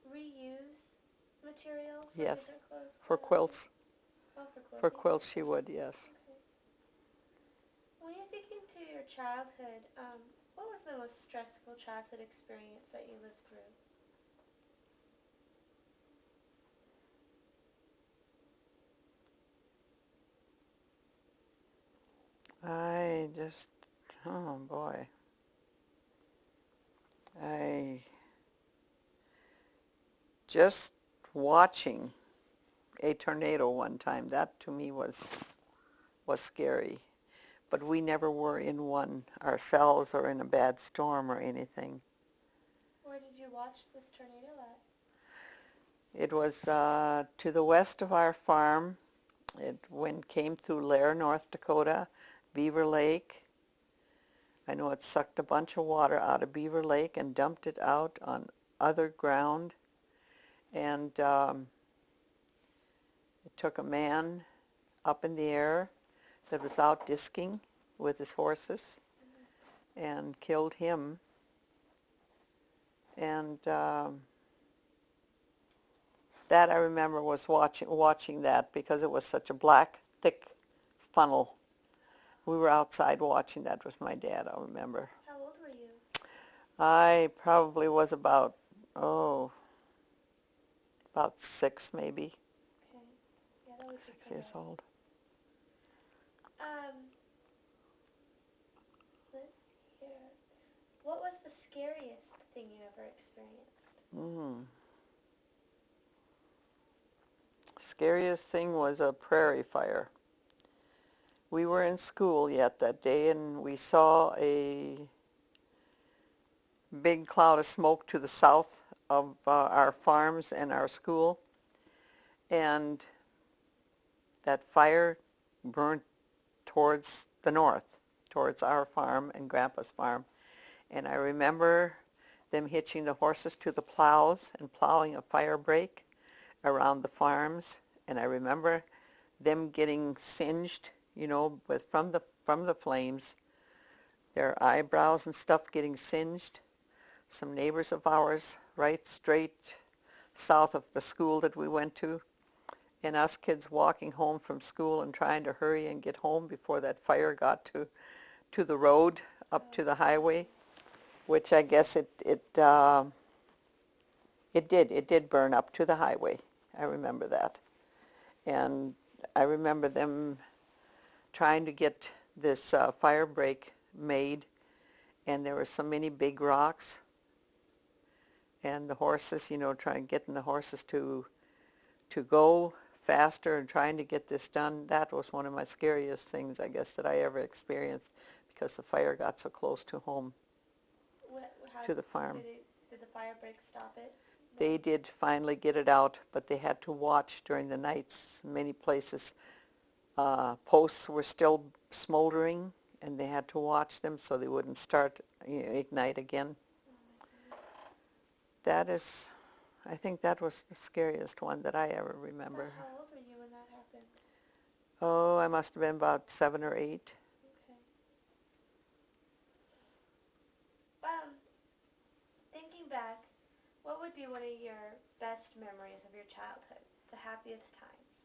reuse material for Yes, different clothes? for quilts. Oh, for quilts. For quilts she would, yes. Okay. When you're thinking to your childhood, what was the most stressful childhood experience that you lived through? Oh boy. Just watching a tornado one time, that to me was scary. But we never were in one ourselves or in a bad storm or anything. Where did you watch this tornado at? It was to the west of our farm. It came through Lair, North Dakota, Beaver Lake. I know it sucked a bunch of water out of Beaver Lake and dumped it out on other ground. And it took a man up in the air that was out disking with his horses and killed him. And that I remember was watching that because it was such a black, thick funnel. We were outside watching that with my dad, I remember. How old were you? I probably was about 6 maybe. Okay. Yeah, that was 6 years old. Let's see here. What was the scariest thing you ever experienced? Scariest thing was a prairie fire. We were in school yet that day, and we saw a big cloud of smoke to the south of our farms and our school, and that fire burned towards the north, towards our farm and Grandpa's farm. And I remember them hitching the horses to the plows and plowing a fire break around the farms, and I remember them getting singed, from the flames, their eyebrows and stuff getting singed. Some neighbors of ours right straight south of the school that we went to, and us kids walking home from school and trying to hurry and get home before that fire got to the road up to the highway, which I guess it did burn up to the highway. I remember that. And I remember them trying to get this fire break made, and there were so many big rocks, and the horses, getting the horses to go faster and trying to get this done. That was one of my scariest things, I guess, that I ever experienced, because the fire got so close to home, to the farm. Did the fire break stop it? They did finally get it out, but they had to watch during the nights. Many places, posts were still smoldering, and they had to watch them so they wouldn't ignite again. I think that was the scariest one that I ever remember. How old were you when that happened? Oh, I must have been about 7 or 8. Okay. Thinking back, what would be one of your best memories of your childhood, the happiest times?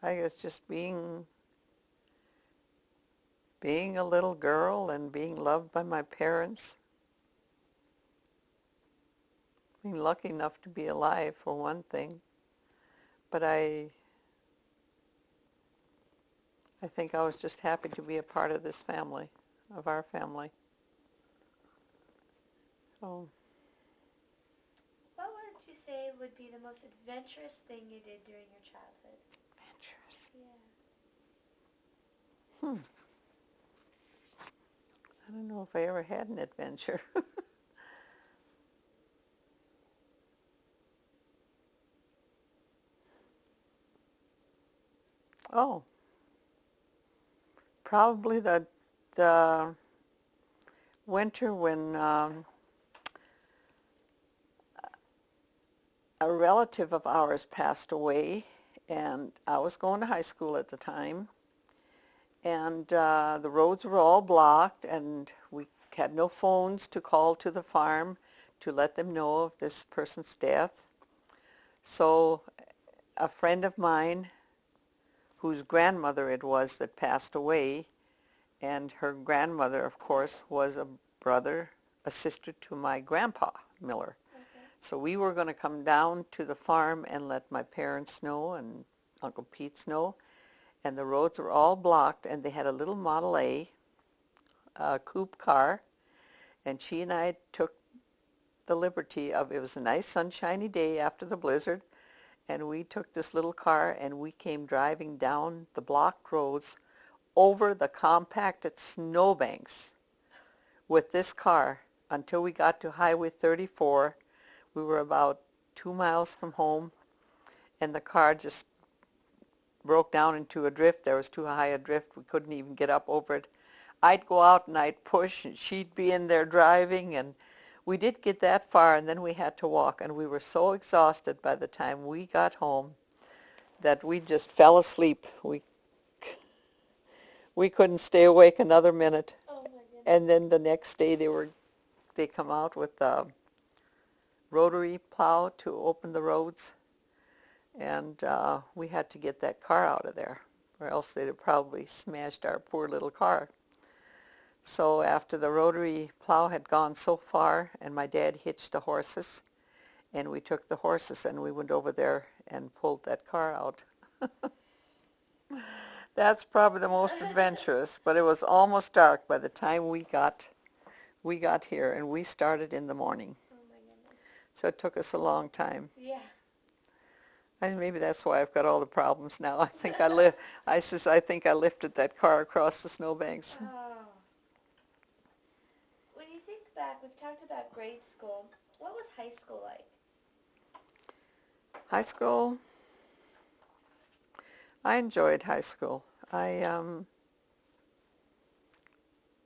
I guess just being a little girl and being loved by my parents. Being lucky enough to be alive, for one thing. But I think I was just happy to be a part of this family, of our family. So. What would you say would be the most adventurous thing you did during your childhood? Adventurous. Yeah. don't know if I ever had an adventure. Oh, probably the winter when a relative of ours passed away, and I was going to high school at the time, and the roads were all blocked, and we had no phones to call to the farm to let them know of this person's death. So a friend of mine, whose grandmother it was that passed away, and her grandmother, of course, was a sister to my grandpa, Miller. Okay. So we were going to come down to the farm and let my parents know and Uncle Pete's know, and the roads were all blocked, and they had a little Model A, coupe car, and she and I took the liberty of, it was a nice sunshiny day after the blizzard, and we took this little car and we came driving down the blocked roads over the compacted snowbanks with this car until we got to Highway 34. We were about 2 miles from home, and the car just broke down into a drift. There was too high a drift. We couldn't even get up over it. I'd go out and I'd push, and she'd be in there driving, and we did get that far, and then we had to walk, and we were so exhausted by the time we got home that we just fell asleep. We couldn't stay awake another minute. Oh my goodness. And then the next day they come out with a rotary plow to open the roads, and we had to get that car out of there, or else they'd have probably smashed our poor little car. So after the rotary plow had gone so far, and my dad hitched the horses, and we took the horses and we went over there and pulled that car out. That's probably the most adventurous, but it was almost dark by the time we got here, and we started in the morning. Oh my goodness. So it took us a long time. Yeah. And maybe that's why I've got all the problems now. I think I think I lifted that car across the snowbanks. Oh. When you think back, we've talked about grade school. What was high school like? High school, I enjoyed high school. The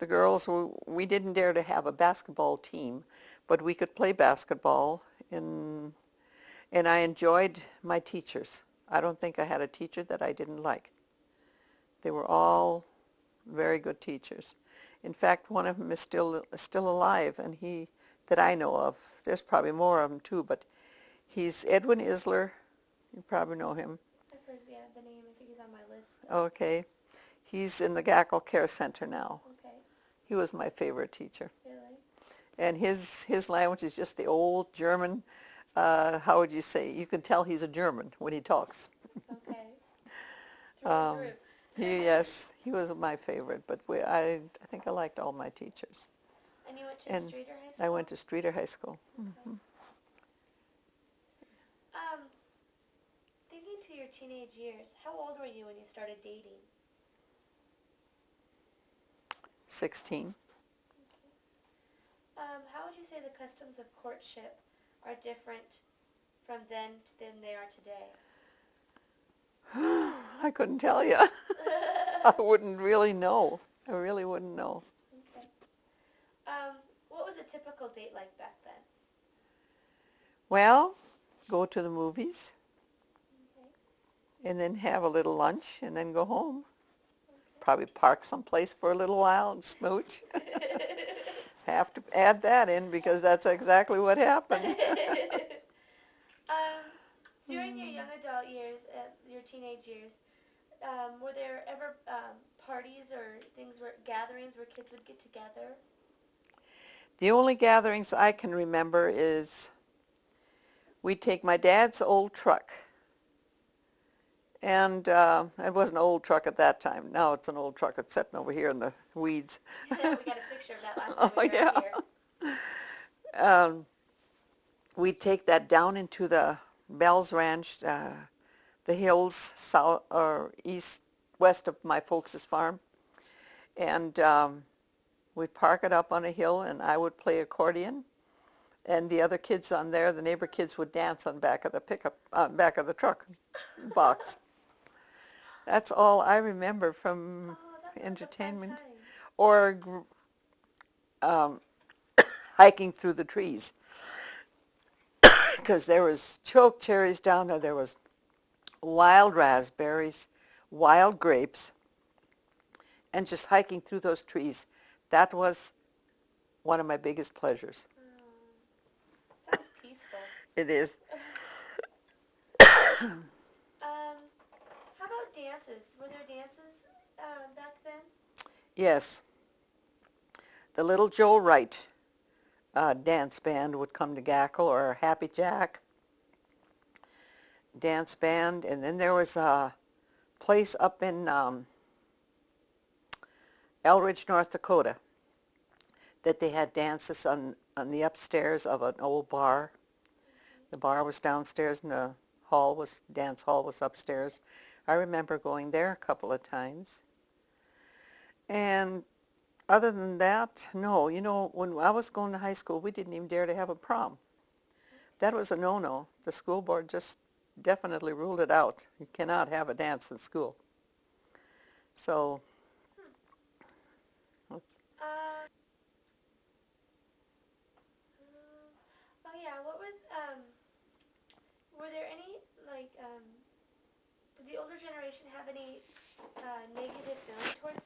girls, we didn't dare to have a basketball team, but we could play basketball, and I enjoyed my teachers. I don't think I had a teacher that I didn't like. They were all very good teachers. In fact, one of them is still alive, and that I know of. There's probably more of them too, but he's Edwin Isler. You probably know him. I've heard the name. I think he's on my list. Okay. He's in the Gackle Care Center now. Okay. He was my favorite teacher. Really? And his language is just the old German, how would you say? You can tell he's a German when he talks. Okay. Through and through. Yes, he was my favorite, but I think I liked all my teachers. And you went to Streeter High School? I went to Streeter High School. Okay. Mm-hmm. Thinking to your teenage years, how old were you when you started dating? 16. How would you say the customs of courtship are different from then than they are today? I couldn't tell you. I wouldn't really know. I really wouldn't know. Okay. What was a typical date like back then? Well, go to the movies, Okay. and then have a little lunch, and then go home. Okay. Probably park someplace for a little while and smooch. Have to add that in because that's exactly what happened. During your young adult years, your teenage years, were there ever parties or gatherings where kids would get together? The only gatherings I can remember is we'd take my dad's old truck, and it wasn't an old truck at that time. Now it's an old truck. It's sitting over here in the weeds. We got a picture of that last time we were yeah. here. We'd take that down into the Bell's Ranch, the hills south or west of my folks' farm, and We'd park it up on a hill, and I would play accordion, and the other kids on there, the neighbor kids, would dance on back of the back of the truck box. That's all I remember from entertainment, or um, hiking through the trees, because there was choke cherries down there. There was wild raspberries, wild grapes, and just hiking through those trees. That was one of my biggest pleasures. Sounds peaceful. It is. How about dances? Were there dances back then? Yes. The Little Joe Wright dance band would come to Gackle, or Happy Jack dance band. And then there was a place up in Elridge, North Dakota, that they had dances on the upstairs of an old bar. The bar was downstairs and the dance hall was upstairs. I remember going there a couple of times. And other than that, no. You know, when I was going to high school, we didn't even dare to have a prom. That was a no-no. The school board just definitely ruled it out. You cannot have a dance in school. So, oh yeah, what was, were there any, like, did the older generation have any negative feeling towards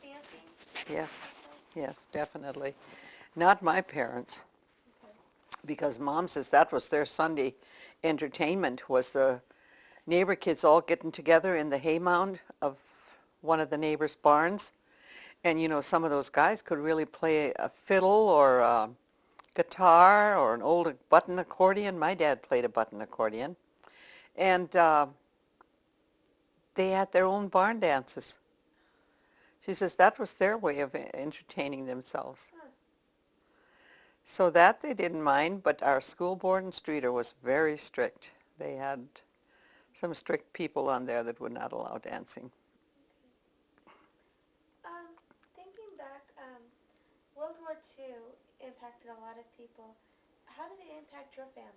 dancing? yes, yes, definitely. Not my parents, because Mom says that was their Sunday entertainment, was the neighbor kids all getting together in the hay mound of one of the neighbors' barns. And, you know, some of those guys could really play a fiddle or a guitar or an old button accordion. My dad played a button accordion. And they had their own barn dances. She says that was their way of entertaining themselves. So that they didn't mind, but our school board and streeter was very strict. They had some strict people on there that would not allow dancing. Thinking back, World War II impacted a lot of people. How did it impact your family?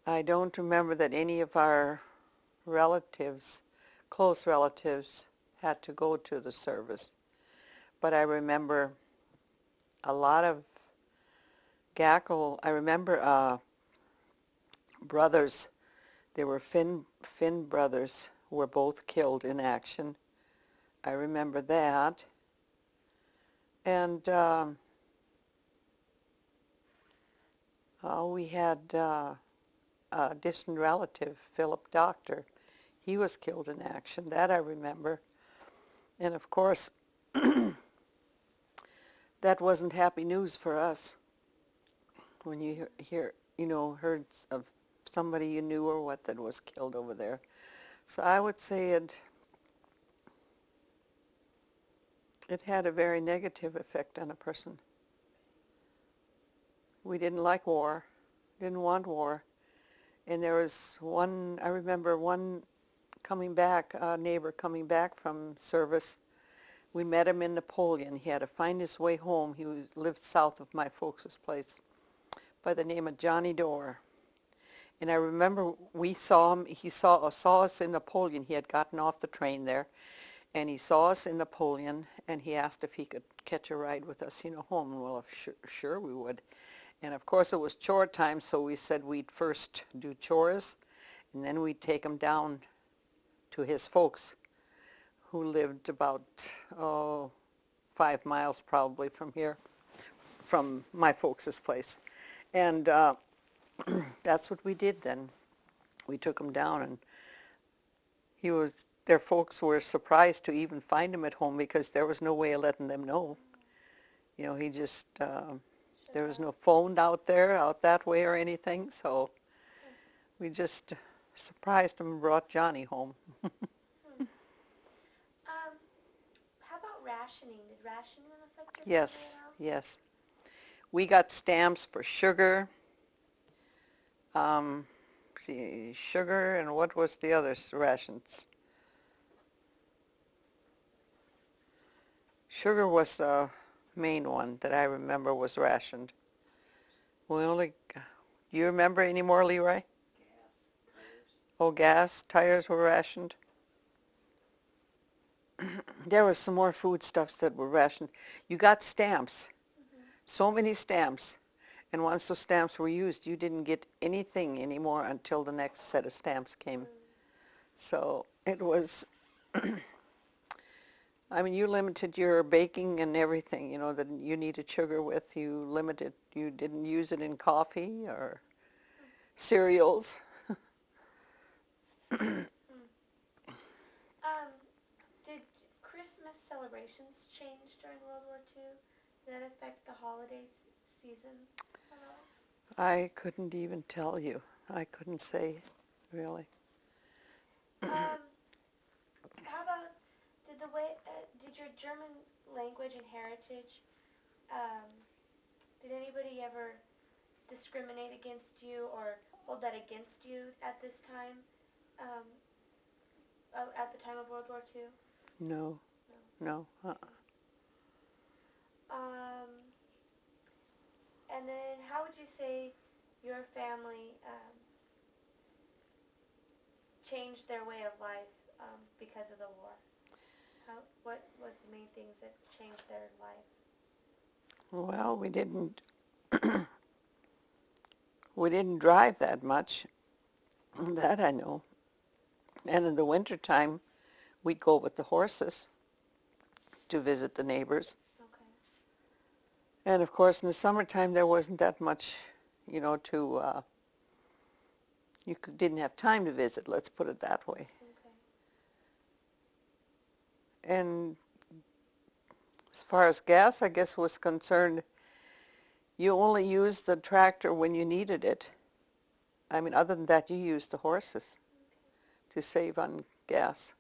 I don't remember that any of our relatives, close relatives, had to go to the service. But I remember a lot of Gackle. I remember brothers. There were Finn brothers who were both killed in action. I remember that. And we had a distant relative, Philip Doctor. He was killed in action. That I remember. And of course, that wasn't happy news for us when you heard of somebody you knew or what that was killed over there. So I would say it had a very negative effect on a person. We didn't like war, didn't want war. And there was I remember one neighbor coming back from service. We met him in Napoleon. He had to find his way home. He lived south of my folks' place, by the name of Johnny Dorr. And I remember we saw him. He saw us in Napoleon. He had gotten off the train there, and he saw us in Napoleon, and he asked if he could catch a ride with us, home. And well, sure we would. And of course it was chore time, so we said we'd first do chores, and then we'd take him down to his folks, who lived about 5 miles probably from here, from my folks' place. And that's what we did then. We took him down, and their folks were surprised to even find him at home, because there was no way of letting them know. He just, there was no phone out that way or anything, so we just surprised him and brought Johnny home. How about rationing? Did rationing affect your family at all? Yes. We got stamps for sugar. Sugar, and what was the other rations? Sugar was the main one that I remember was rationed. We only, do you remember any more, Leroy? Gas, tires. Oh, gas, tires were rationed. There was some more foodstuffs that were rationed. You got stamps, so many stamps. And once those stamps were used, you didn't get anything anymore until the next set of stamps came. So it was, I mean, you limited your baking and everything, you know, that you needed sugar with. You limited, you didn't use it in coffee or cereals. Did Christmas celebrations change during World War II? Did that affect the holiday season at all? I couldn't even tell you. I couldn't say, really. How about, did your German language and heritage, did anybody ever discriminate against you or hold that against you at this time, at the time of World War II? No. No. And then how would you say your family changed their way of life because of the war? What was the main things that changed their life? Well, we didn't drive that much. That I know. And in the wintertime, we'd go with the horses to visit the neighbors. Okay. And of course, in the summertime, there wasn't that much, you know, didn't have time to visit, let's put it that way. Okay. And as far as gas, I guess, was concerned, you only used the tractor when you needed it. I mean, other than that, you used the horses to save on gas.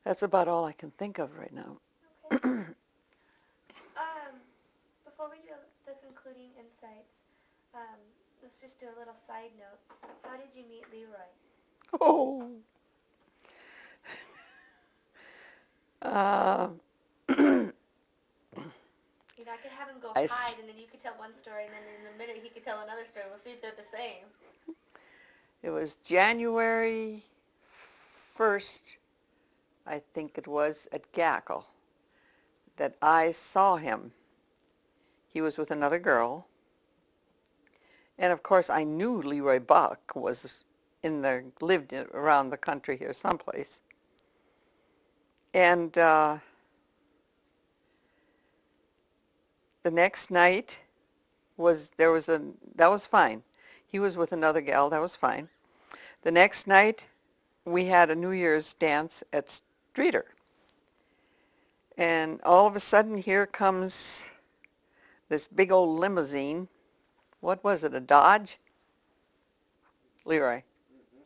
That's about all I can think of right now. Okay. Before we do the concluding insights, let's just do a little side note. How did you meet Leroy? Oh. You know, I could have him go I hide, and then you could tell one story, and then in a minute he could tell another story. We'll see if they're the same. It was January 1st, I think it was, at Gackle, that I saw him. He was with another girl. And of course, I knew Leroy Buck was lived around the country here someplace. And the next night that was fine. He was with another gal, that was fine. The next night, we had a New Year's dance at Streeter. And all of a sudden, here comes this big old limousine. What was it, a Dodge? Leroy. Mm-hmm.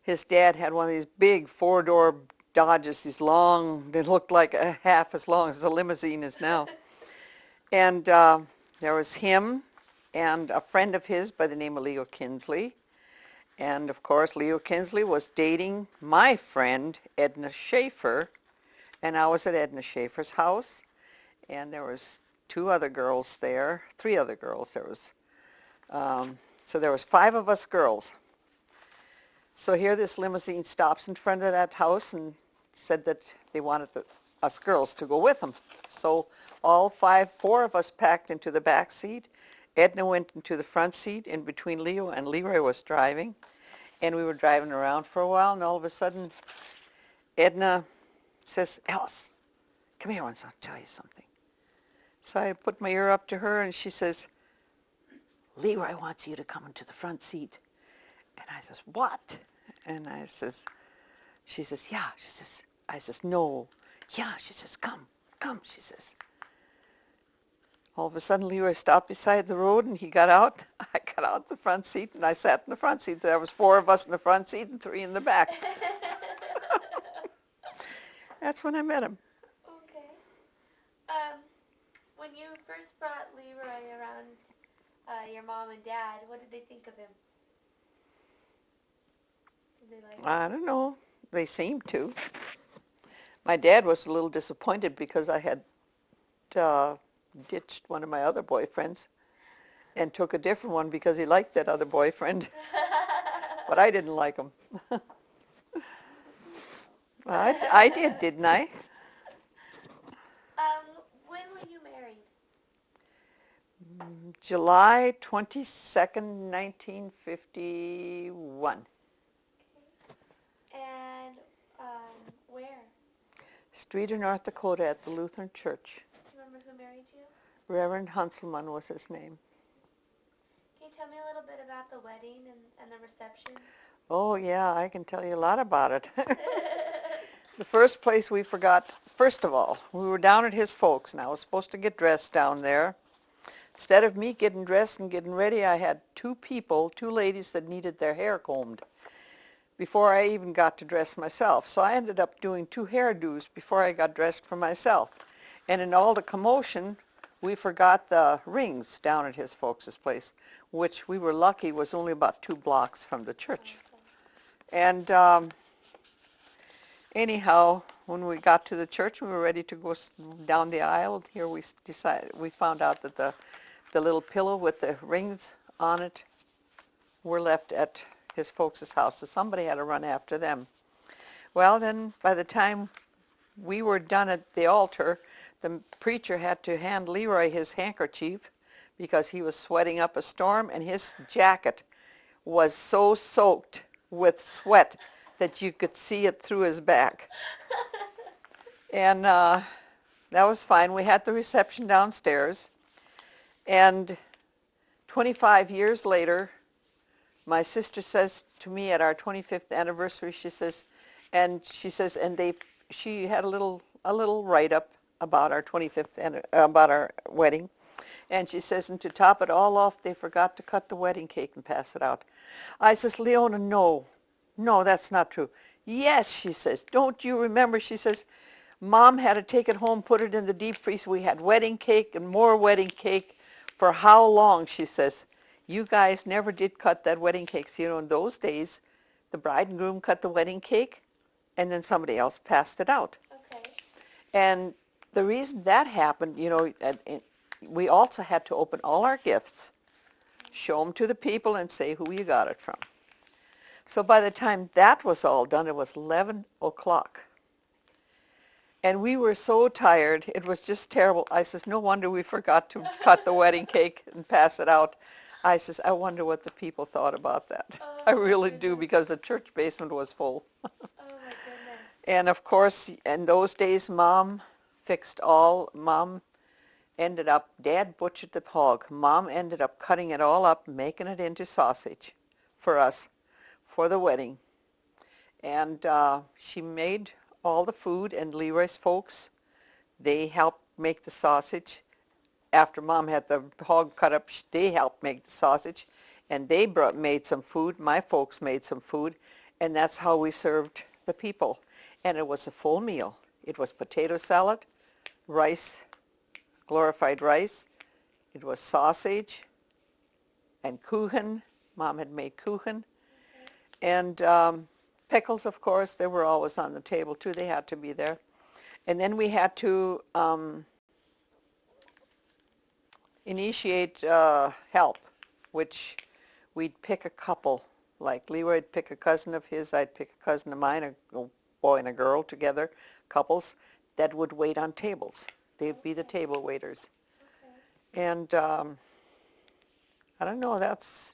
His dad had one of these big four-door Dodges, these long, they looked like half as long as the limousine is now. And there was him and a friend of his by the name of Leo Kinsley. And of course, Leo Kinsley was dating my friend, Edna Schaefer. And I was at Edna Schaefer's house. And there was three other girls. There was, so there was 5 of us girls. So here this limousine stops in front of that house and said that they wanted us girls to go with them. So all 4 of us packed into the back seat. Edna went into the front seat, in between Leo and Leroy was driving. And we were driving around for a while, and all of a sudden, Edna says, "Alice, come here once, I'll tell you something." So I put my ear up to her, and she says, "Leroy wants you to come into the front seat." And I says, "What?" And she says, "Yeah." I says, "No." "Yeah." She says, come, she says. All of a sudden, Leroy stopped beside the road, and he got out. I got out the front seat, and I sat in the front seat. There was 4 of us in the front seat and 3 in the back. That's when I met him. Okay. When you first brought Leroy around your mom and dad, what did they think of him? Did they like him? I don't know. They seemed to. My dad was a little disappointed because I had ditched one of my other boyfriends and took a different one because he liked that other boyfriend. But I didn't like him. I did, didn't I? When were you married? July 22nd, 1951. And where? Streeter, North Dakota at the Lutheran Church. Do you remember who married you? Reverend Hunselman was his name. Can you tell me a little bit about the wedding and the reception? Oh, yeah, I can tell you a lot about it. The first place we forgot, first of all, we were down at his folks, and I was supposed to get dressed down there. Instead of me getting dressed and getting ready, I had two ladies that needed their hair combed before I even got to dress myself. So I ended up doing 2 hairdos before I got dressed for myself. And in all the commotion, we forgot the rings down at his folks' place, which we were lucky was only about 2 blocks from the church. And anyhow, when we got to the church, we were ready to go down the aisle. Here we found out that the little pillow with the rings on it were left at his folks' house, so somebody had to run after them. Well, then by the time we were done at the altar, the preacher had to hand Leroy his handkerchief because he was sweating up a storm, and his jacket was so soaked with sweat that you could see it through his back. And that was fine. We had the reception downstairs, and 25 years later, my sister says to me at our 25th anniversary, she had a little write-up about our 25th about our wedding, and she says, and to top it all off, they forgot to cut the wedding cake and pass it out. I says, Leona, no, that's not true. Yes, she says, don't you remember? She says, Mom had to take it home, put it in the deep freeze. We had wedding cake and more wedding cake for how long? She says, you guys never did cut that wedding cake. So, in those days, the bride and groom cut the wedding cake, and then somebody else passed it out. Okay. And the reason that happened, we also had to open all our gifts, show them to the people, and say who you got it from. So by the time that was all done, it was 11 o'clock. And we were so tired, it was just terrible. I says, no wonder we forgot to cut the wedding cake and pass it out. I says, I wonder what the people thought about that. Oh, I really do, because the church basement was full. Oh my goodness. And of course, in those days, Mom ended up, Dad butchered the hog. Mom ended up cutting it all up, making it into sausage for us, for the wedding. And she made all the food, and Leroy's folks, they helped make the sausage. After Mom had the hog cut up, they helped make the sausage, and they made some food. My folks made some food, and that's how we served the people. And it was a full meal. It was potato salad, rice, glorified rice. It was sausage and kuchen. Mom had made kuchen. And pickles, of course, they were always on the table too. They had to be there. And then we had to initiate help, which we'd pick a couple. Like Leroy'd pick a cousin of his, I'd pick a cousin of mine, a boy and a girl together, couples, that would wait on tables. They'd be the table waiters. Okay. And I don't know, that's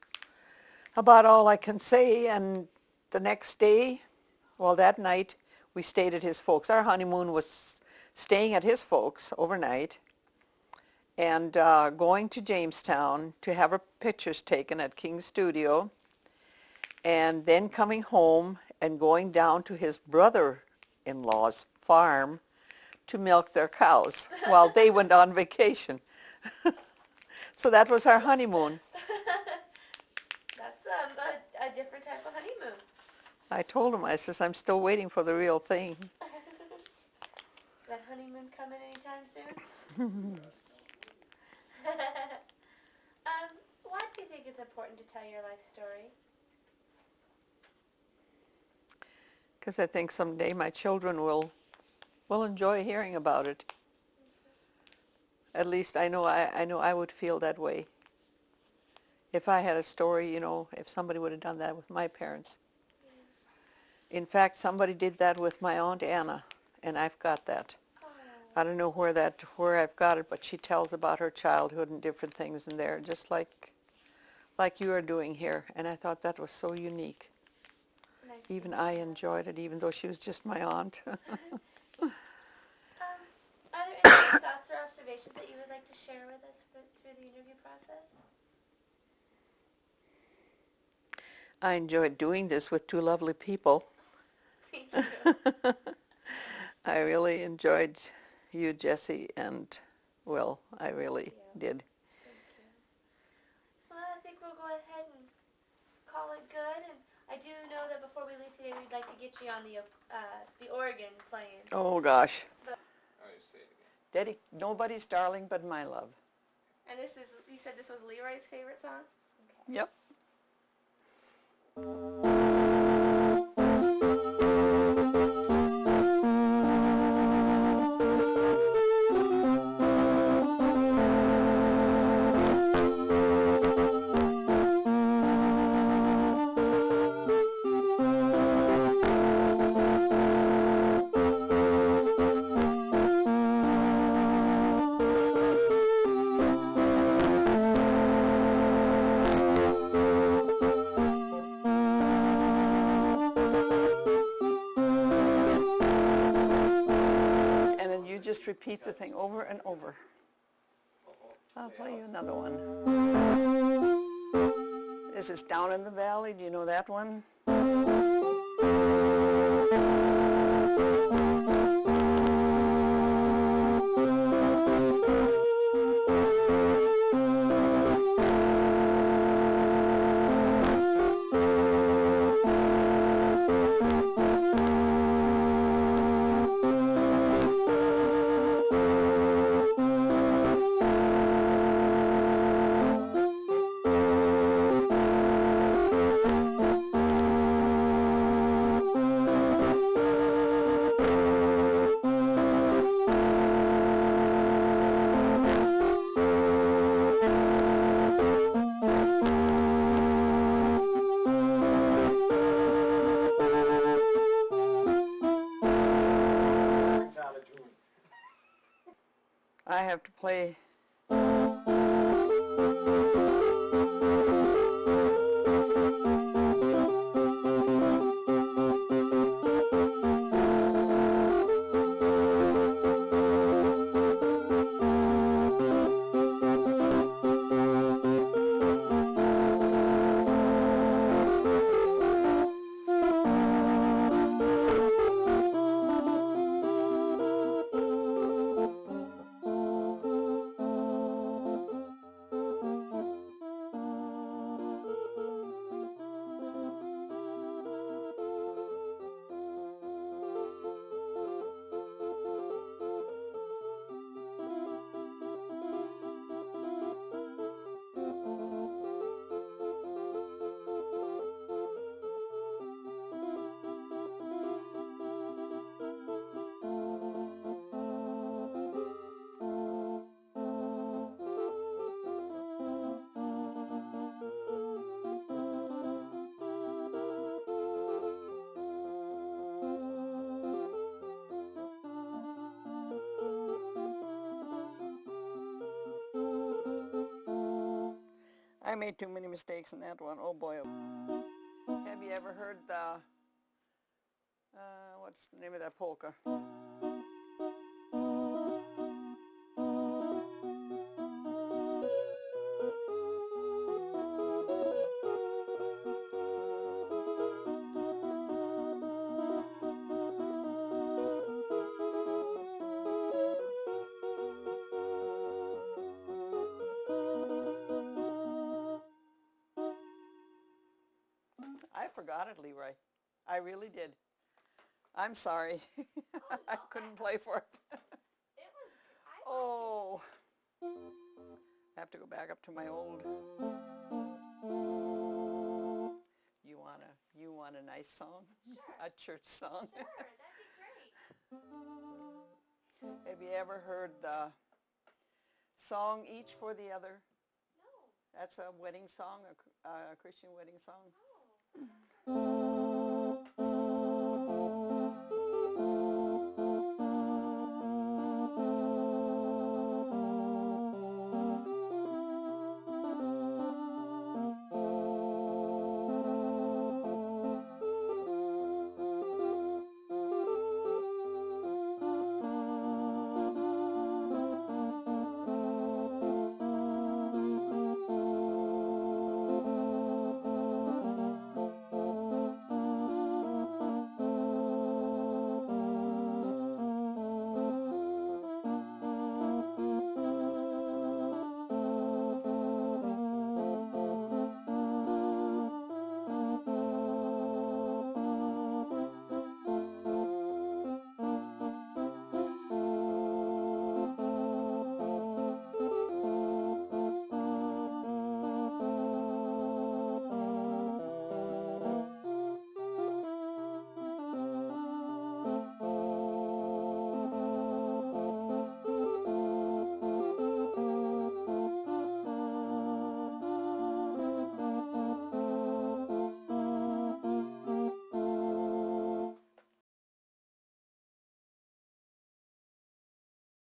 about all I can say. And the next day, well, that night, we stayed at his folks. Our honeymoon was staying at his folks overnight and going to Jamestown to have our pictures taken at King's Studio, and then coming home and going down to his brother-in-law's farm to milk their cows while they went on vacation. So that was our honeymoon. That's a different type of honeymoon. I told him, I says, I'm still waiting for the real thing. Is that honeymoon coming anytime soon? Why do you think it's important to tell your life story? Because I think someday my children will Well, enjoy hearing about it. At least I know I would feel that way. If I had a story, if somebody would have done that with my parents. In fact, somebody did that with my Aunt Anna, and I've got that. Oh. I don't know where I've got it, but she tells about her childhood and different things in there, just like you are doing here. And I thought that was so unique. Nice. Even I enjoyed it, even though she was just my aunt. Are there any thoughts or observations that you would like to share with us through the interview process? I enjoyed doing this with two lovely people. Me too. I really enjoyed you, Jessie, and Will. I really did. Thank you. Well, I think we'll go ahead and call it good. And I do know that before we leave today, we'd like to get you on the organ playing. Oh gosh. All right, say it again. Nobody's darling but my love. And you said this was Leroy's favorite song? Okay. Yep. Just repeat the thing over and over. I'll play you another one. This is Down in the Valley. Do you know that one? I have to play. I made too many mistakes in that one. Oh boy. Have you ever heard the, what's the name of that polka? I forgot it, Leroy. I really did. I'm sorry. I couldn't play for it. Oh. I have to go back up to my old. You want a nice song? Sure. A church song? Sure, that'd be great. you ever heard the song Each for the Other? No. That's a wedding song, a Christian wedding song. Oh.